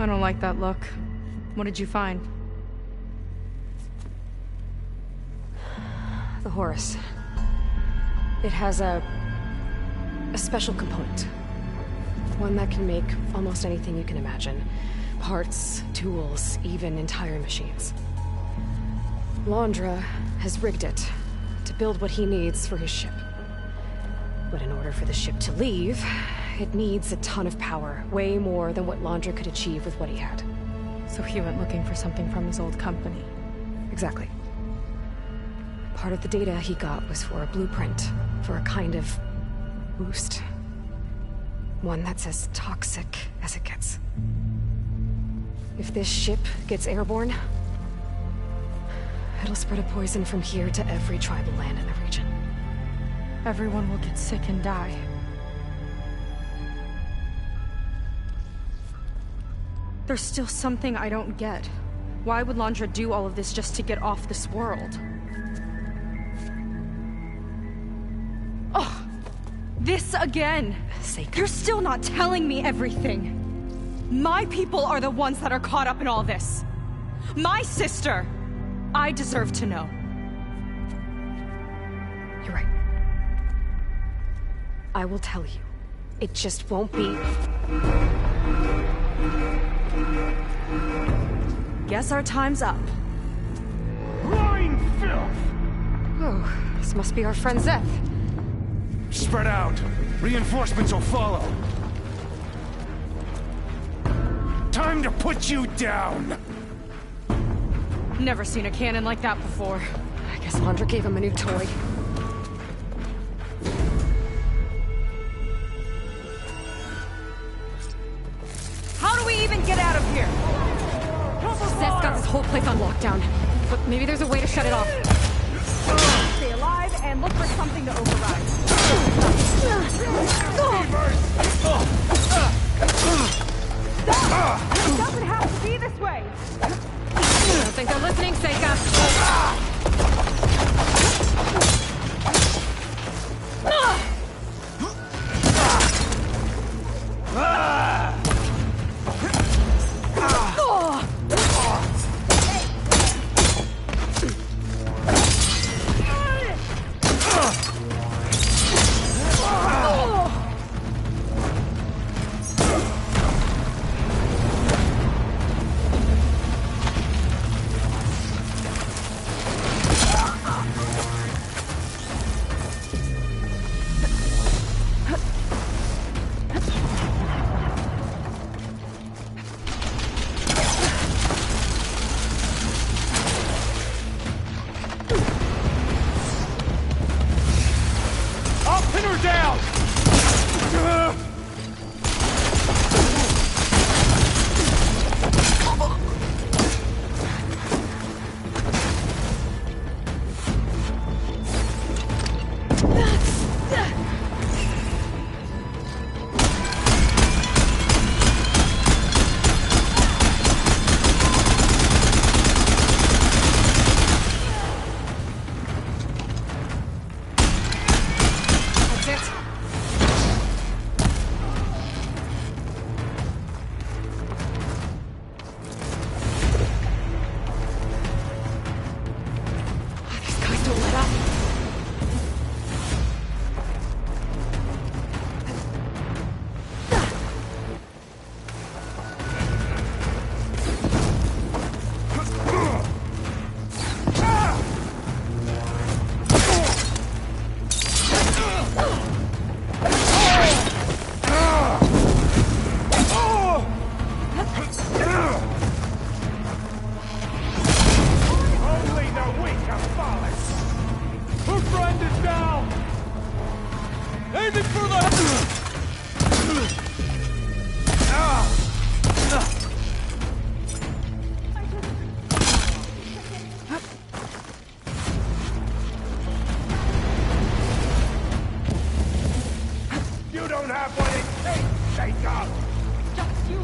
I don't like that look. What did you find? The Horus. It has a special component. One that can make almost anything you can imagine. Parts, tools, even entire machines. Londra has rigged it to build what he needs for his ship. But in order for the ship to leave, it needs a ton of power, way more than what Londra could achieve with what he had. So he went looking for something from his old company. Exactly. Part of the data he got was for a blueprint, for a kind of boost. One that's as toxic as it gets. If this ship gets airborne, it'll spread a poison from here to every tribal land in the region. Everyone will get sick and die. There's still something I don't get. Why would Londra do all of this just to get off this world? Oh! This again! You're still not telling me everything! My people are the ones that are caught up in all this! My sister! I deserve to know. You're right. I will tell you. It just won't be... Guess our time's up. Lying filth! Oh, this must be our friend Zeth. Spread out. Reinforcements will follow. Time to put you down! Never seen a cannon like that before. I guess Londra gave him a new toy. How do we even get out of here? Zeth's got this whole place on lockdown, but maybe there's a way to shut it off. Stay alive and look for something to override. It doesn't have to be this way. I don't think they're listening, Seika.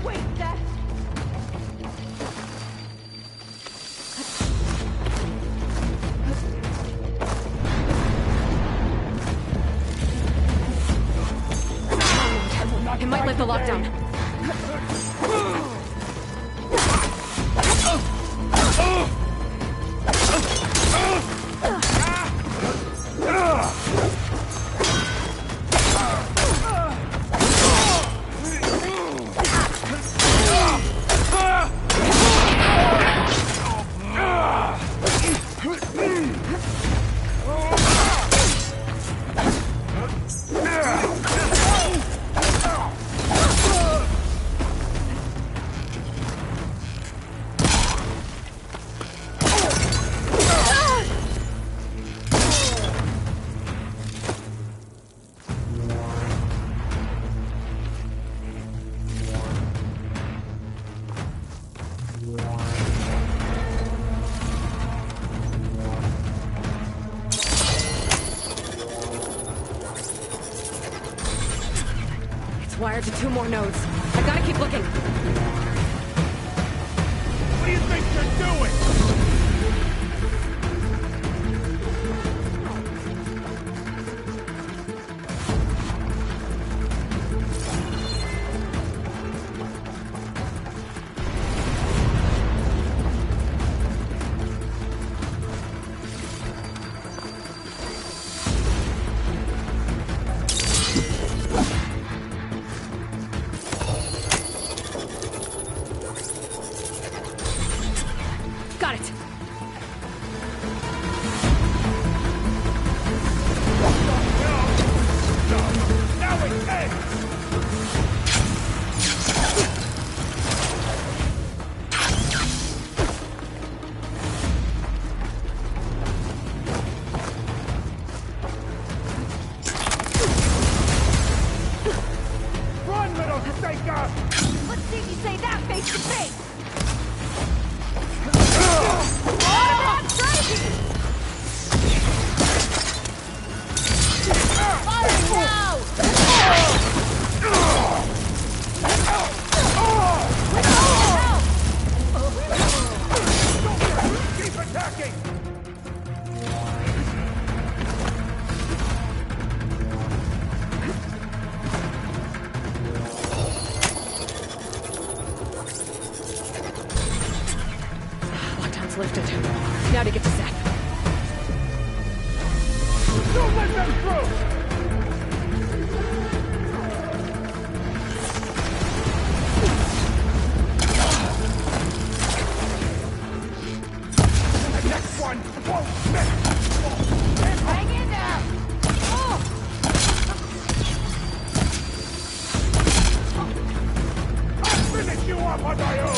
Wait, Seth! It might lift the lockdown. Wired to 2 more nodes. I gotta keep looking. What do you think you're doing? Got it. Now it's dead! Run, little stinker! Let's see if you say that face to face! Keep attacking! Lockdown's lifted. Now to get to Seth. Don't let them through! The next one won't miss! Hang in there! I'll finish you off on my own!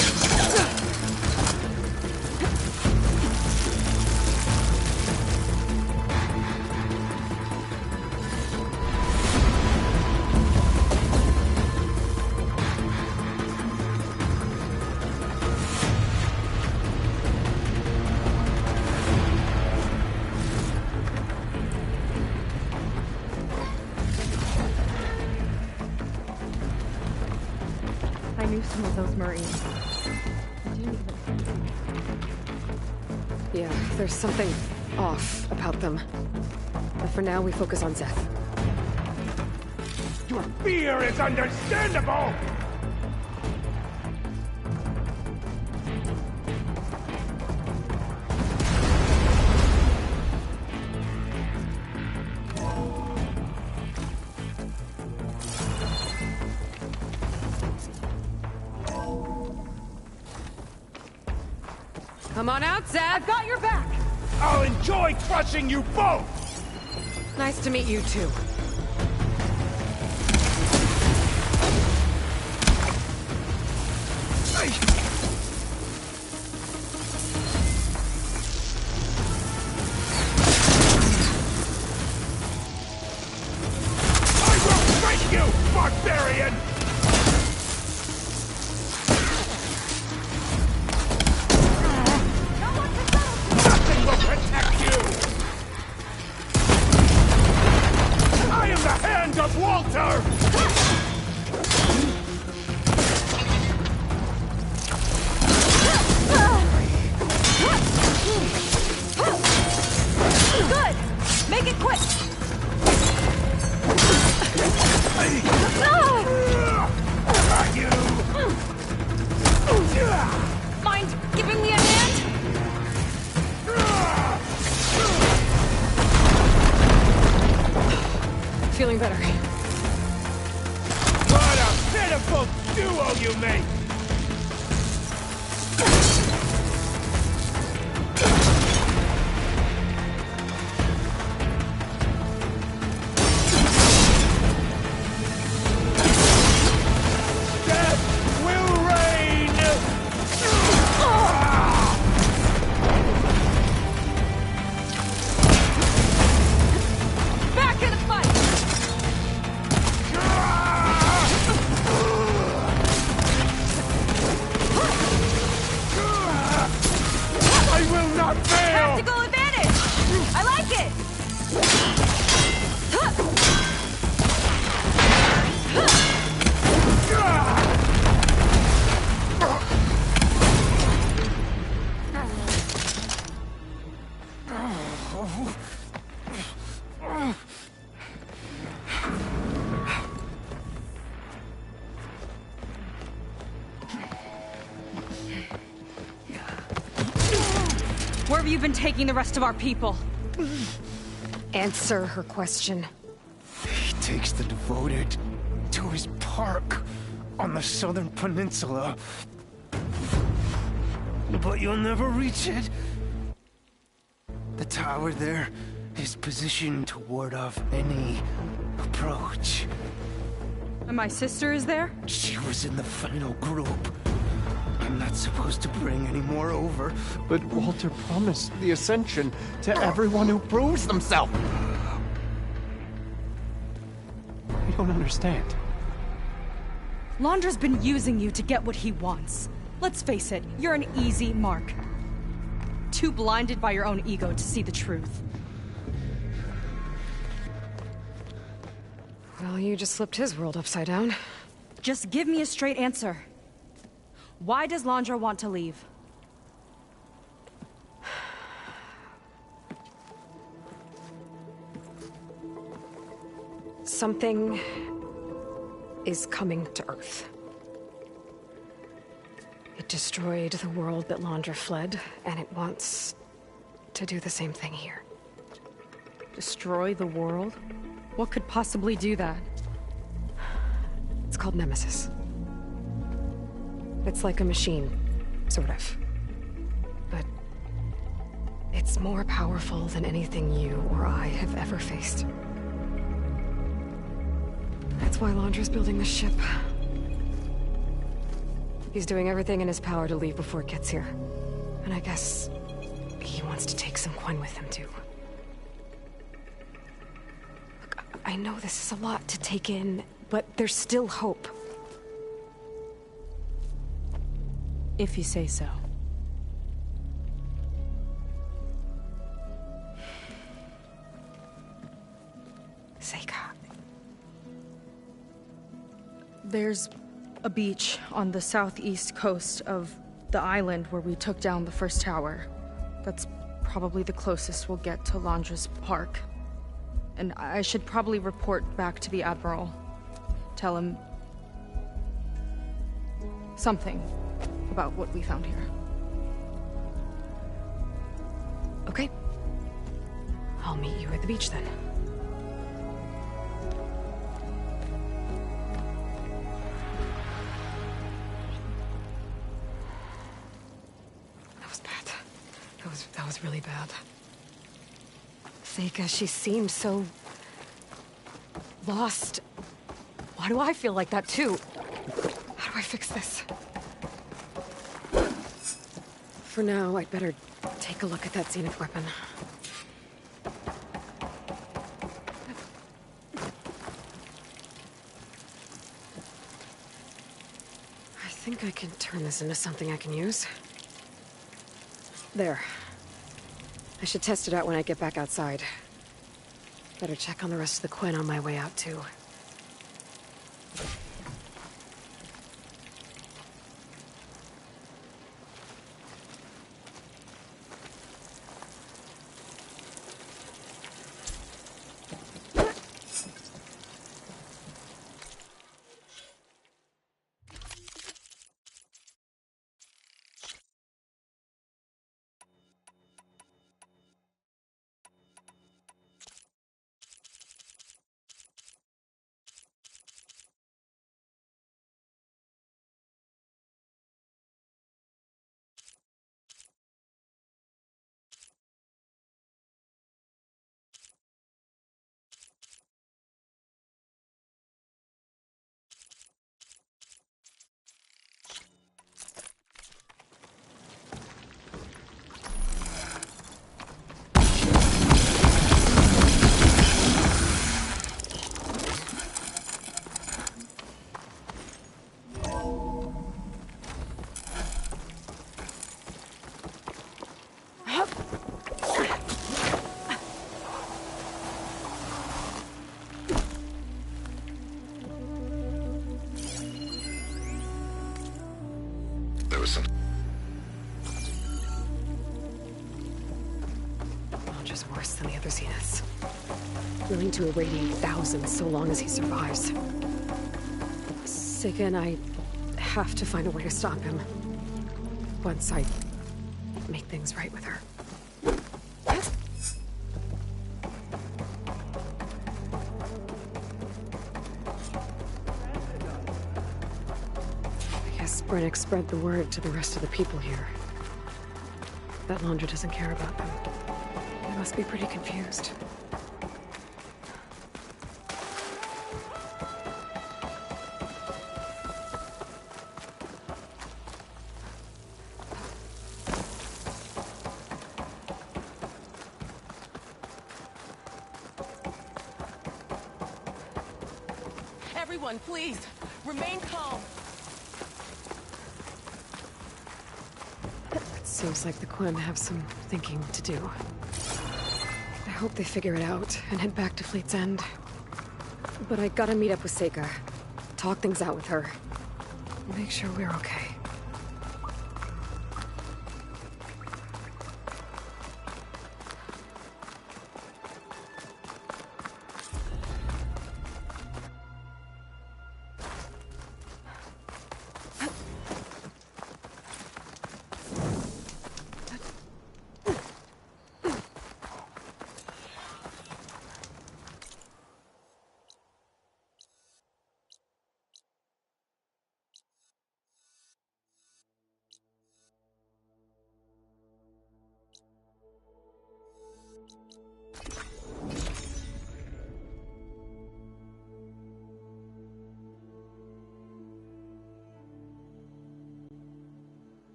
I knew some of those Marines. I didn't even... Yeah, there's something off about them. But for now, we focus on Seth. Your fear is understandable! Come on out, Seth! I've got your back! I'll enjoy crushing you both! Nice to meet you, too. I will break you, barbarian! Nothing will protect you! I am the hand of Walter! Where have you been taking the rest of our people? Answer her question. He takes the devoted to his park on the southern peninsula. But you'll never reach it. The tower there is positioned to ward off any approach. And my sister is there? She was in the final group. I'm not supposed to bring any more over. But Walter promised the Ascension to everyone who proves themselves. I don't understand. Londra's been using you to get what he wants. Let's face it, you're an easy mark. Too blinded by your own ego to see the truth. Well, you just flipped his world upside down. Just give me a straight answer. Why does Londra want to leave? Something is coming to Earth. It destroyed the world that Londra fled, and it wants to do the same thing here. Destroy the world? What could possibly do that? It's called Nemesis. It's like a machine, sort of. But it's more powerful than anything you or I have ever faced. That's why Londra's building this ship. He's doing everything in his power to leave before it gets here. And I guess he wants to take some Quen with him, too. Look, I know this is a lot to take in, but there's still hope. If you say so. Seika. There's a beach on the southeast coast of the island where we took down the first tower. That's probably the closest we'll get to Londra's park. And I should probably report back to the Admiral. Tell him something about what we found here. Okay. I'll meet you at the beach then. That was bad. That was really bad. Seika, she seemed so lost. Why do I feel like that too? How do I fix this? For now, I'd better take a look at that Zenith weapon. I think I can turn this into something I can use. There. I should test it out when I get back outside. Better check on the rest of the Quen on my way out, too. Londra's worse than the other Zeniths. Willing to irradiate thousands so long as he survives. Seika and I have to find a way to stop him. Once I make things right with her. I guess Brennick spread the word to the rest of the people here. That Laundra doesn't care about them. They must be pretty confused. Everyone, please, remain calm. It seems like the Quen have some thinking to do. I hope they figure it out and head back to Fleet's End. But I gotta meet up with Seika. Talk things out with her. Make sure we're okay.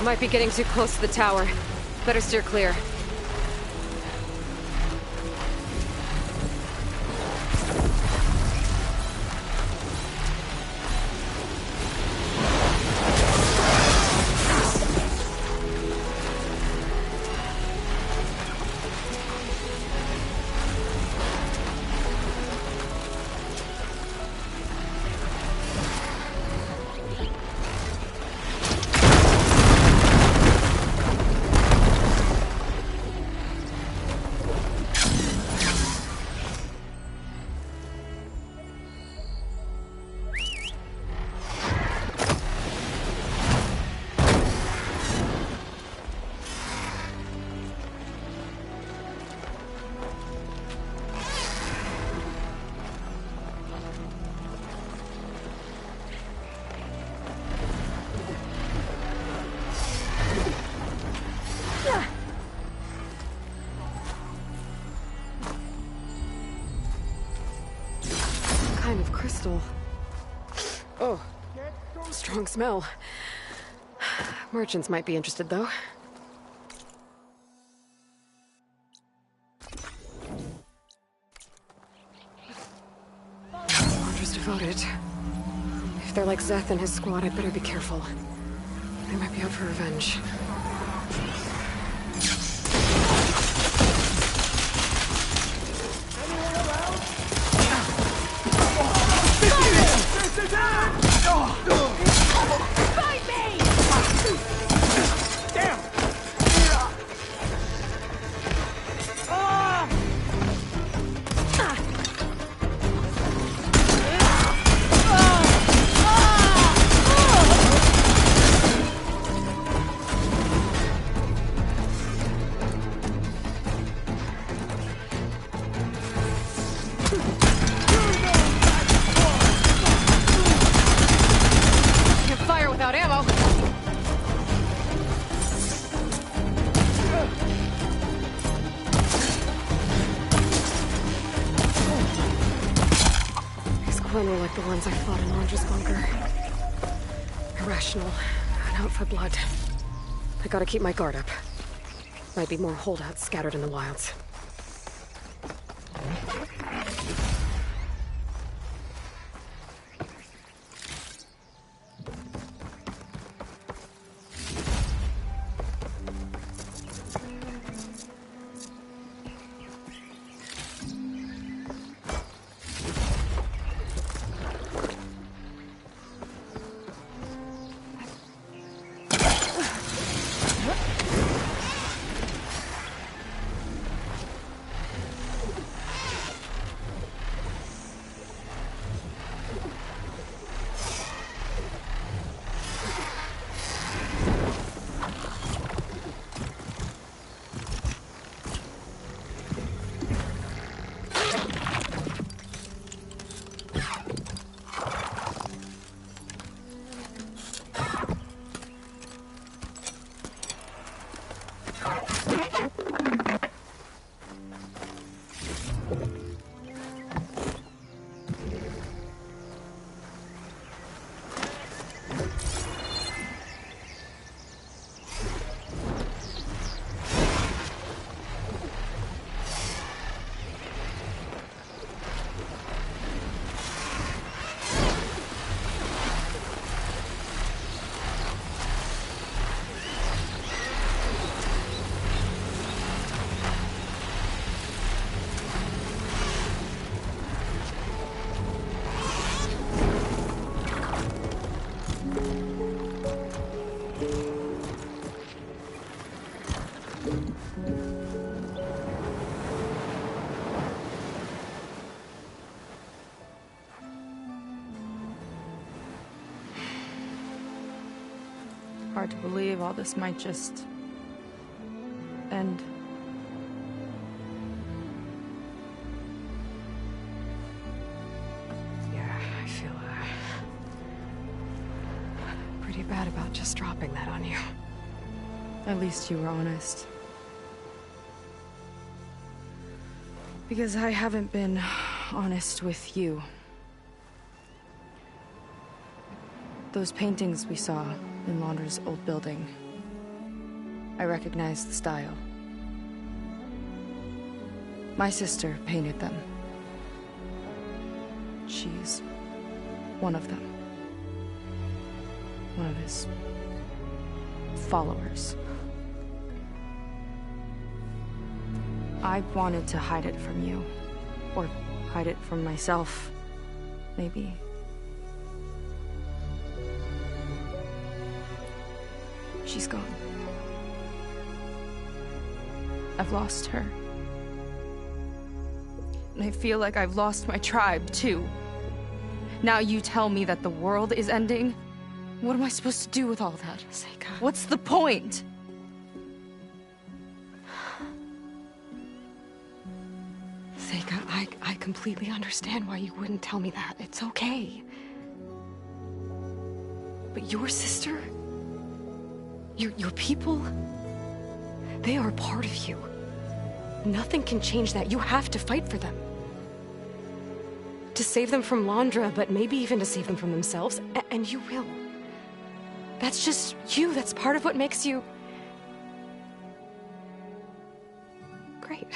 Might be getting too close to the tower. Better steer clear. kind of crystal. Oh, strong smell. Merchants might be interested, though. Laundra's devoted. If they're like Zeth and his squad, I'd better be careful. They might be out for revenge. Fight me! Damn! Can't fire without ammo. These Quinn were like the ones I fought in Laundra's bunker. Irrational and out for blood. I gotta keep my guard up. Might be more holdouts scattered in the wilds. Hard to believe all this might just end. Yeah, I feel pretty bad about just dropping that on you. At least you were honest. Because I haven't been honest with you. Those paintings we saw in Laundra's old building, I recognize the style. My sister painted them. She's one of them. One of his followers. I wanted to hide it from you. Or hide it from myself, maybe. She's gone. I've lost her. And I feel like I've lost my tribe, too. Now you tell me that the world is ending? What am I supposed to do with all that? Seika. What's the point? Seika, I completely understand why you wouldn't tell me that. It's okay. But your sister? Your people? They are a part of you. Nothing can change that. You have to fight for them. To save them from Londra, but maybe even to save them from themselves. And you will. That's just you. That's part of what makes you... great.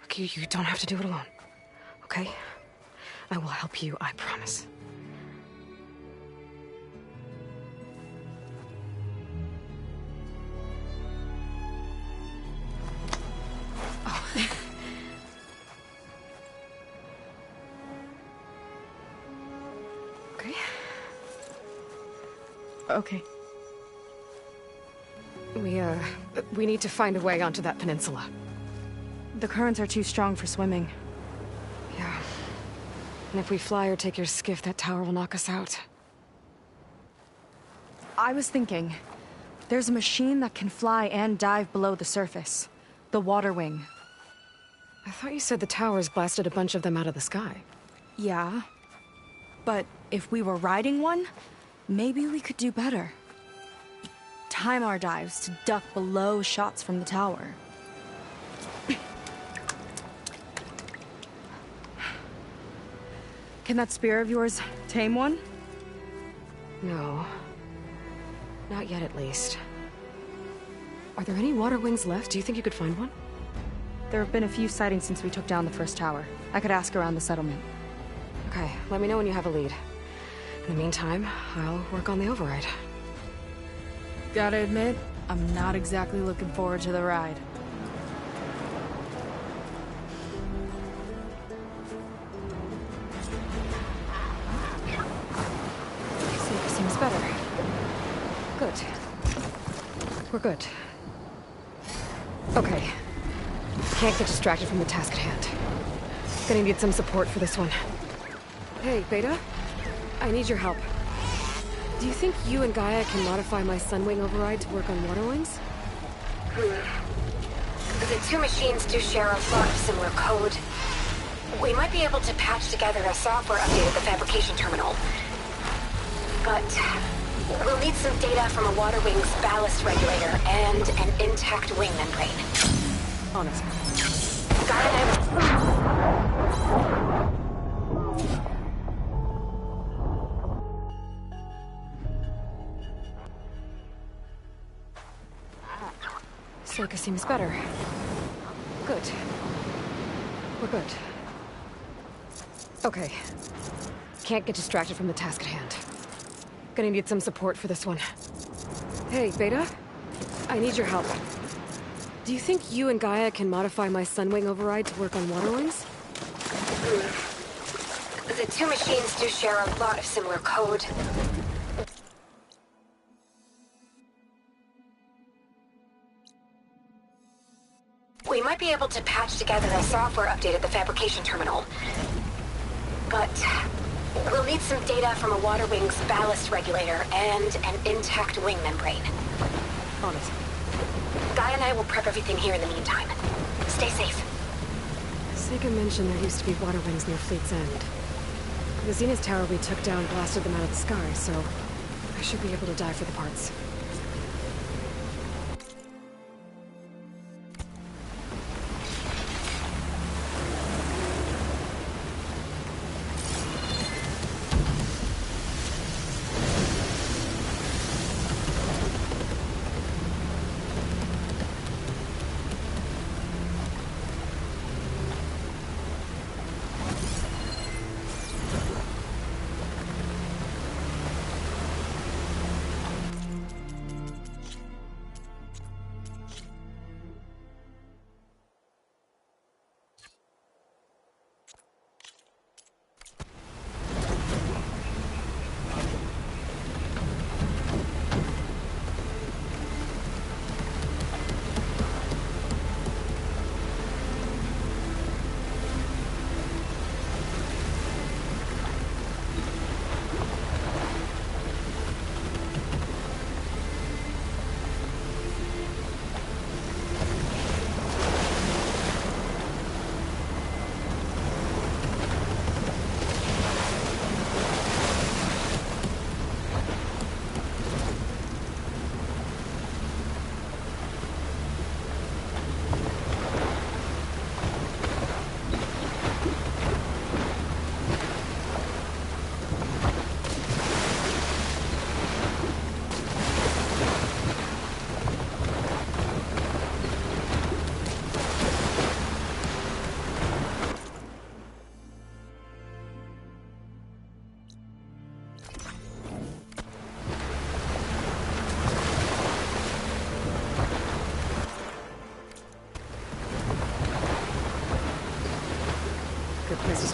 Look, you don't have to do it alone, okay? I will help you, I promise. Oh. Okay. Okay. We need to find a way onto that peninsula. The currents are too strong for swimming. Yeah. And if we fly or take your skiff, that tower will knock us out. I was thinking, there's a machine that can fly and dive below the surface. The water wing. I thought you said the towers blasted a bunch of them out of the sky. Yeah. But if we were riding one, maybe we could do better. Time our dives to duck below shots from the tower. Can that spear of yours tame one? No. Not yet, at least. Are there any water wings left? Do you think you could find one? There have been a few sightings since we took down the first tower. I could ask around the settlement. Okay, let me know when you have a lead. In the meantime, I'll work on the override. Gotta admit, I'm not exactly looking forward to the ride. Seems better. Good. We're good. Okay. Can't get distracted from the task at hand. Gonna need some support for this one. Hey, Beta? I need your help. Do you think you and Gaia can modify my Sunwing override to work on water wings? The two machines do share a lot of similar code. We might be able to patch together a software update at the fabrication terminal. But we'll need some data from a water wing's ballast regulator and an intact wing membrane. Honest. Gaia and Soka seems better. Good. We're good. Okay. Can't get distracted from the task at hand. Gonna need some support for this one. Hey, Beta? I need your help. Do you think you and Gaia can modify my Sunwing override to work on water wings? The two machines do share a lot of similar code. We might be able to patch together a software update at the fabrication terminal. But we'll need some data from a water wing's ballast regulator and an intact wing membrane. Honest. Gaia and I will prep everything here in the meantime. Stay safe. Sega mentioned there used to be water wings near Fleet's End. The Zenith Tower we took down blasted them out of the sky, so I should be able to dive for the parts.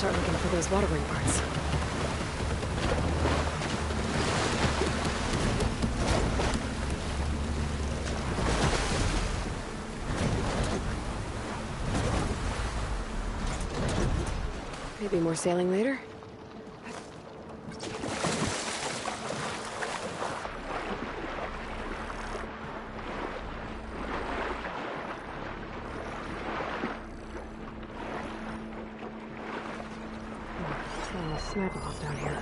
start looking for those water wing parts. Maybe more sailing later? Sniper balls down here.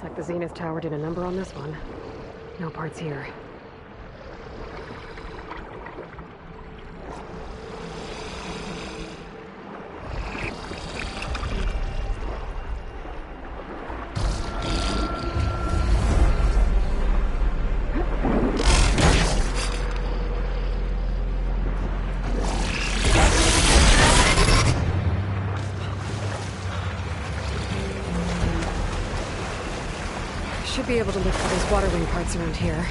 Like the Zenith Tower did a number on this one. No parts here. Should be able to look for those water wing parts around here.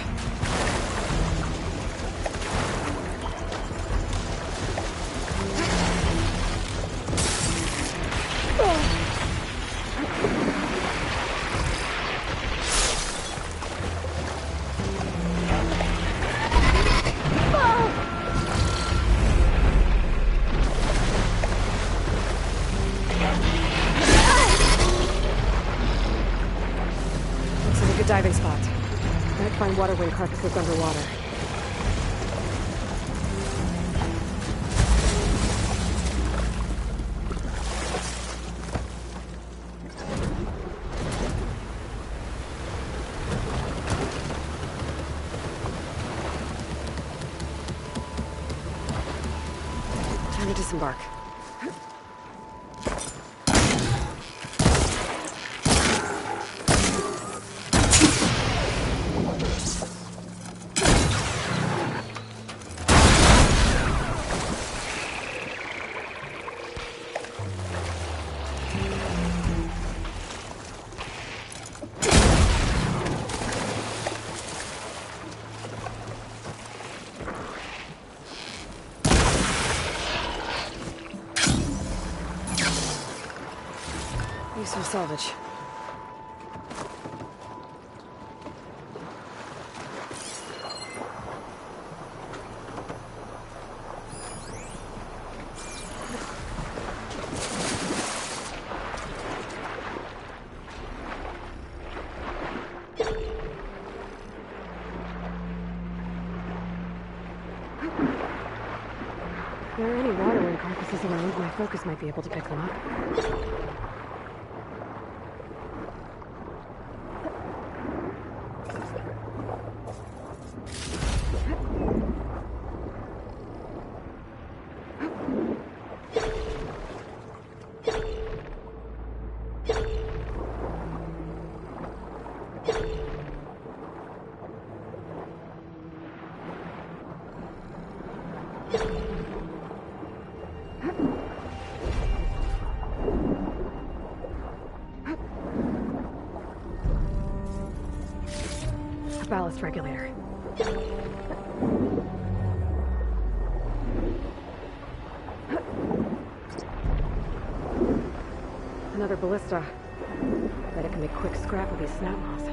Diving spot. Might find water wing carcasses underwater. Time to disembark. Useful salvage. If there are any water wing carcasses around, my focus might be able to pick them up. Ballast regulator. Another ballista. Bet it can make quick scrap of these snap moths.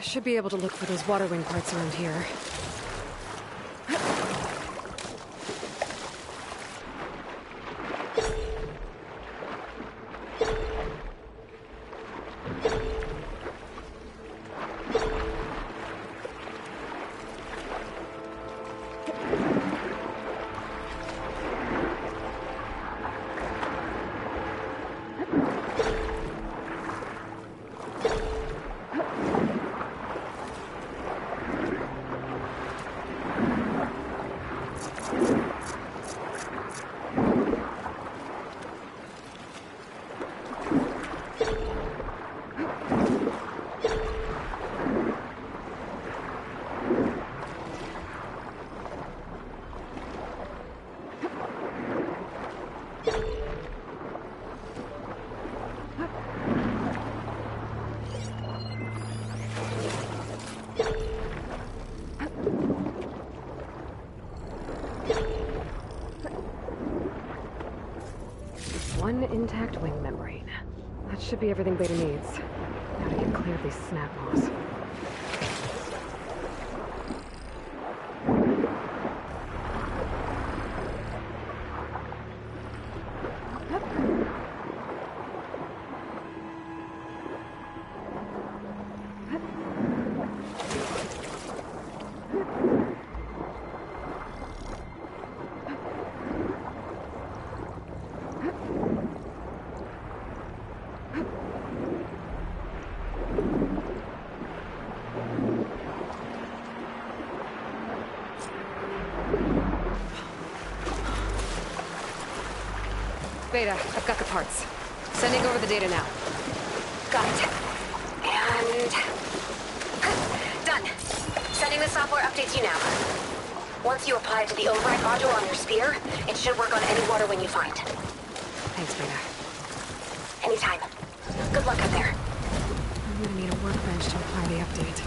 Should be able to look for those water wing parts around here. One intact wing membrane. That should be everything Beta needs. Now to get clear of these snap moths. Beta, I've got the parts. Sending over the data now. Got it. And... done. Sending the software updates you now. Once you apply it to the override module on your spear, it should work on any water wing you find. Thanks, Beta. Anytime. Good luck out there. I'm gonna need a workbench to apply the update.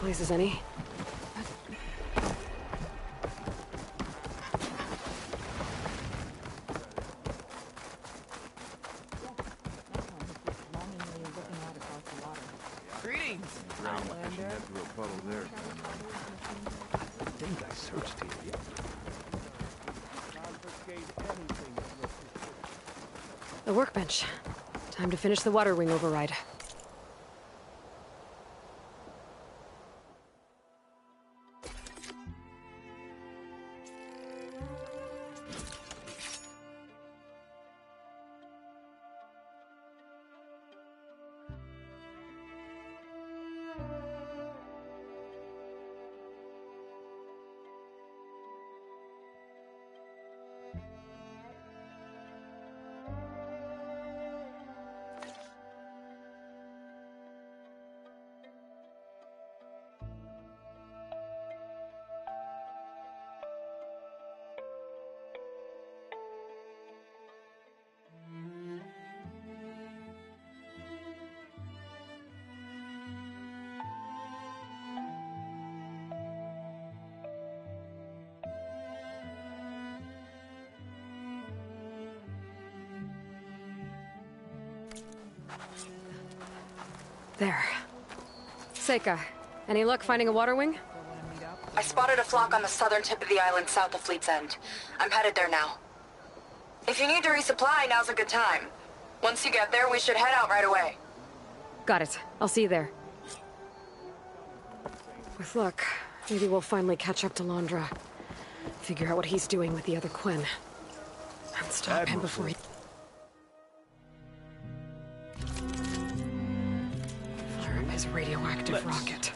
Places any? Greetings, Outlander. I think I searched here. The workbench. Time to finish the water wing override. There. Seika, any luck finding a water wing? I spotted a flock on the southern tip of the island south of Fleet's End. I'm headed there now. If you need to resupply, now's a good time. Once you get there, we should head out right away. Got it. I'll see you there. With luck, maybe we'll finally catch up to Londra. Figure out what he's doing with the other Quinn. And stop him before he... Fire up his radioactive rocket.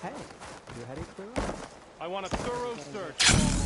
Hey, you heading through? I want a thorough search.